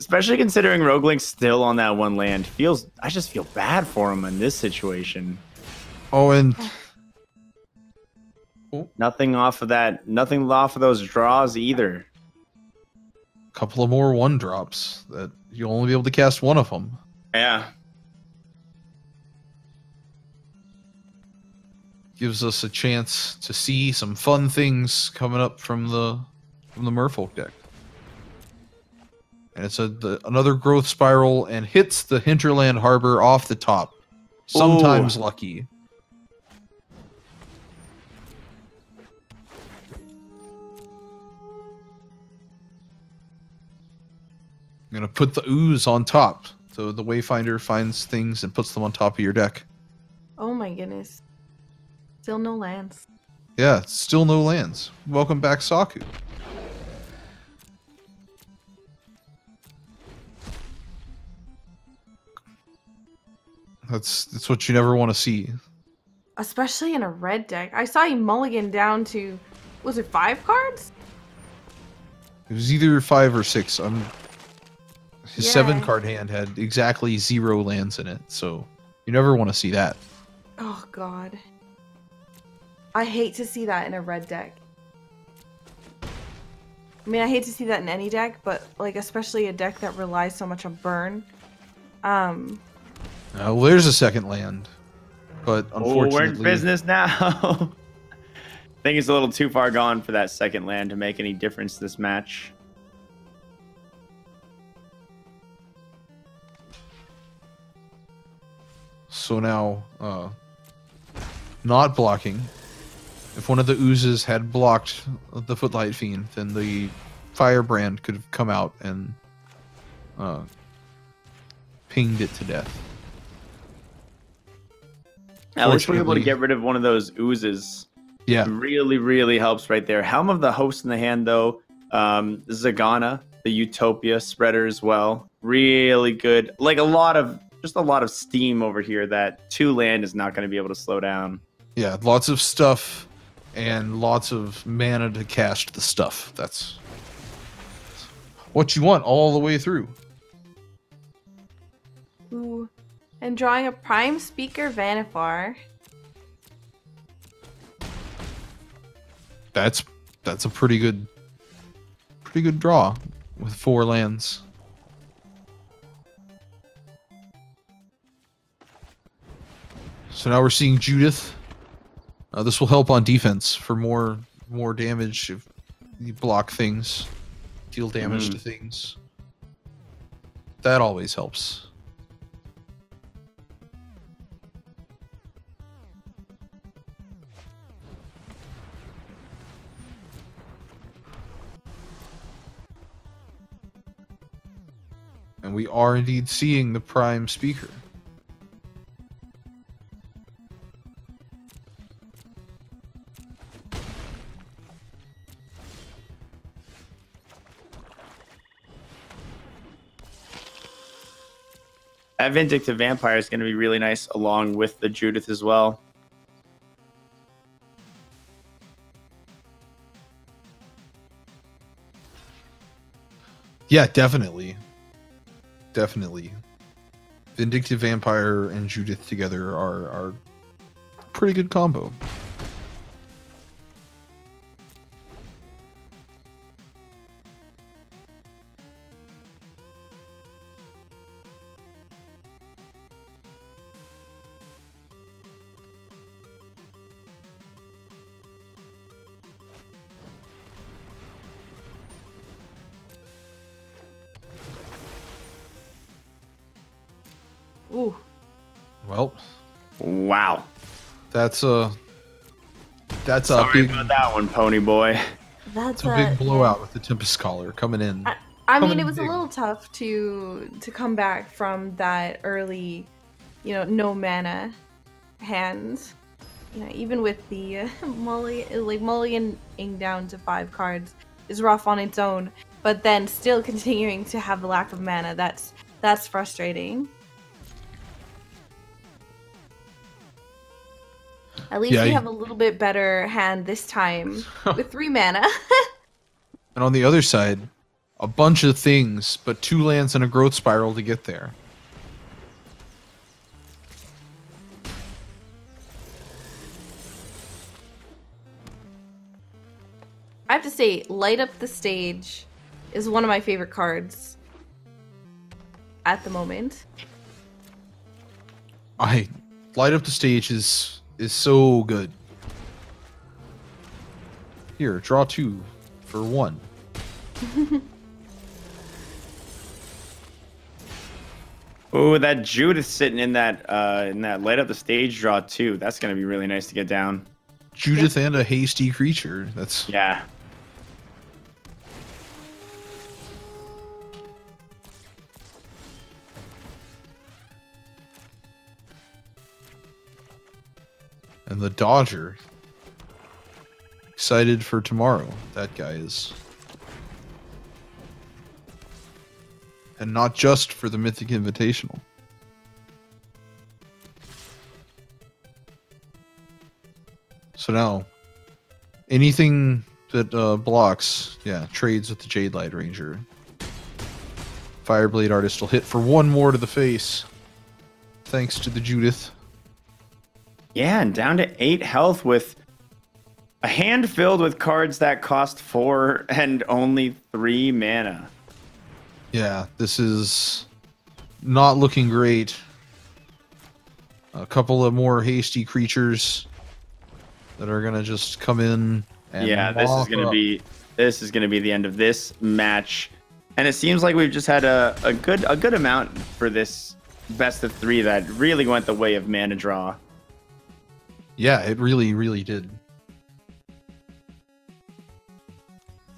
Especially considering Roguelink's still on that 1 land. I just feel bad for him in this situation. oh, and Nothing off of that. Nothing off of those draws either. a couple of more 1-drops that you'll only be able to cast 1 of them. Yeah. Gives us a chance to see some fun things coming up from the Merfolk deck. And it's another Growth Spiral and hits the Hinterland Harbor off the top. Sometimes lucky. I'm gonna put the ooze on top, so the Wayfinder finds things and puts them on top of your deck. Oh my goodness. Still no lands. Yeah, still no lands. Welcome back, Saku. That's what you never want to see. Especially in a red deck. I saw you mulligan down to, was it 5 cards? It was either 5 or 6. His 7 Yeah. card hand had exactly 0 lands in it, so you never want to see that. Oh god. I hate to see that in a red deck. I mean, I hate to see that in any deck, but like especially a deck that relies so much on burn. Well, there's a second land, but Oh, unfortunately, we're in business now. I think it's a little too far gone for that second land to make any difference this match. So now, not blocking. If one of the oozes had blocked the Footlight Fiend, then the Firebrand could have come out and pinged it to death. At least we're able to Fortunately- get rid of one of those oozes. Yeah, Really, really helps right there. Helm of the Host in the hand, though. Zagana, the Utopia spreader as well. Really good. Like just a lot of steam over here that 2 land is not going to be able to slow down. yeah, lots of stuff and lots of mana to cast the stuff. That's what you want all the way through. Ooh. And drawing a Prime Speaker Vanifar. That's a pretty good draw with 4 lands. So now we're seeing Judith. This will help on defense for more damage if you block things, deal damage to things. That always helps. And we are indeed seeing the Prime Speaker. That Vindictive Vampire is going to be really nice along with the Judith as well. Yeah, definitely. Definitely. Vindictive Vampire and Judith together are pretty good combo. Ooh. Well, Wow. that's a Sorry big about that one, Pony Boy. That's a big blowout with the Tempest Caller coming in. I mean, coming it was a big. little tough to come back from that early, no mana hand. Even with the mulliganing down to 5 cards is rough on its own, but then still continuing to have the lack of mana, that's frustrating. At least Yeah, you you- have a little bit better hand this time with 3 mana. And on the other side, a bunch of things, but 2 lands and a growth spiral to get there. I have to say, Light Up the Stage is one of my favorite cards at the moment. I light up the stage is so good. Here, draw 2 for 1. Oh, that Judith sitting in that light up the stage draw too. That's gonna be really nice to get down. Judith and a hasty creature. That's Yeah. and the Dodger. Excited for tomorrow. That guy is. And not just for the Mythic Invitational. So now, anything that blocks, yeah, trades with the Jade Light Ranger. Fireblade Artist will hit for one more to the face. Thanks to the Judith. Yeah, and down to 8 health with a hand filled with cards that cost 4 and only 3 mana. Yeah, this is not looking great. A couple of more hasty creatures that are gonna just come in. And Yeah, this is gonna be the end of this match, and it seems like we've just had a good amount for this best of 3 that really went the way of mana draw. Yeah, it really did.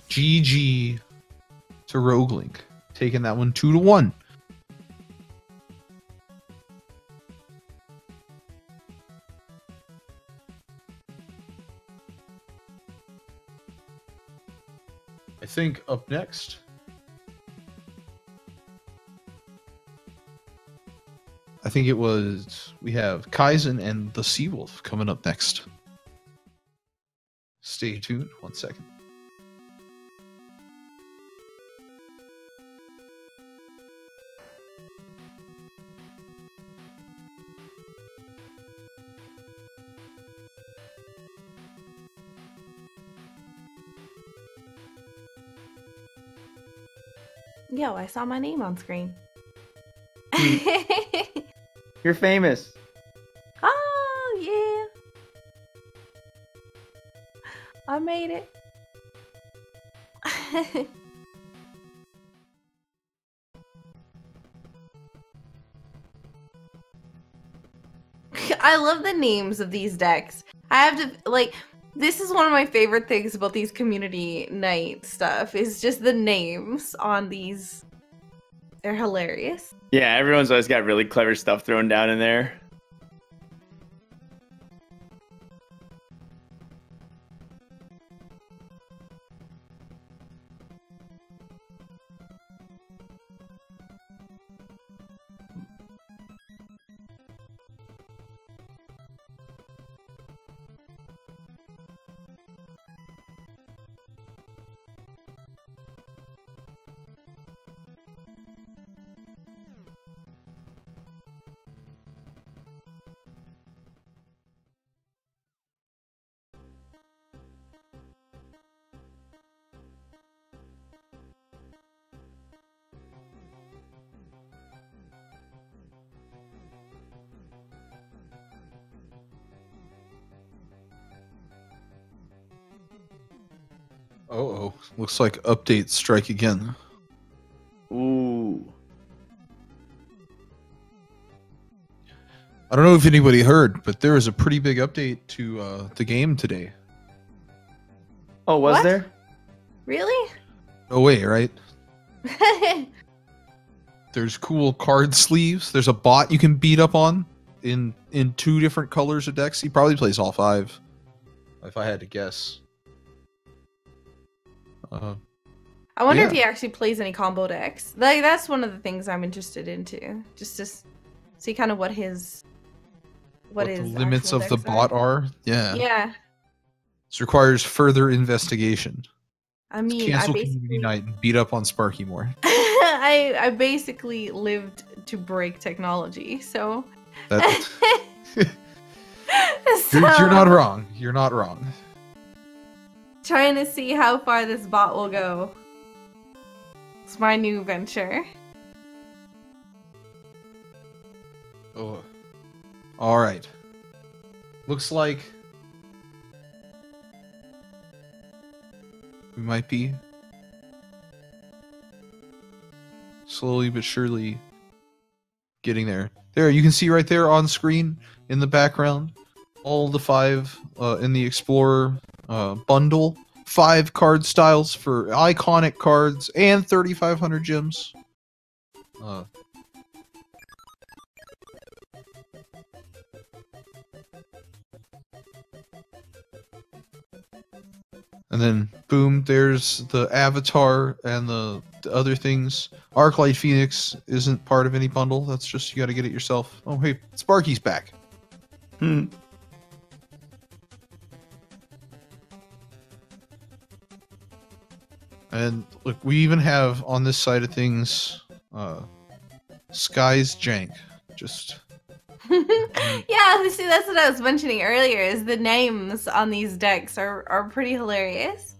GG to Roguelink, taking that one 2-1. I think up next, we have Kaizen and the Seawolf coming up next. Stay tuned, 1 second. Yo, I saw my name on screen. You're famous. Oh, yeah. I made it. I love the names of these decks. I have to, like, this is one of my favorite things about these community night stuff, is just the names on these. They're hilarious. Yeah, everyone's always got really clever stuff thrown down in there. Uh-oh. Looks like updates strike again. Ooh. I don't know if anybody heard, but there was a pretty big update to the game today. Oh, was What? there? Really? No way, right? There's cool card sleeves. There's a bot you can beat up on in 2 different colors of decks. He probably plays all 5, if I had to guess. I wonder Yeah. if he actually plays any combo decks. Like, that's one of the things I'm interested into. Just to see kind of what his The limits of the bot are. Yeah. Yeah. This requires further investigation. I mean, Cancel I community basically, night and beat up on Sparky more. I basically lived to break technology, so. That, you're So, not wrong. You're not wrong. trying to see how far this bot will go. It's my new venture. Oh. All right. Looks like we might be slowly but surely getting there. There, you can see right there on screen in the background all the 5 in the Explorer bundle. 5 card styles for iconic cards and 3,500 gems. And then, boom, there's the Avatar and the other things. Arclight Phoenix isn't part of any bundle. That's just, you gotta get it yourself. Oh, hey, Sparky's back. Hmm. And look, we even have on this side of things, Sky's Jank. Just Yeah, see, that's what I was mentioning earlier. Is the names on these decks are pretty hilarious.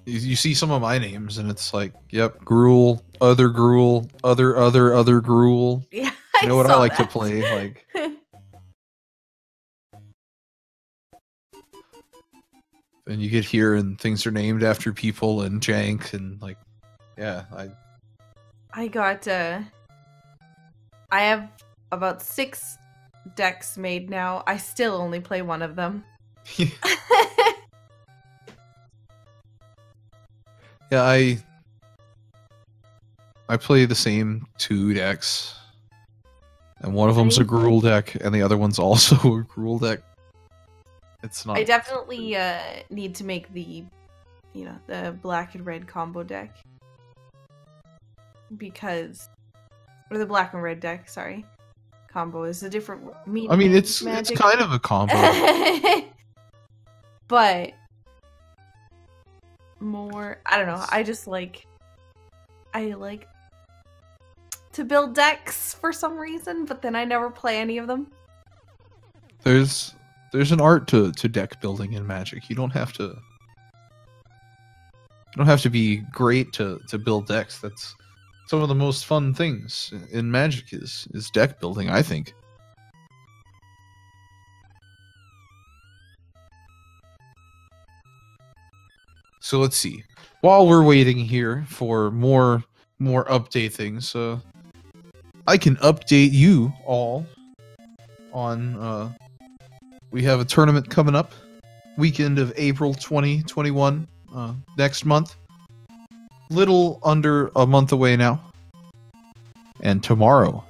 you see some of my names, and it's like, yep, Gruul, other Gruul, other Gruul. Yeah, You know what I saw like to that. play, like. And you get here, and things are named after people, and Jank, and like, yeah, I got I have about 6 decks made now. I still only play one of them. Yeah, I play the same 2 decks, and one of them's a Gruul deck, and the other one's also a Gruul deck. It's not. I definitely need to make the, the black and red combo deck, because, or the black and red deck. Sorry, combo is a different meaning. I mean, it's Magic. kind of a combo. But more, I don't know. I like to build decks for some reason, but then I never play any of them. There's an art to deck building in Magic. You don't have to be great to build decks. That's some of the most fun things in Magic is deck building, I think. So let's see. While we're waiting here for more update things, I can update you all on we have a tournament coming up, weekend of April 2021, next month. Little under a month away now. And tomorrow,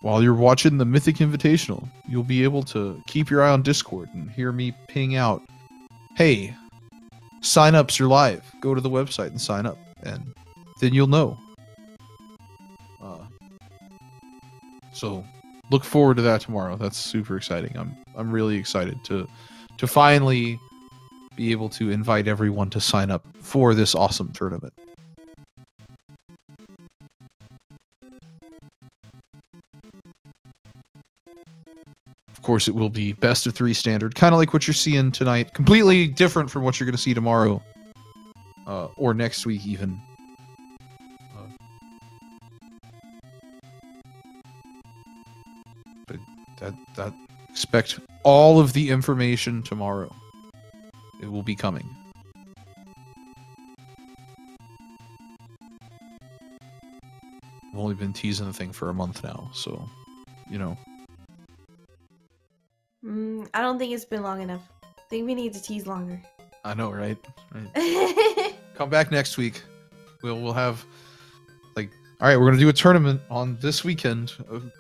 while you're watching the Mythic Invitational, you'll be able to keep your eye on Discord and hear me ping out, hey, sign-ups are live. Go to the website and sign up, and then you'll know. So look forward to that tomorrow. That's super exciting. I'm really excited to finally be able to invite everyone to sign up for this awesome tournament. Of course, it will be best of 3 standard, kind of like what you're seeing tonight. Completely different from what you're going to see tomorrow, or next week even. But that expect all of the information tomorrow. It will be coming. I've only been teasing the thing for a month now, so, you know. I don't think it's been long enough. I think we need to tease longer. I know, right? Come back next week. We'll have, like, all right, we're gonna do a tournament on this weekend.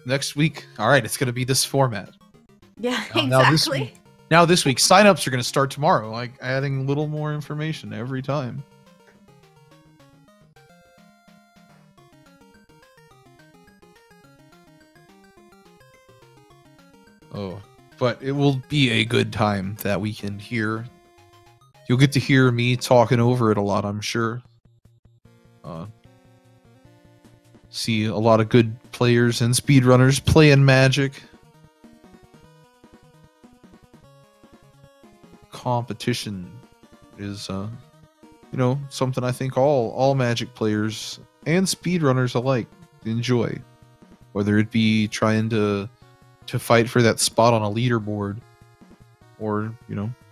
Next week, all right, it's gonna be this format. Yeah, Now exactly. this week, signups are gonna start tomorrow. Like adding a little more information every time. Oh, but it will be a good time that weekend here. You'll get to hear me talking over it a lot, I'm sure. See a lot of good players and speedrunners playing Magic. Competition is, something I think all Magic players and speedrunners alike enjoy. Whether it be trying to fight for that spot on a leaderboard, or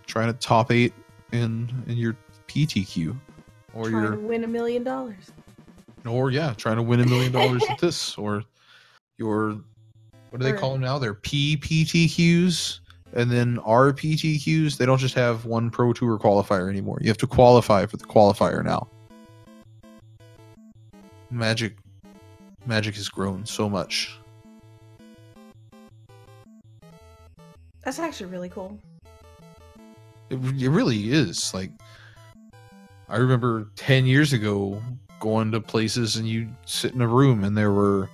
trying to top 8 in your PTQ, or Trying to win $1 million. Or trying to win $1 million at this, or your, what do they call them now? They're PPTQs, and then RPTQs. They don't just have one Pro Tour qualifier anymore. You have to qualify for the qualifier now. Magic has grown so much. That's actually really cool. It really is. Like, I remember 10 years ago going to places and you'd sit in a room and there were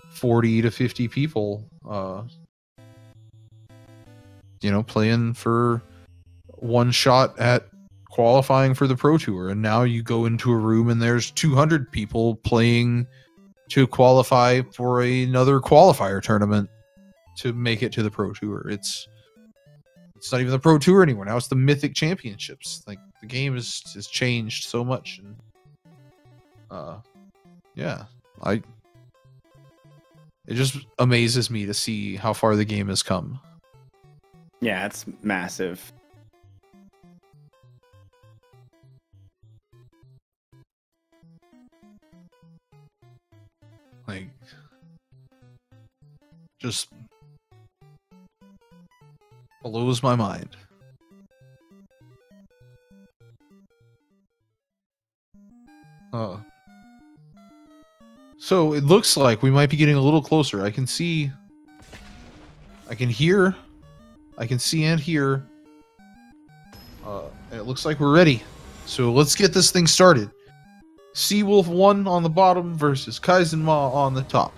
40 to 50 people you know, playing for one shot at qualifying for the Pro Tour, and now you go into a room and there's 200 people playing to qualify for another qualifier tournament to make it to the Pro Tour. It's not even the Pro Tour anymore. Now it's the Mythic Championships. Like, the game has changed so much, and yeah, it just amazes me to see how far the game has come. Yeah, it's massive. Like, just blows my mind. So it looks like we might be getting a little closer. I can see, I can hear, I can see and hear. And it looks like we're ready. So let's get this thing started. Seawolf 1 on the bottom versus Kaizen Ma on the top.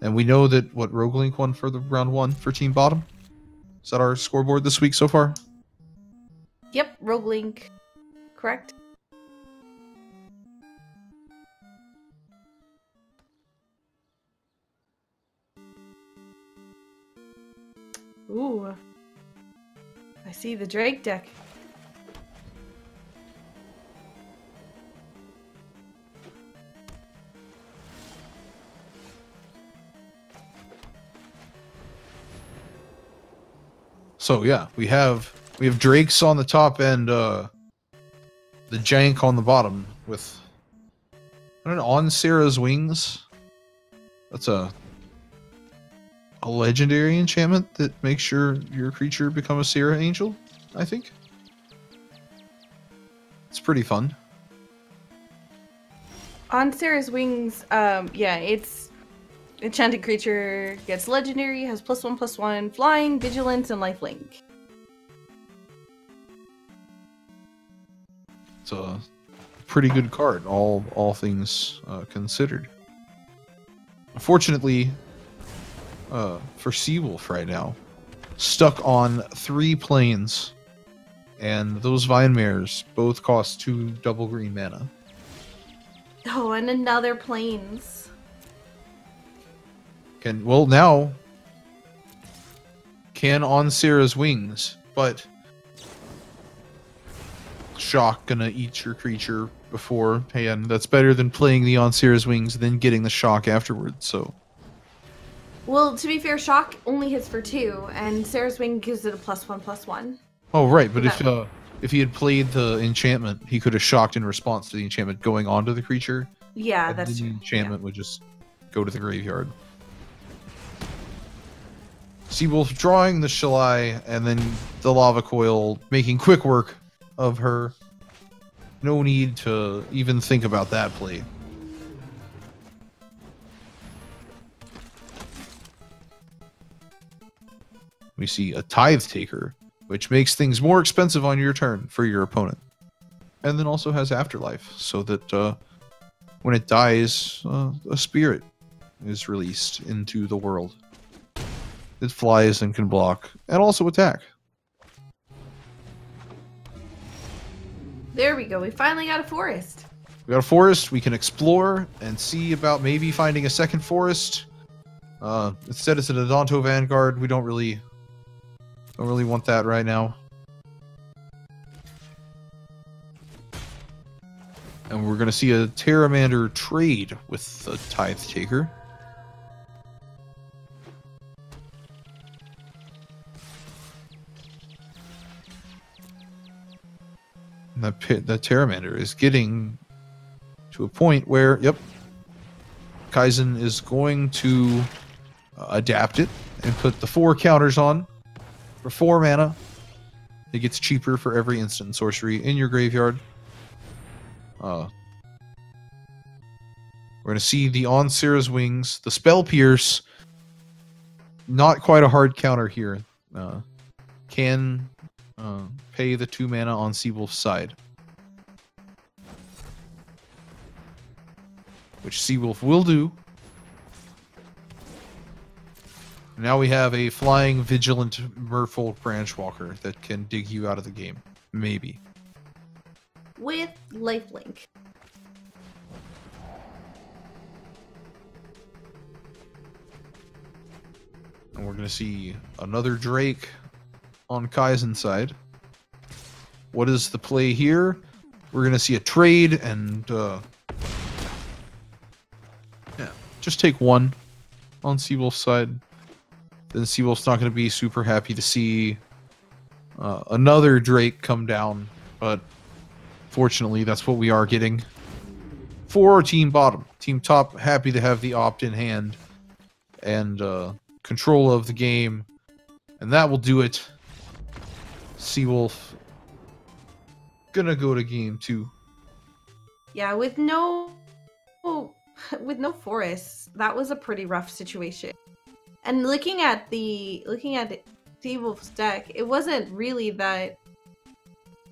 And we know that, what, Roguelink won for the round 1 for Team Bottom? Is that our scoreboard this week so far? Yep, Roguelink. Correct. Ooh. I see the Drake deck. So yeah, we have Drakes on the top and the Jank on the bottom with, I don't know, on Sarah's Wings. That's a legendary enchantment that makes your creature become a Sarah Angel, I think. It's pretty fun. On Sarah's Wings, yeah, it's enchanted creature, gets legendary, has +1/+1, flying, vigilance, and lifelink. It's a pretty good card, all things considered. Unfortunately, for Seawolf right now, stuck on 3 planes, and those Vine Mares both cost 2 double green mana. Oh, and another planes. Now can on Sarah's Wings, but shock gonna eat your creature before, and that's better than playing the on Sarah's Wings then getting the shock afterwards. So, Well, to be fair, shock only hits for 2, and Sarah's Wing gives it a +1/+1. oh right, but Okay. if he had played the enchantment, he could have shocked in response to the enchantment going onto the creature. Yeah, And that's then true. the enchantment would just go to the graveyard. Seawolf drawing the Shalai, and then the Lava Coil making quick work of her. No need to even think about that play. We see a Tithe Taker, which makes things more expensive on your turn for your opponent. And then also has Afterlife, so that when it dies, a spirit is released into the world. It flies and can block, and also attack. There we go. We finally got a forest. We got a forest. We can explore and see about maybe finding a second forest. Instead, it's an Adonto Vanguard. We don't really want that right now. And we're gonna see a Terramander trade with the Tithe Taker. And that Terramander is getting to a point where, yep, Kaizen is going to adapt it and put the 4 counters on for 4 mana. It gets cheaper for every instant and sorcery in your graveyard. We're going to see the on Sarah's Wings, the Spell Pierce. Not quite a hard counter here. Can pay the 2 mana on Seawolf's side, which Seawolf will do. Now we have a flying, vigilant Merfolk Branchwalker that can dig you out of the game. Maybe. With lifelink. And we're going to see another Drake on Kaizen's side. What is the play here? We're going to see a trade and yeah, just take one on Seawolf's side. Then Seawolf's not going to be super happy to see another Drake come down, but fortunately that's what we are getting for Team Bottom. Team Top happy to have the opt in hand and control of the game, and that will do it. Seawolf gonna go to game 2. Yeah, with no forests, that was a pretty rough situation. And looking at Seawolf's deck, it wasn't really that,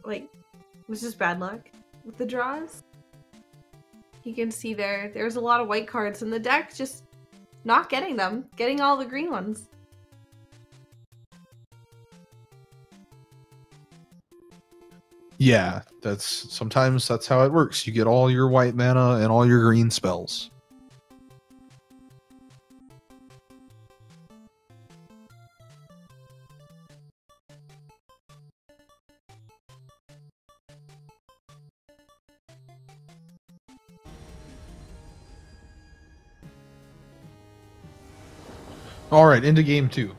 like, it was just bad luck with the draws. You can see there's a lot of white cards in the deck, just not getting them, getting all the green ones. Yeah, sometimes that's how it works. You get all your white mana and all your green spells. Alright, into game 2.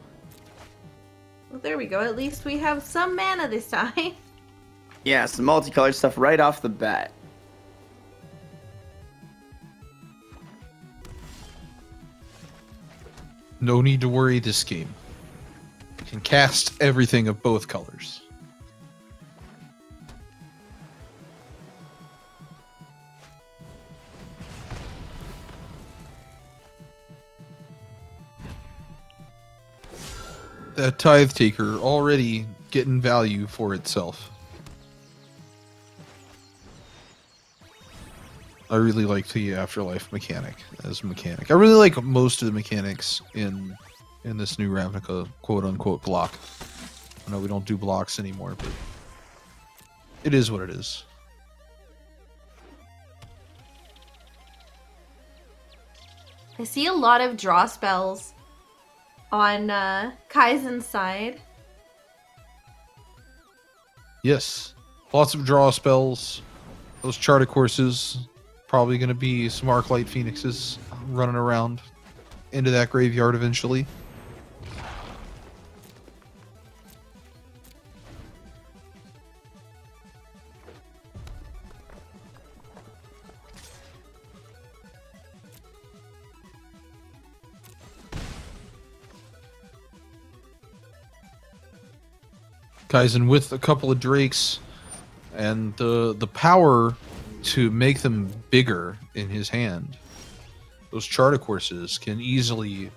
Well, there we go. At least we have some mana this time. Yeah, some multicolored stuff right off the bat. No need to worry this game. You can cast everything of both colors. That Tithe Taker already getting value for itself. I really like the Afterlife mechanic as a mechanic. I really like most of the mechanics in this new Ravnica quote-unquote block. I know we don't do blocks anymore, but it is what it is. I see a lot of draw spells on Kaizen's side. Yes, lots of draw spells. Those Charted Courses, probably going to be some Arclight Phoenixes running around into that graveyard eventually. Kaizen with a couple of Drakes and the power to make them bigger in his hand. Those Charted Courses can easily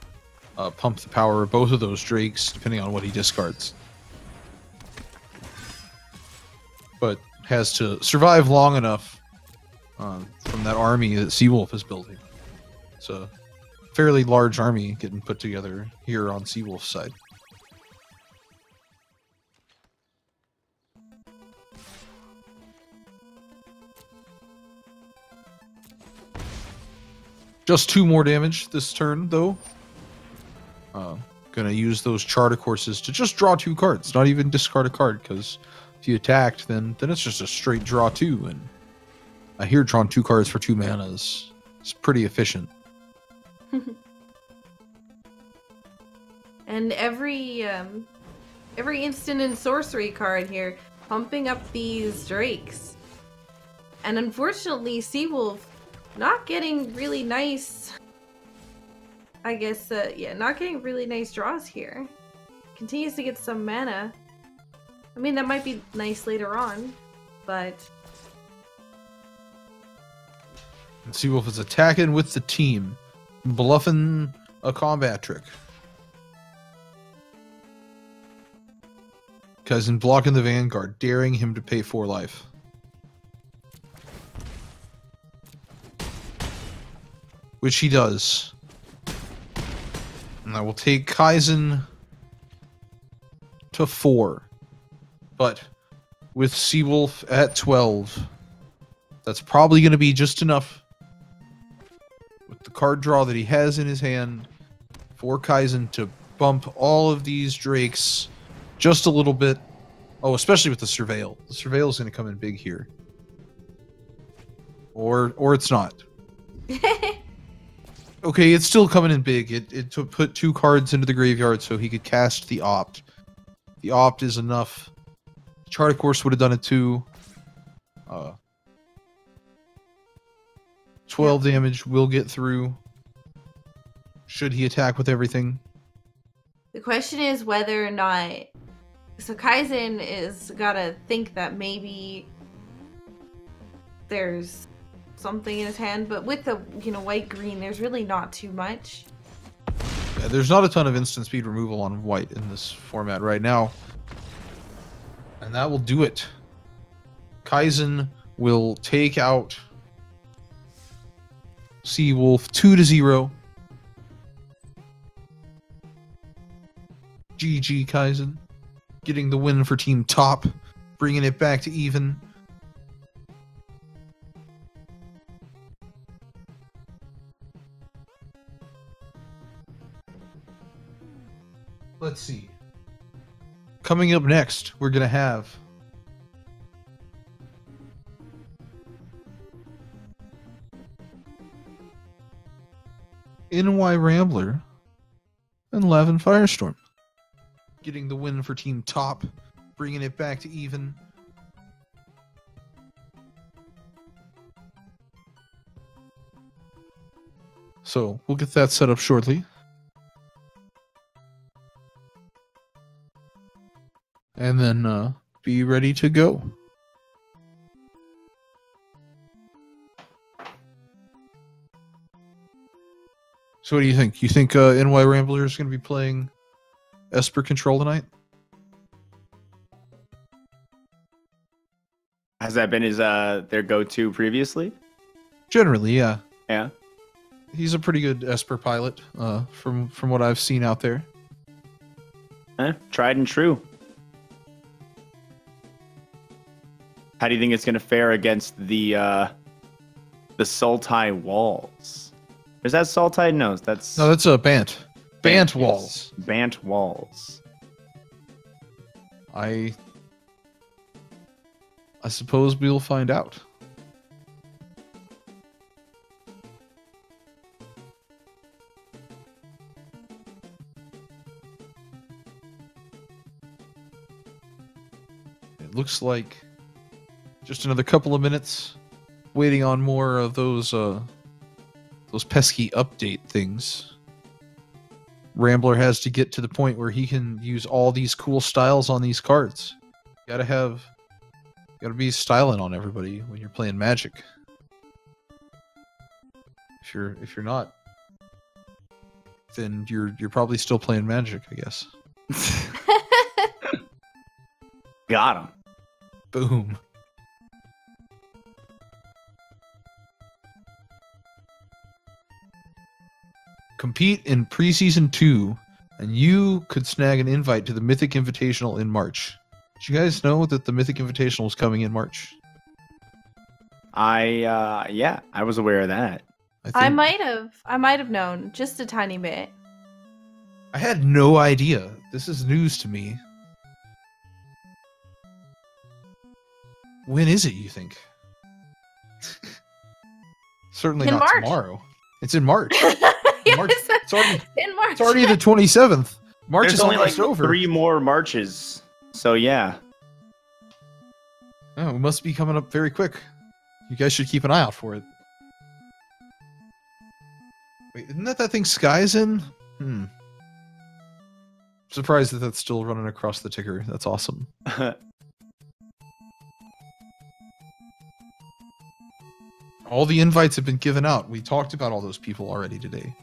pump the power of both of those Drakes depending on what he discards. But has to survive long enough from that army that Seawolf is building. It's a fairly large army getting put together here on Seawolf's side. Just 2 more damage this turn, though. Gonna use those Charted Courses to just draw 2 cards, not even discard a card, because if you attacked, then it's just a straight draw 2, and I hear drawing 2 cards for 2 mana is pretty efficient. And every instant and sorcery card here, pumping up these Drakes. And unfortunately, Seawolf not getting really nice, I guess, yeah, not getting really nice draws here. Continues to get some mana. I mean, that might be nice later on, but... And Seawolf is attacking with the team, bluffing a combat trick. Kaizen blocking the Vanguard, daring him to pay 4 life. Which he does. And I will take Kaizen to 4. But with Seawolf at 12, that's probably going to be just enough with the card draw that he has in his hand for Kaizen to bump all of these Drakes just a little bit. Oh, especially with the Surveil. The Surveil is going to come in big here. Or it's not. Okay, it's still coming in big. It put 2 cards into the graveyard so he could cast the Opt. The Opt is enough. Chart, of course, would have done it too. 12 damage will get through. Should he attack with everything? The question is whether or not... So Kaizen is gotta think that maybe there's something in his hand, but with the, white-green, there's really not too much. Yeah, there's not a ton of instant speed removal on white in this format right now. And that will do it. Kaizen will take out Seawolf 2-0. GG Kaizen. Getting the win for Team Top. Bringing it back to even. Let's see. Coming up next, we're going to have NY Rambler and Lavin Firestorm. Getting the win for Team Top, bringing it back to even. So, we'll get that set up shortly. And then be ready to go. So what do you think? You think NY Rambler is going to be playing Esper Control tonight? Has that been his their go-to previously? Generally, yeah. Yeah. He's a pretty good Esper pilot, from what I've seen out there. Tried and true. How do you think it's going to fare against the Sultai walls? Is that Sultai? No, that's a Bant. Bant walls. Bant walls. I suppose we'll find out. It looks like just another couple of minutes, waiting on more of those pesky update things. Rambler has to get to the point where he can use all these cool styles on these cards. Gotta be styling on everybody when you're playing Magic. If you're not, then you're probably still playing Magic, I guess. Got him. Boom. Compete in Preseason 2, and you could snag an invite to the Mythic Invitational in March. Did you guys know that the Mythic Invitational is coming in March? I was aware of that. I might have known just a tiny bit. I had no idea. This is news to me. When is it, you think? Certainly In not March. Tomorrow. It's in March. Yes, March. in March. It's already the 27th. March There's is only almost like over. 3 more marches. So yeah. Oh, it must be coming up very quick. You guys should keep an eye out for it. Wait, isn't that thing Skies in? Surprised that that's still running across the ticker. That's awesome. All the invites have been given out. We talked about all those people already today.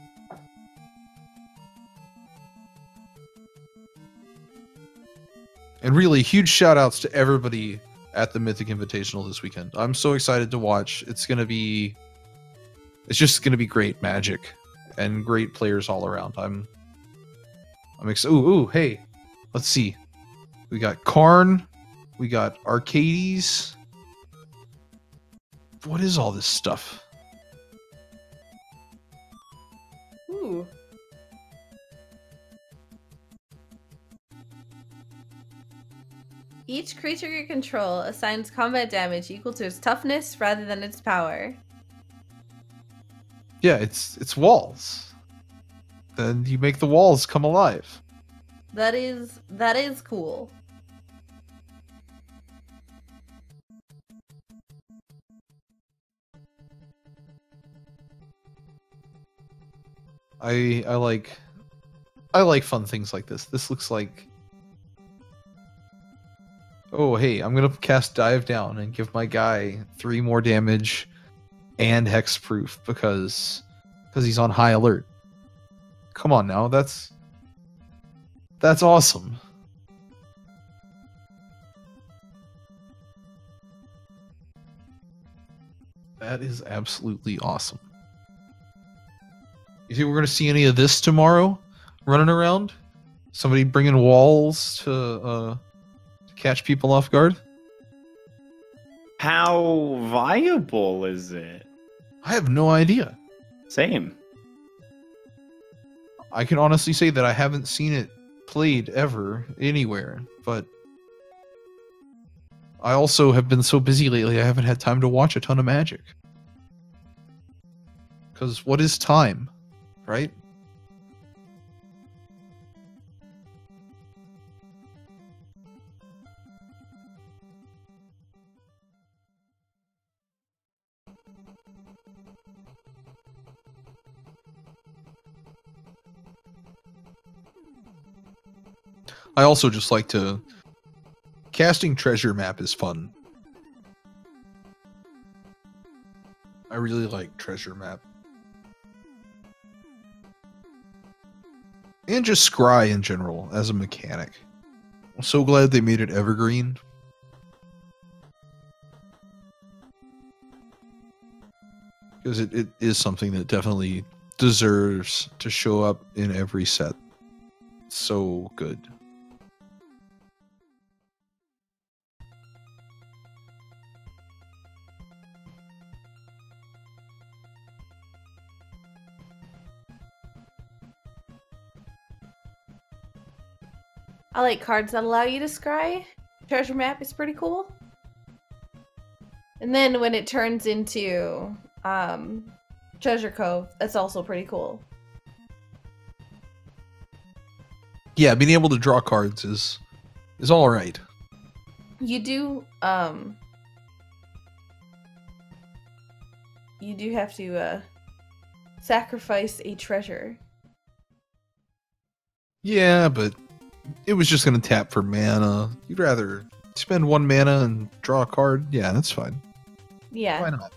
And really, huge shout outs to everybody at the Mythic Invitational this weekend. I'm so excited to watch. It's just going to be great Magic and great players all around. I'm I'm excited. Ooh, hey. Let's see. We got Karn. We got Arcades. What is all this stuff? Ooh. Each creature you control assigns combat damage equal to its toughness rather than its power. Yeah, it's walls. Then you make the walls come alive. That is cool. I like fun things like this. This looks like, oh hey, I'm gonna cast Dive Down and give my guy 3 more damage and hexproof because he's on high alert. Come on now, that's awesome. That is absolutely awesome. You think we're gonna see any of this tomorrow, running around? Somebody bringing walls to catch people off guard? How viable is it? I have no idea. Same. I can honestly say that I haven't seen it played ever anywhere, but I also have been so busy lately I haven't had time to watch a ton of Magic. Because what is time, right? I also just like to... Casting Treasure Map is fun. I really like Treasure Map. And just Scry in general, as a mechanic. I'm so glad they made it evergreen. Because it is something that definitely deserves to show up in every set. So good. I like cards that allow you to scry. Treasure map is pretty cool. And then when it turns into Treasure Cove, that's also pretty cool. Yeah, being able to draw cards is all right. You do have to sacrifice a treasure. Yeah, but it was just going to tap for mana. You'd rather spend 1 mana and draw a card? Yeah, that's fine. Yeah. Why not?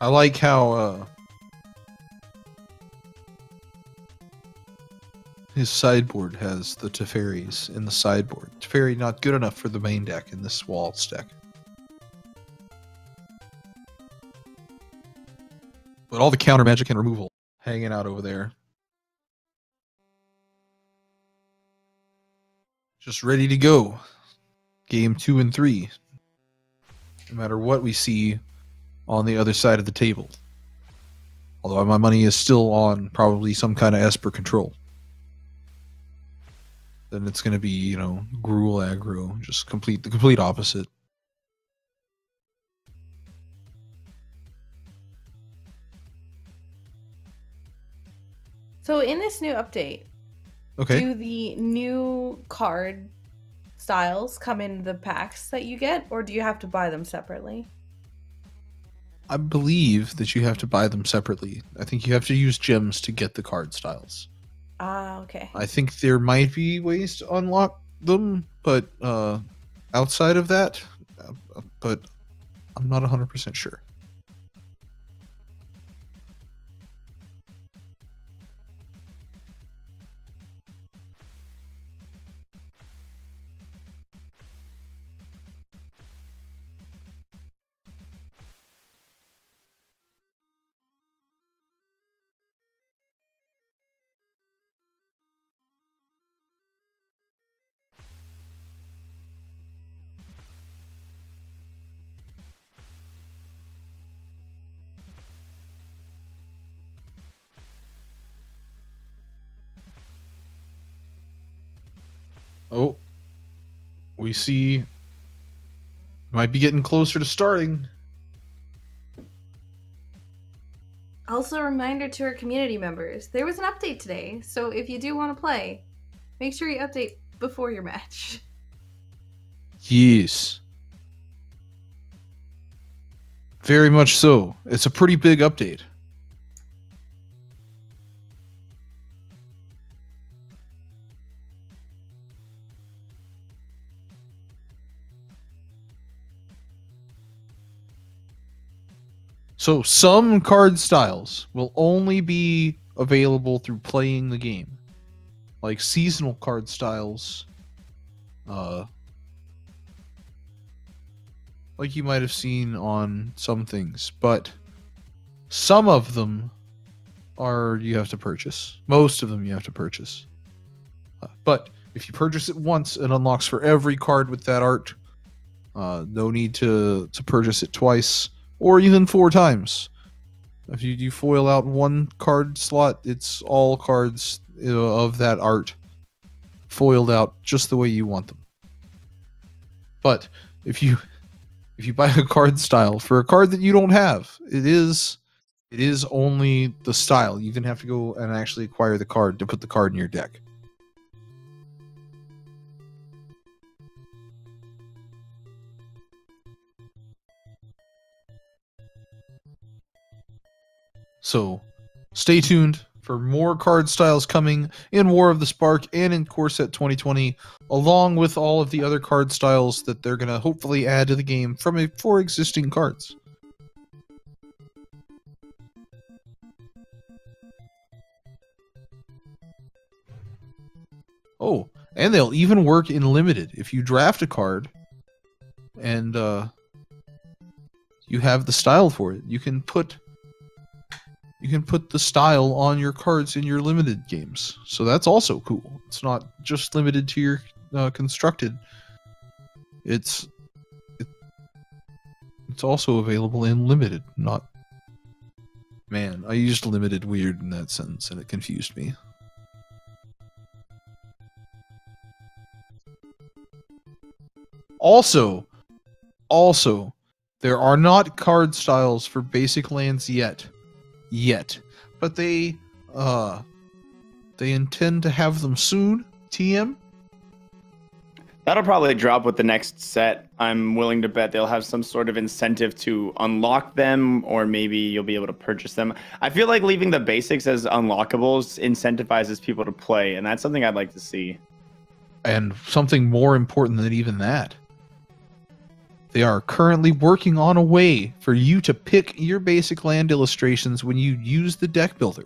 I like how his sideboard has the Teferis in the sideboard. Teferi not good enough for the main deck in this Waltz deck. But all the counter magic and removal hanging out over there. Just ready to go. Game 2 and 3. No matter what we see on the other side of the table. Although my money is still on probably some kind of Esper control. Then it's going to be, you know, Gruul aggro, just the complete opposite. So in this new update, Okay. do the new card styles come in the packs that you get, or do you have to buy them separately? I believe that you have to buy them separately. I think you have to use gems to get the card styles. Ah, okay. I think there might be ways to unlock them, but outside of that, but I'm not 100% sure. Oh, we see. Might be getting closer to starting. Also, a reminder to our community members, there was an update today, so if you do want to play, make sure you update before your match. Yes. Very much so. It's a pretty big update. So some card styles will only be available through playing the game. Like seasonal card styles. Like you might have seen on some things, but some of them you have to purchase. Most of them you have to purchase. But if you purchase it once, it unlocks for every card with that art. No need to purchase it twice or even 4 times. If you foil out one card slot, it's all cards of that art foiled out just the way you want them. But if you buy a card style for a card that you don't have, it is only the style. You can have to go and actually acquire the card to put the card in your deck. So, stay tuned for more card styles coming in War of the Spark and in Core Set 2020, along with all of the other card styles that they're going to hopefully add to the game for existing cards. Oh, and they'll even work in Limited. If you draft a card and you have the style for it, you can put the style on your cards in your Limited games. So that's also cool. It's not just limited to your constructed. It's also available in Limited. Not. Man, I used Limited weird in that sentence and it confused me. Also, there are not card styles for basic lands yet, but they intend to have them soon. TM. That'll probably drop with the next set. I'm willing to bet they'll have some sort of incentive to unlock them, or maybe you'll be able to purchase them. I feel like leaving the basics as unlockables incentivizes people to play, and that's something I'd like to see. And something more important than even that. They are currently working on a way for you to pick your basic land illustrations when you use the deck builder.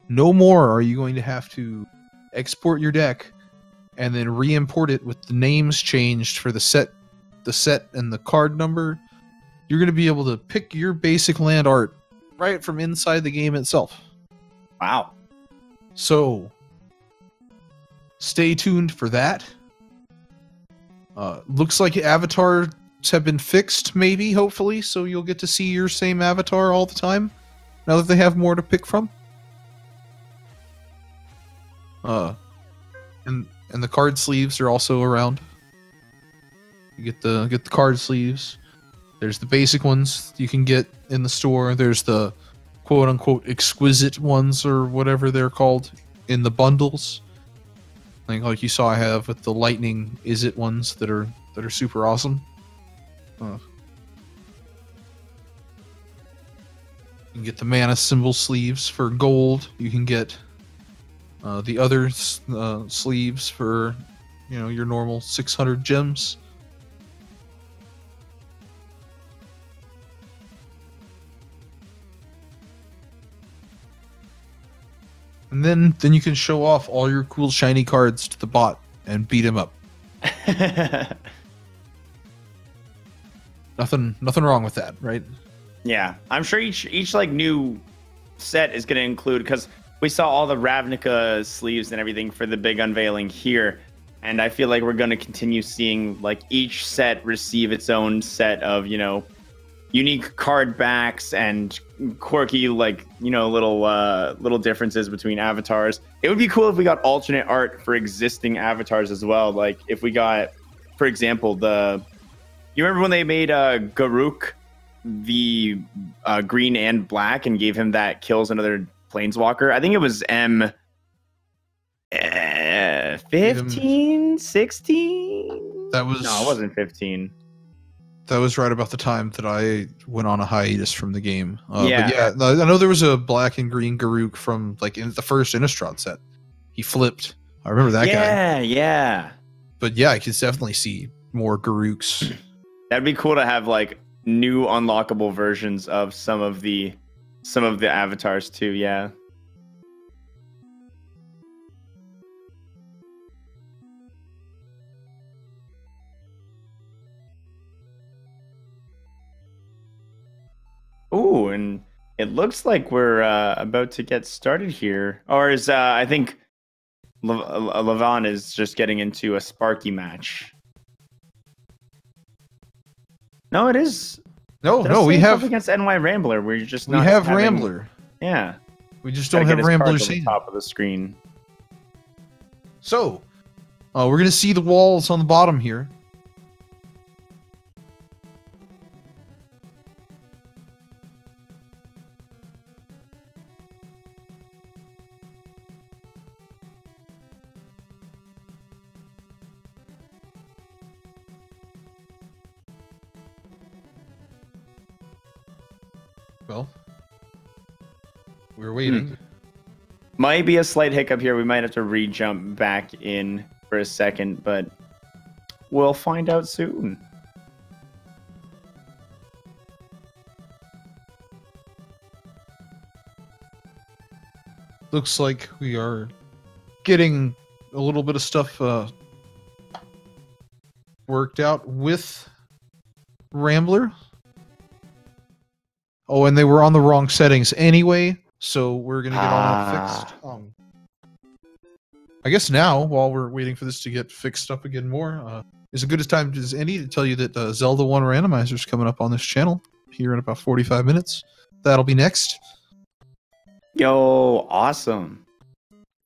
No more are you going to have to export your deck and then re-import it with the names changed for the set and the card number. You're going to be able to pick your basic land art right from inside the game itself. Wow. So, stay tuned for that. Looks like avatars have been fixed, maybe, hopefully, so you'll get to see your same avatar all the time, now that they have more to pick from. And the card sleeves are also around. You get the card sleeves. There's the basic ones you can get in the store. There's the quote-unquote exquisite ones, or whatever they're called, in the bundles. Like you saw I have with the lightning is-it ones that are super awesome. You can get the mana symbol sleeves for gold. You can get the other sleeves for, your normal 600 gems. And then you can show off all your cool shiny cards to the bot and beat him up. Nothing wrong with that, right? Yeah, I'm sure each like new set is going to include, because we saw all the Ravnica sleeves and everything for the big unveiling here, and I feel like we're going to continue seeing like each set receive its own set of unique card backs and quirky, like, you know, little differences between avatars. It would be cool if we got alternate art for existing avatars as well. Like if we got, for example, you remember when they made Garuk the green and black and gave him that kills another planeswalker? I think it was M 15, 16. That was No, it wasn't 15. That was right about the time that I went on a hiatus from the game. Yeah. But yeah, I know there was a black and green Garuk from like in the first Innistrad set. He flipped. I remember that guy. Yeah. But yeah, I could definitely see more Garuks. That'd be cool to have like new unlockable versions of some of the avatars too. Yeah. Ooh, and it looks like we're about to get started here. Or is I think Levon is just getting into a Sparky match. No, it is. No, we have against NY Rambler. We're just not. We have Rambler. Yeah. We just don't have Rambler scene. Top of the screen. So, we're gonna see the walls on the bottom here. Well, we're waiting. Might be a slight hiccup here. We might have to re-jump back in for a second, but we'll find out soon. Looks like we are getting a little bit of stuff worked out with Rambler. Oh, and they were on the wrong settings anyway, so we're gonna get all that fixed. I guess now, while we're waiting for this to get fixed up again more, is a good a time as any to tell you that Zelda 1 Randomizer is coming up on this channel here in about 45 minutes. That'll be next. Yo, awesome.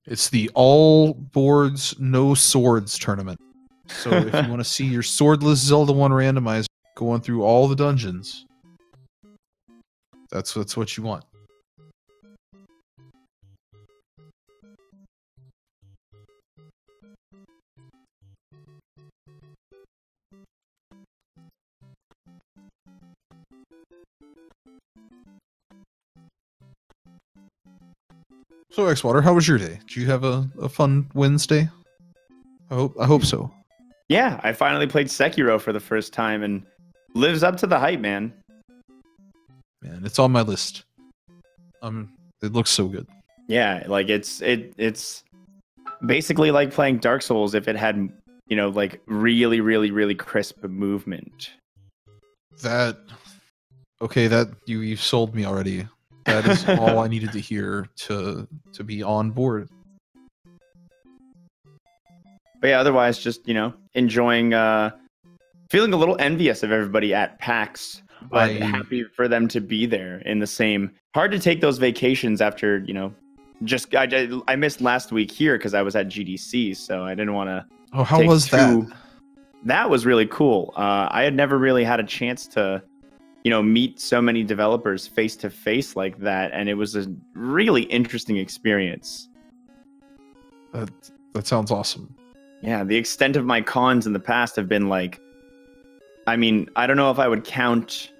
It's the all boards, no swords tournament. So if you want to see your swordless Zelda 1 Randomizer going through all the dungeons, that's what you want. So, Xwater, how was your day? Did you have a fun Wednesday? I hope so. Yeah, I finally played Sekiro for the first time and lives up to the hype, man. Man, it's on my list. It looks so good. Yeah, like it's basically like playing Dark Souls if it had, you know, like really, really, really crisp movement. That you've sold me already. That is all I needed to hear to be on board. But yeah, otherwise just, you know, enjoying feeling a little envious of everybody at PAX, but happy for them to be there in the same. Hard to take those vacations after, you know, just I missed last week here because I was at GDC, so I didn't want to. Oh, how was that? That was really cool. I had never really had a chance to, you know, meet so many developers face to face like that, and it was a really interesting experience. That sounds awesome. Yeah, the extent of my cons in the past have been like, I mean, I don't know if I would count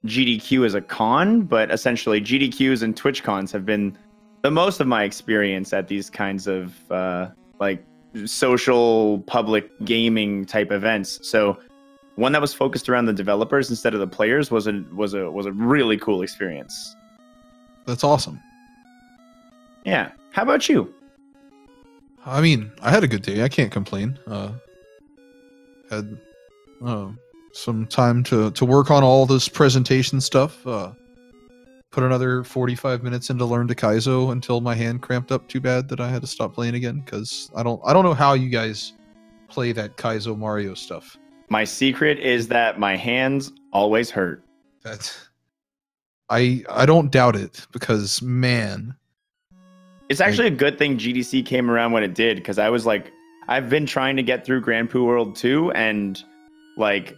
GDQ as a con, but essentially GDQs and Twitch cons have been the most of my experience at these kinds of like social public gaming type events. So one that was focused around the developers instead of the players was a really cool experience. That's awesome. Yeah. How about you? I mean, I had a good day. I can't complain. Had some time to work on all this presentation stuff. Put another 45 minutes into Learn to Kaizo until my hand cramped up too bad that I had to stop playing again, because I don't know how you guys play that Kaizo Mario stuff. My secret is that my hands always hurt. That's I don't doubt it because man, It's actually a good thing GDC came around when it did, because I was like, I've been trying to get through Grand Poo World 2, and like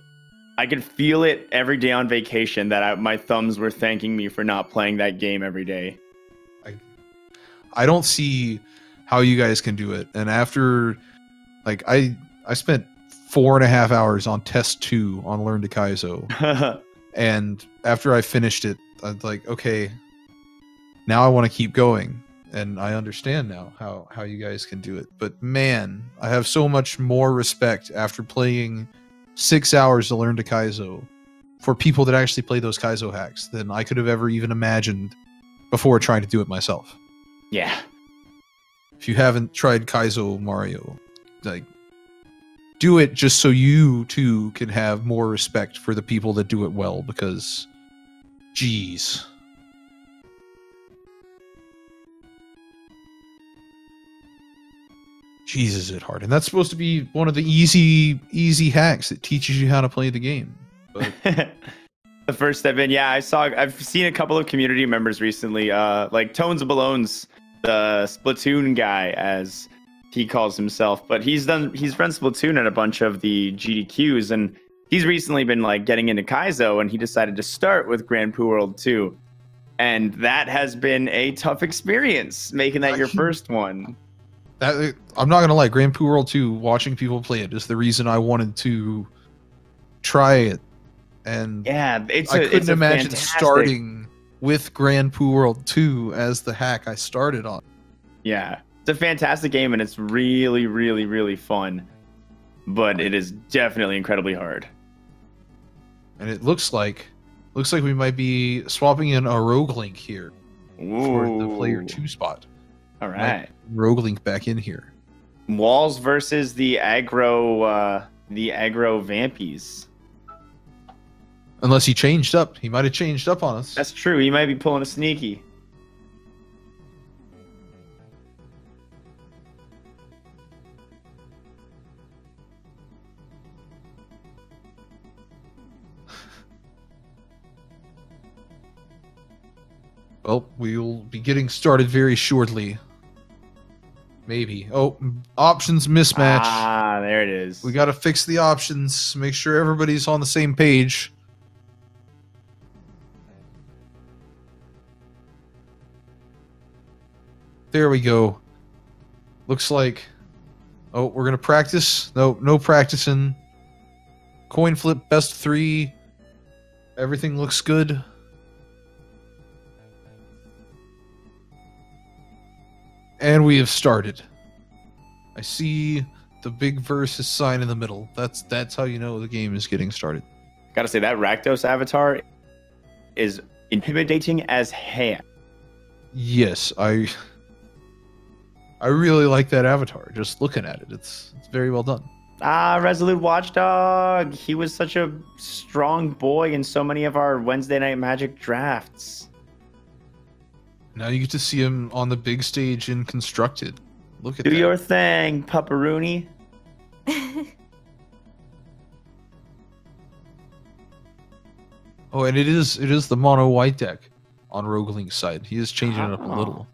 I could feel it every day on vacation that my thumbs were thanking me for not playing that game every day. I don't see how you guys can do it. And after, like, I spent 4.5 hours on test 2 on Learn to Kaizo, and after I finished it, I was like, okay, now I want to keep going, and I understand now how you guys can do it. But man, I have so much more respect after playing 6 hours to Learn to Kaizo for people that actually play those Kaizo hacks than I could have ever even imagined before trying to do it myself. Yeah. If you haven't tried Kaizo Mario, like, do it just so you too can have more respect for the people that do it well, because geez. Jeez, is it hard. And that's supposed to be one of the easy hacks that teaches you how to play the game. But The first step in, yeah, I've seen a couple of community members recently, like Tones of Ballone's the Splatoon guy, as he calls himself, but he's run Splatoon at a bunch of the GDQs, and he's recently been like getting into Kaizo, and he decided to start with Grand Poo World 2. And that has been a tough experience, making that your first one. that, I'm not gonna lie, Grand Poo World 2, watching people play it is the reason I wanted to try it. And Yeah, I couldn't imagine starting with Grand Poo World 2 as the hack I started on. Yeah, it's a fantastic game, and it's really, really, really fun. But it is definitely incredibly hard. And it looks like we might be swapping in a Roguelink here for the player Ooh. 2 spot. All right. Roguelink back in here. Walls versus the aggro vampies. Unless he changed up. He might have changed up on us. That's true. He might be pulling a sneaky. Well, we'll be getting started very shortly. Maybe. Oh, options mismatch. Ah, there it is. We got to fix the options. Make sure everybody's on the same page. There we go. Looks like... Oh, we're going to practice. No practicing. Coin flip, best of 3. Everything looks good. And we have started. I see the big versus sign in the middle. That's how you know the game is getting started. Gotta say, that Rakdos avatar is intimidating as hell. Yes, I really like that avatar. Just looking at it, it's very well done. Ah, Resolute Watchdog. He was such a strong boy in so many of our Wednesday Night Magic drafts. Now you get to see him on the big stage in Constructed. Look at Do that. your thing, Pupperoony. Oh, and it is the mono white deck on Roguelink's side. He is changing it up a little.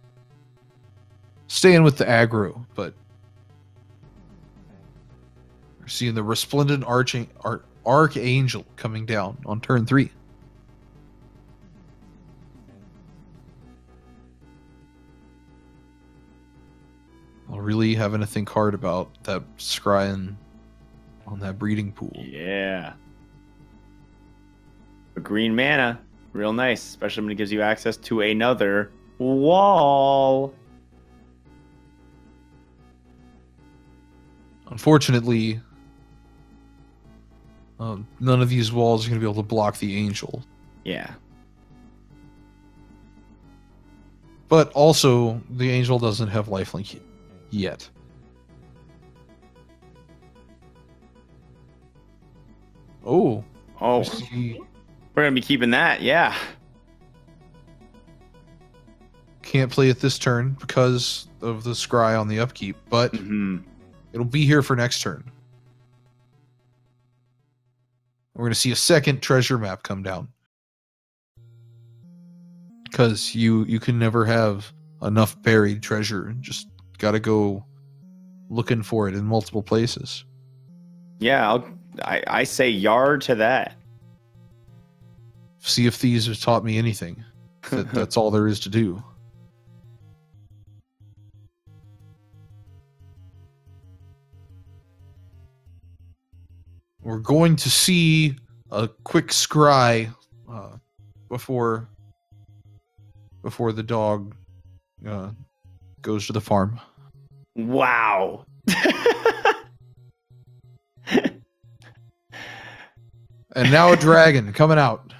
Staying with the aggro, but we're seeing the Resplendent Archangel coming down on turn 3. Well, really having to think hard about that scrying on that breeding pool. Yeah. But green mana, real nice, especially when it gives you access to another wall. Unfortunately, none of these walls are going to be able to block the angel. Yeah. But also, the angel doesn't have lifelink yet. Oh. Oh, See, we're going to be keeping that, yeah. can't play it this turn because of the scry on the upkeep, but Mm-hmm. it'll be here for next turn. We're going to see a second treasure map come down. Because you can never have enough buried treasure. Just got to go looking for it in multiple places. Yeah, I say yard to that. See if these have taught me anything. That's all there is to do. We're going to see a quick scry before the dog goes to the farm. Wow. And now a dragon coming out.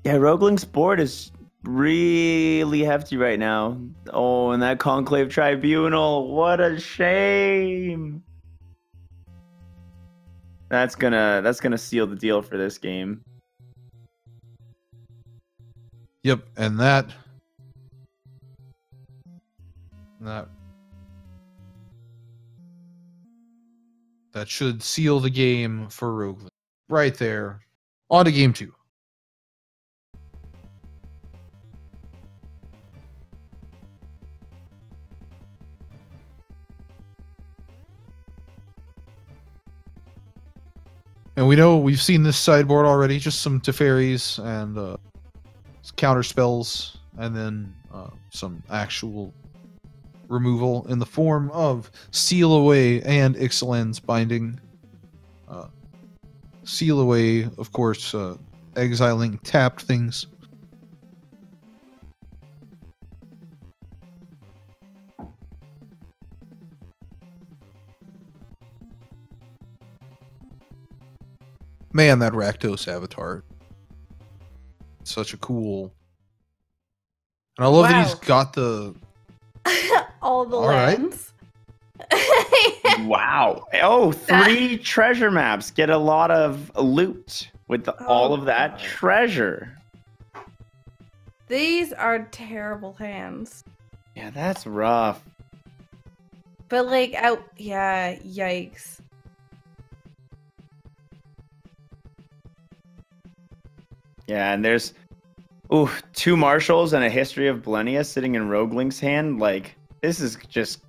Yeah, Rogling's board is really hefty right now. Oh, and that Conclave Tribunal, what a shame. That's gonna seal the deal for this game. Yep, and that should seal the game for Rogueling. Right there. On to game 2. And we've seen this sideboard already, just some Teferis and counter spells, and then some actual removal in the form of Seal Away and Ixalan's Binding. Seal Away, of course, exiling tapped things. Man, that Rakdos avatar. Such a cool. And I love that he's got the all the all right. lands. Wow. Oh, 3 treasure maps. Get a lot of loot with all of that God. treasure. These are terrible hands. Yeah, that's rough. But yeah, yikes. Yeah, and there's 2 marshals and a history of Blenia sitting in Rogling's hand. Like, this is just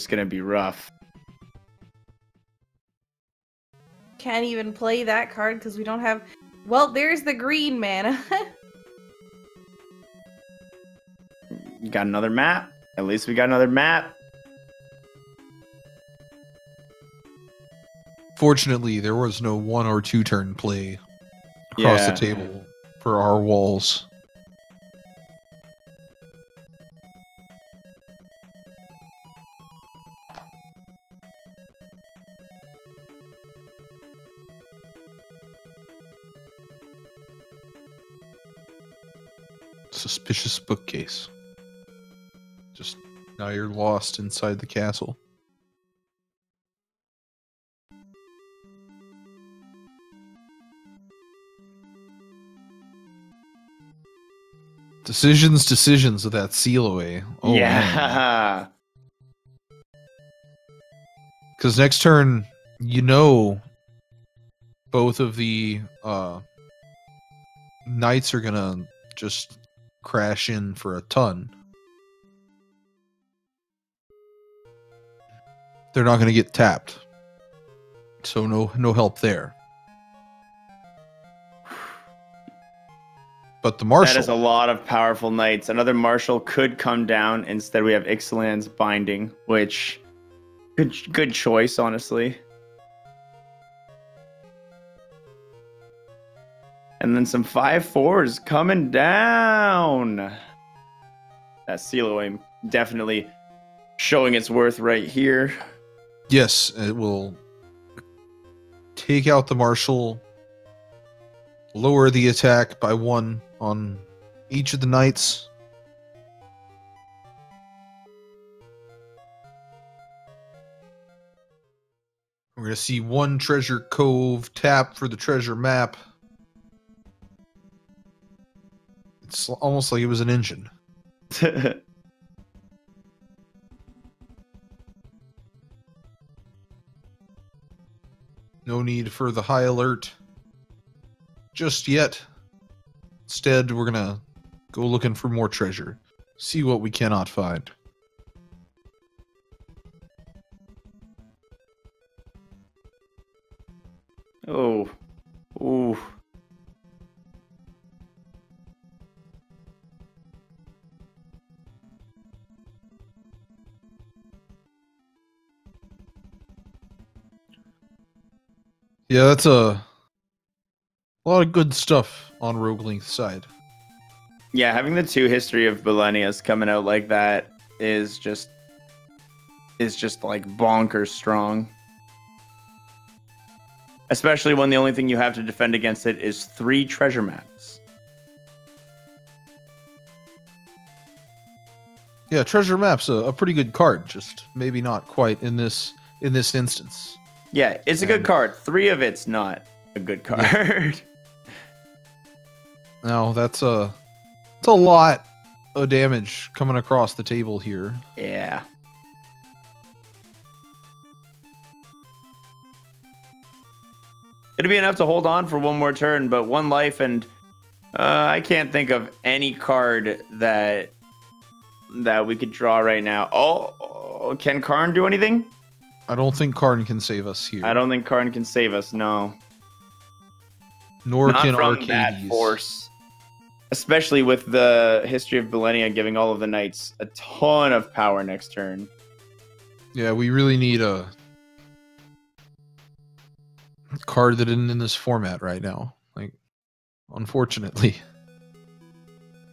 gonna be rough. Can't even play that card because we don't have. Well, there's the green mana. You got another map. At least we got another map. Fortunately, there was no 1 or 2 turn play across the table for our walls. Suspicious bookcase. Just now you're lost inside the castle. Decisions with that Seal Away. Oh, yeah. Because next turn, both of the knights are gonna just crash in for a ton. They're not gonna get tapped, so no help there. But the marshal. That is a lot of powerful knights. Another marshal could come down. Instead, we have Ixalan's Binding, which good choice, honestly. And then some 5/4s coming down. That Seal Away definitely showing its worth right here. Yes, it will take out the marshal, lower the attack by 1 on each of the knights. We're going to see 1 treasure cove tap for the treasure map. It's almost like it was an engine. No need for the high alert just yet. Instead, we're gonna go looking for more treasure. See what we cannot find. Oh. Ooh. Yeah, that's a lot of good stuff on Rogue Link's side. Yeah, having the 2 history of Millennia's coming out like that is just like bonkers strong. Especially when the only thing you have to defend against it is 3 treasure maps. Yeah, treasure map's a pretty good card, just maybe not quite in this instance. Yeah, it's a good card. 3 of it's not a good card. Now that's a lot of damage coming across the table here. Yeah. It'd be enough to hold on for 1 more turn, but 1 life, and I can't think of any card that we could draw right now. Oh, can Karn do anything? I don't think Karn can save us here. I don't think Karn can save us. No. Nor Not can from Arcades. that force. Especially with the history of Millennia giving all of the knights a ton of power next turn. Yeah, we really need a card that isn't in this format right now. Like, unfortunately,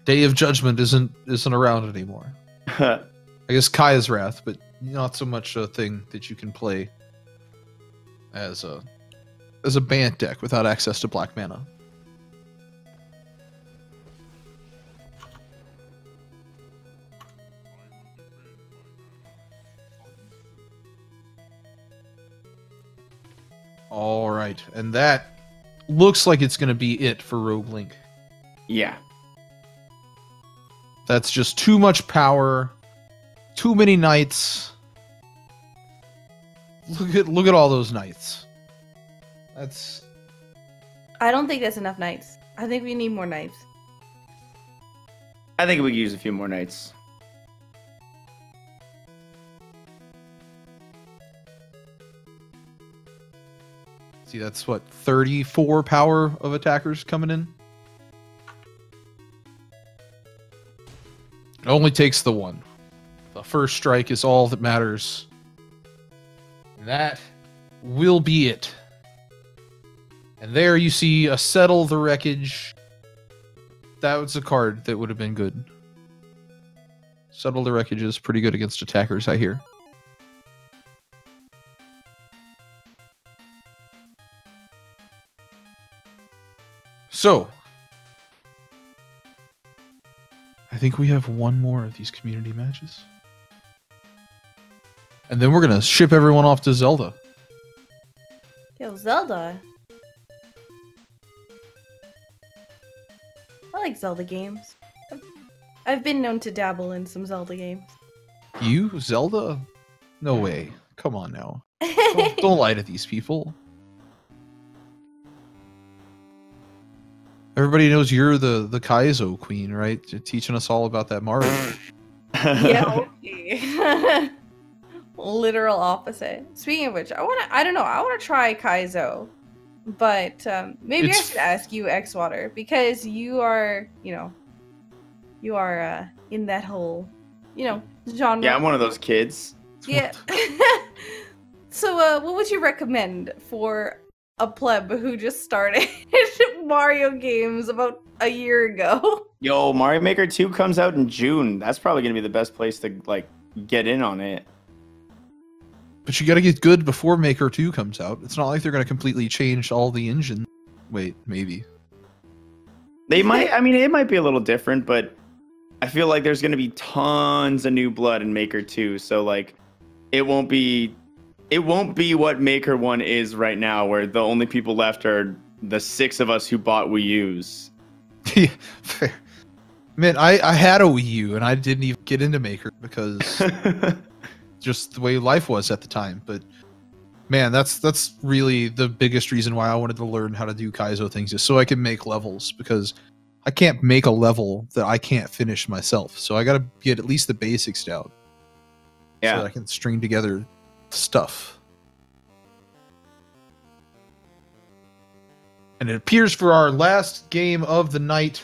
Day of Judgment isn't around anymore. I guess Kaya's Wrath, but not so much a thing that you can play as a Bant deck without access to black mana. All right, and that looks like it's going to be it for Rogue Link. Yeah. That's just too much power, too many knights. Look at all those knights. That's. I don't think that's enough knights. I think we need more knights. I think we could use a few more knights. See, that's what, 34 power of attackers coming in? It only takes the 1. The first strike is all that matters. That will be it. And there you see a Settle the Wreckage. That was a card that would have been good. Settle the Wreckage is pretty good against attackers, I hear. So, I think we have 1 more of these community matches. And then we're going to ship everyone off to Zelda. Yo, Zelda. I like Zelda games. I've been known to dabble in some Zelda games. You? Zelda? No way. Come on now. Don't lie to these people. Everybody knows you're the Kaizo queen, right? You're teaching us all about that Mario. Yeah, okay. Literal opposite. Speaking of which, I don't know, I want to try Kaizo. But maybe I should ask you, Xwater, because you are, in that whole, genre. Yeah, I'm one of those kids. Yeah. So, what would you recommend for a pleb who just started Mario games about a year ago? Yo, Mario Maker 2 comes out in June. That's probably going to be the best place to, get in on it. But you gotta get good before Maker 2 comes out. It's not like they're gonna completely change all the engine. Wait, maybe. They might, it might be a little different, but I feel like there's going to be tons of new blood in Maker 2. So, it won't be what Maker 1 is right now, where the only people left are the 6 of us who bought Wii U's. Yeah, fair. Man, I had a Wii U and I didn't even get into Maker because just the way life was at the time. But man, that's really the biggest reason why I wanted to learn how to do Kaizo things, is so I can make levels, because I can't make a level that I can't finish myself. So I got to get at least the basics down. So Yeah. that I can string together stuff. And it appears for our last game of the night,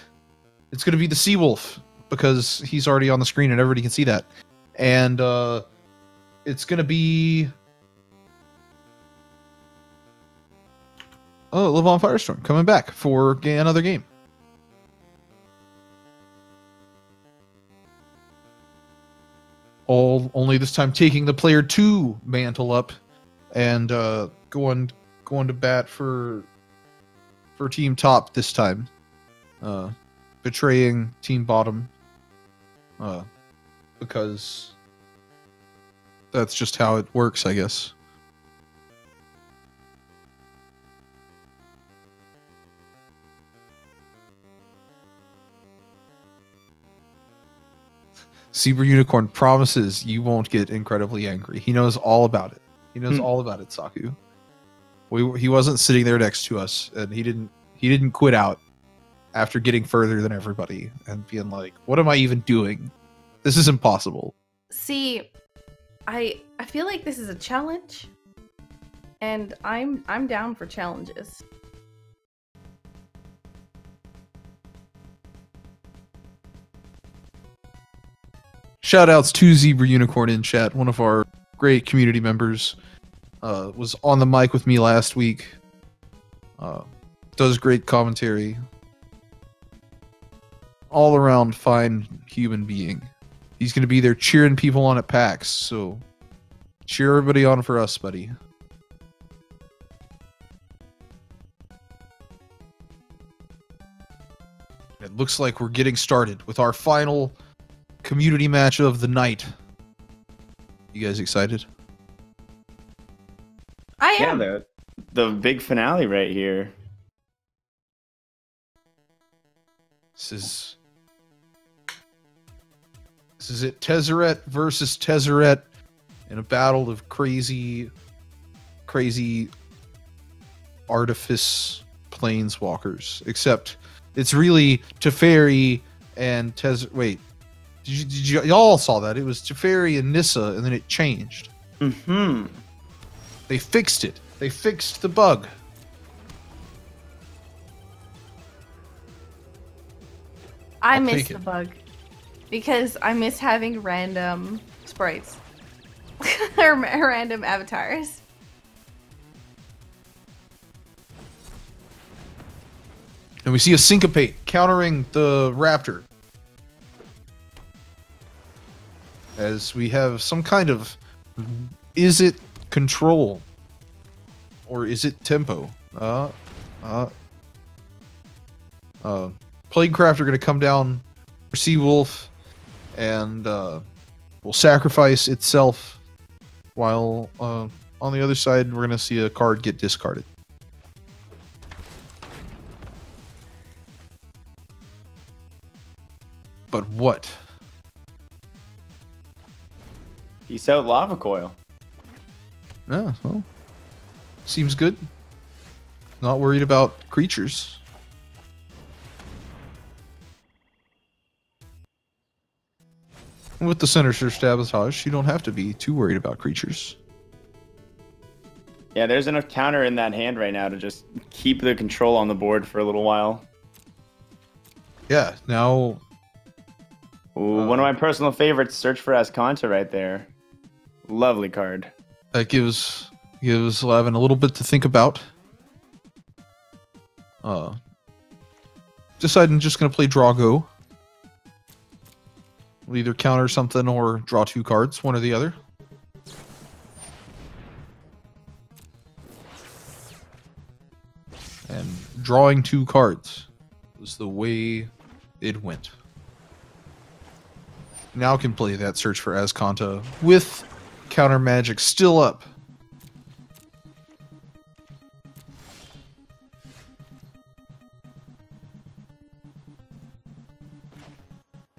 it's going to be the Seawolf, because he's already on the screen and everybody can see that. And it's going to be... Oh, Levon Firestorm coming back for another game. Only this time taking the player 2 mantle up and going to bat for team top this time, betraying team bottom, because that's just how it works, I guess. Zebra Unicorn promises you won't get incredibly angry. He knows all about it. He knows all about it, Saku. He wasn't sitting there next to us, and he didn't quit out after getting further than everybody and being like, "What am I even doing? This is impossible." See, I feel like this is a challenge, and I'm down for challenges. Shout outs to Zebra Unicorn in chat, one of our great community members. Was on the mic with me last week. Does great commentary. All around fine human being. He's going to be there cheering people on at PAX, so cheer everybody on for us, buddy. It looks like we're getting started with our final community match of the night. You guys excited? I am. Yeah, the big finale right here. This is it. Tezzeret versus Tezzeret in a battle of crazy artifice planeswalkers. Except it's really Teferi and Wait, y'all all saw that? It was Teferi and Nissa, and then it changed. Mm-hmm. They fixed it. They fixed the bug. I I'll miss take the it. bug because I miss having random sprites or random avatars. And we see a Syncopate countering the Raptor. As we have some kind of... Is it control? Or is it tempo? Plaguecraft are going to come down for Seawolf and will sacrifice itself, while on the other side we're going to see a card get discarded. But what? Peace out, Lava Coil. Yeah, well, seems good. Not worried about creatures. With the Sinister Sabotage, you don't have to be too worried about creatures. Yeah, there's enough counter in that hand right now to just keep the control on the board for a little while. Yeah, now... Ooh, one of my personal favorites, Search for Azcanta right there. Lovely card. That gives Lavin a little bit to think about. Deciding just going to play Drago. We'll either counter something or draw 2 cards, one or the other. And drawing 2 cards was the way it went. Now can play that Search for Azcanta with counter magic still up.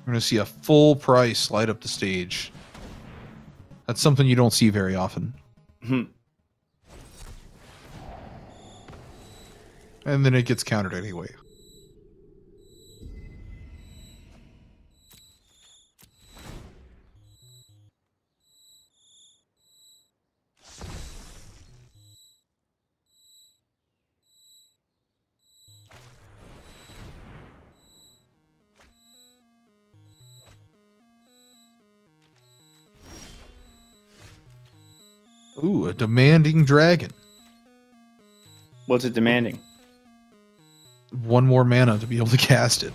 We're going to see a full price light up the stage. That's something you don't see very often. And then it gets countered anyway. Ooh, a demanding dragon. What's it demanding? 1 more mana to be able to cast it.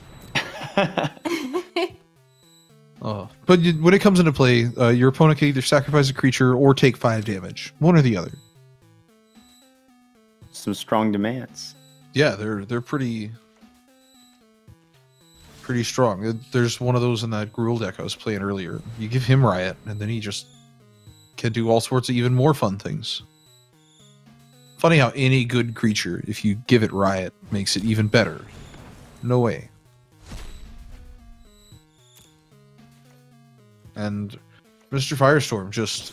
But when it comes into play, your opponent can either sacrifice a creature or take 5 damage. One or the other. Some strong demands. Yeah, they're pretty strong. There's one of those in that Gruul deck I was playing earlier. You give him Riot, and then he just can do all sorts of even more fun things. Funny how any good creature, if you give it Riot, makes it even better. No way. And Mr. Firestorm, just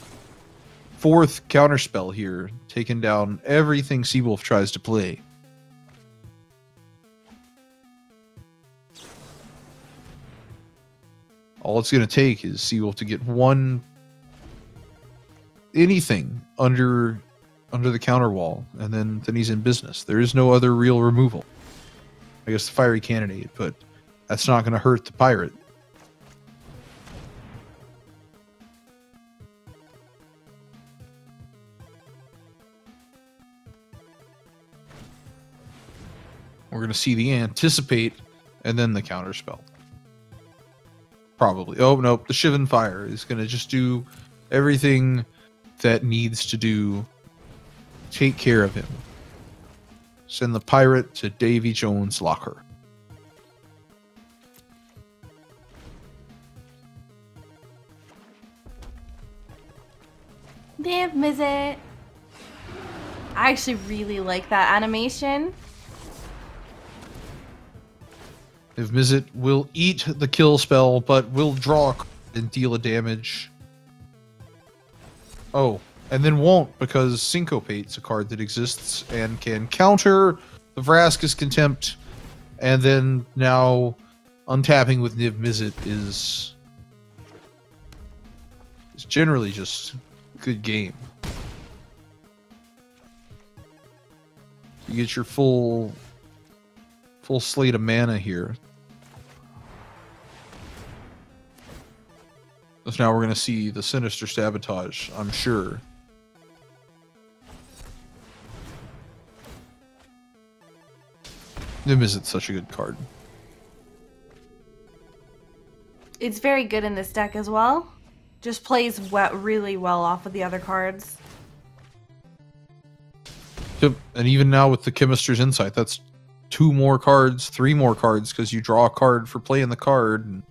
4th counterspell here, taking down everything Seawolf tries to play. All it's going to take is Seawolf to get anything under the counter wall, and then he's in business. There is no other real removal. I guess the Fiery Cannonade, but that's not going to hurt the pirate. We're going to see the Anticipate and then the counterspell. Probably. Oh, nope. The Shivan Fire is going to just do everything that needs to do. Take care of him. Send the pirate to Davy Jones' locker. Niv Mizzet. I actually really like that animation. Niv Mizzet will eat the kill spell, but will draw a card and deal a damage. Oh, and then won't, because Syncopate's a card that exists and can counter the Vraska's Contempt, and then now untapping with Niv Mizzet is generally just good game. You get your full slate of mana here. So now we're going to see the Sinister Sabotage, I'm sure. Niv Mizzet's such a good card. It's very good in this deck as well. Just plays really well off of the other cards. Yep. And even now with the Chemist's Insight, that's 2 more cards, 3 more cards, because you draw a card for playing the card, and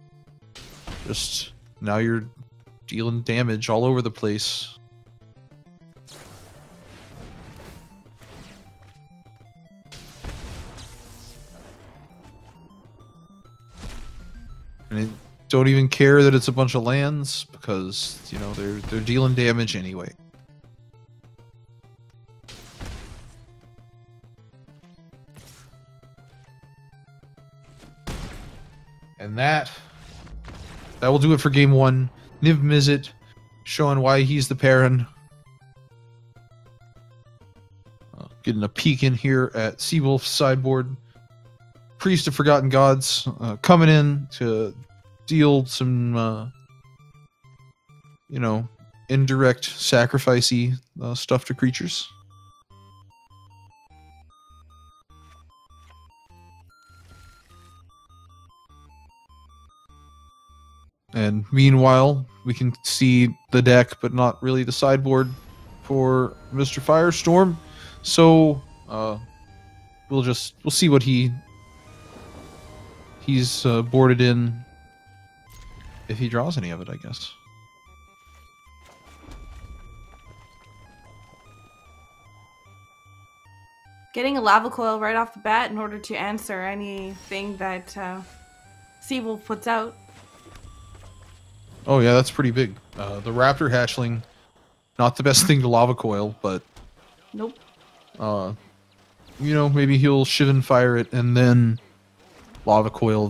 just now you're dealing damage all over the place. And it, don't even care that it's a bunch of lands, because you know they're dealing damage anyway. And that will do it for game 1. Niv Mizzet showing why he's the Perrin. Getting a peek in here at Seawolf's sideboard. Priest of Forgotten Gods coming in to deal some, indirect sacrificey stuff to creatures. And meanwhile, we can see the deck, but not really the sideboard for Mr. Firestorm. So we'll see what he's boarded in, if he draws any of it, I guess. Getting a Lava Coil right off the bat in order to answer anything that Seawolf puts out. Oh yeah, that's pretty big. The raptor hatchling, not the best thing to lava coil, but Nope. you know, maybe he'll Shivan fire it and then lava coil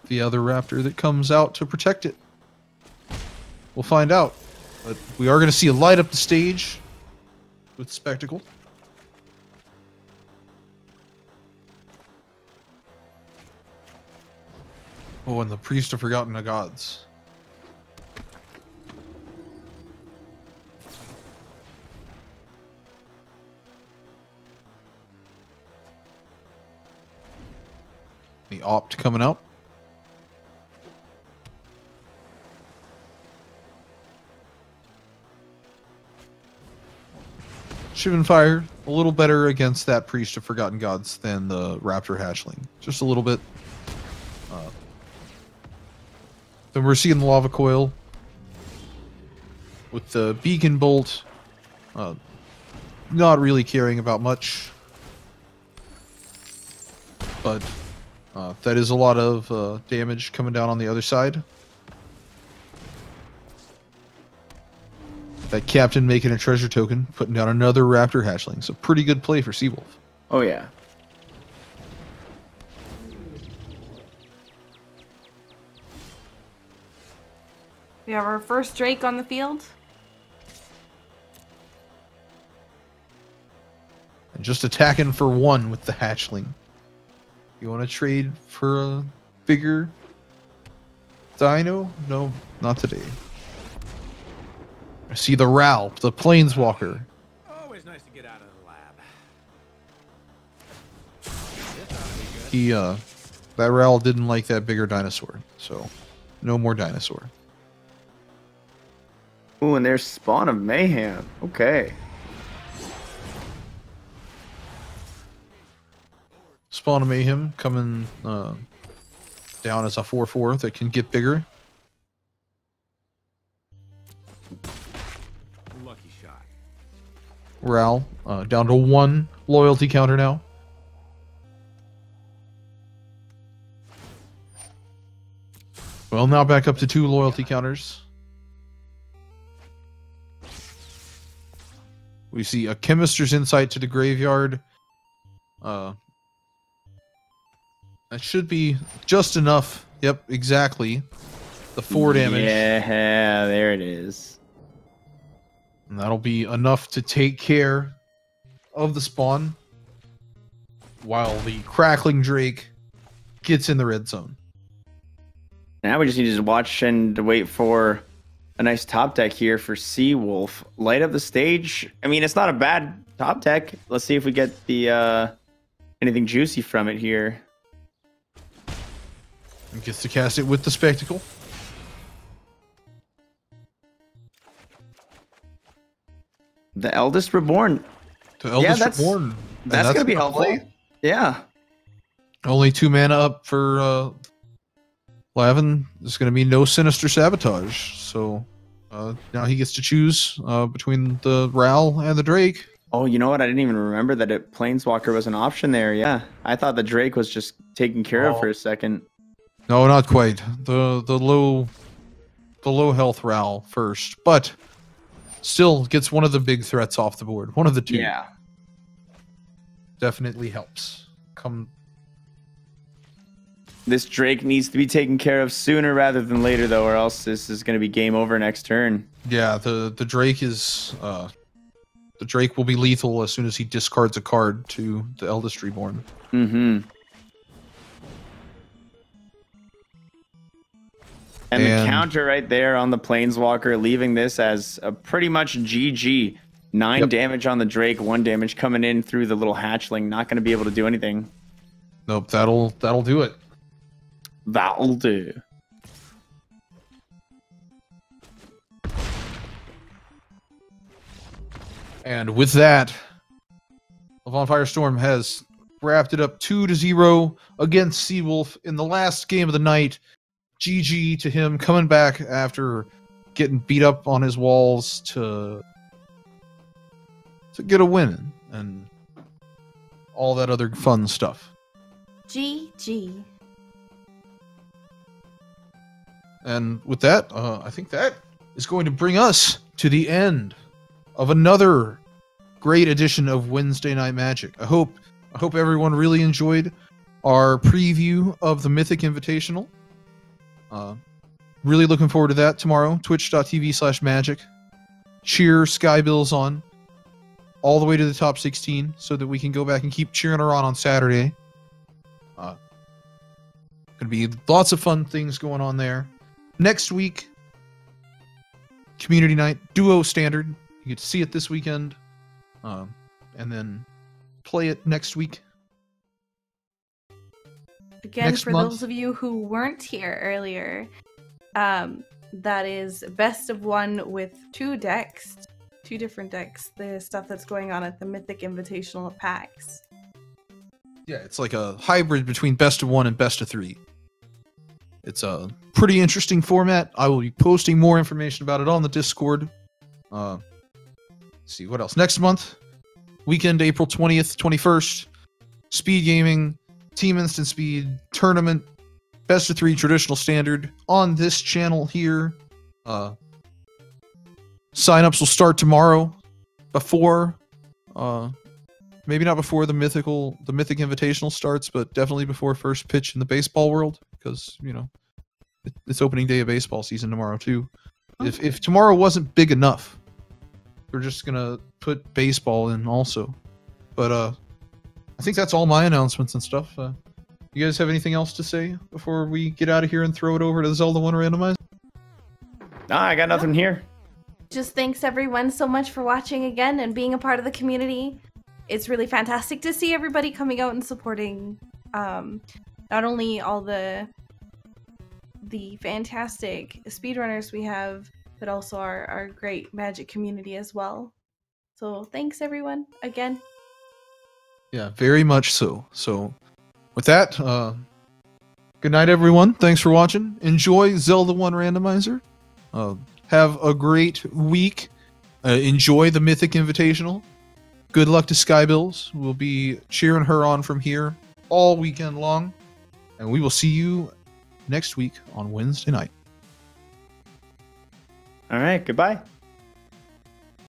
the other raptor that comes out to protect it. We'll find out. But we are going to see a light up the stage with Spectacle. Oh, and the Priest of Forgotten Gods. The Opt coming out. Shivan Fire, a little better against that Priest of Forgotten Gods than the Raptor Hatchling. Just a little bit. Then we're seeing the Lava Coil with the Beacon Bolt. Not really caring about much. But that is a lot of damage coming down on the other side. That Captain making a treasure token, putting down another Raptor Hatchling. So pretty good play for Seawolf. Oh yeah. We have our first Drake on the field. And just attacking for one with the Hatchling. You want to trade for a bigger dino? No, not today. I see the Ral, the Planeswalker. Always nice to get out of the lab. He, that Ral didn't like that bigger dinosaur. So, no more dinosaur. Ooh, and there's Spawn of Mayhem. Okay. Spawn of Mayhem coming down as a 4/4 that can get bigger. Lucky shot. Ral down to 1 loyalty counter now. Well, now back up to 2 loyalty counters. We see a Chemister's Insight to the graveyard. That should be just enough. Yep, exactly. The 4 damage. Yeah, there it is. And that'll be enough to take care of the spawn. While the Crackling Drake gets in the red zone. Now we just need to watch and wait for a nice top deck here for Seawolf. Light up the stage. I mean, it's not a bad top deck. Let's see if we get the anything juicy from it here. And gets to cast it with the Spectacle. The Eldest Reborn. The Eldest that's- Reborn. And That's gonna be gonna helpful. play. Yeah. Only 2 mana up for Lavin. There's going to be no Sinister Sabotage. So now he gets to choose between the Ral and the Drake. Oh, you know what? I didn't even remember that Planeswalker was an option there. Yeah. I thought the Drake was just taken care of for a second. No, not quite. The low health Ral first, but still gets one of the big threats off the board. One of the 2. Yeah. Definitely helps. This Drake needs to be taken care of sooner rather than later, though, or else this is going to be game over next turn. Yeah, the Drake is the Drake will be lethal as soon as he discards a card to the Eldest Reborn. Mm-hmm. And the counter right there on the Planeswalker, leaving this as a pretty much GG. 9 damage on the Drake, 1 damage coming in through the little hatchling. Not going to be able to do anything. Nope, that'll do it. That'll do. And with that, Levon Firestorm has wrapped it up 2-0 against Seawolf in the last game of the night. GG to him, coming back after getting beat up on his walls to get a win and all that other fun stuff. GG. And with that, I think that is going to bring us to the end of another great edition of Wednesday Night Magic. I hope everyone really enjoyed our preview of the Mythic Invitational. Really looking forward to that tomorrow. Twitch.tv/magic. Cheer Skybills on all the way to the top 16 so that we can go back and keep cheering her on Saturday. Gonna be lots of fun things going on there. Next week, Community Night, Duo Standard. You get to see it this weekend, and then play it next week. Again, Next for month. those of you who weren't here earlier, that is best of one with two different decks. The stuff that's going on at the Mythic Invitational at PAX. Yeah, it's like a hybrid between best of one and best of three. It's a pretty interesting format. I will be posting more information about it on the Discord. Let's see what else. Next month, weekend, April 20th, 21st, Speed Gaming, Team Instant Speed Tournament, best of three traditional standard on this channel here. Sign-ups will start tomorrow before, maybe not before the Mythic Invitational starts, but definitely before first pitch in the baseball world, because, you know, it's opening day of baseball season tomorrow too. If tomorrow wasn't big enough, we're just gonna put baseball in also. But I think that's all my announcements and stuff. You guys have anything else to say before we get out of here and throw it over to Zelda 1 Randomizer? Nah, I got nothing here. Just thanks everyone so much for watching again and being a part of the community. It's really fantastic to see everybody coming out and supporting not only all the fantastic speedrunners we have, but also our great Magic community as well. So thanks everyone again. Yeah, very much so. So with that, good night everyone. Thanks for watching. Enjoy Zelda 1 Randomizer. Have a great week. Enjoy the Mythic Invitational. Good luck to Skybills. We'll be cheering her on from here all weekend long. And we will see you next week on Wednesday night. All right, goodbye.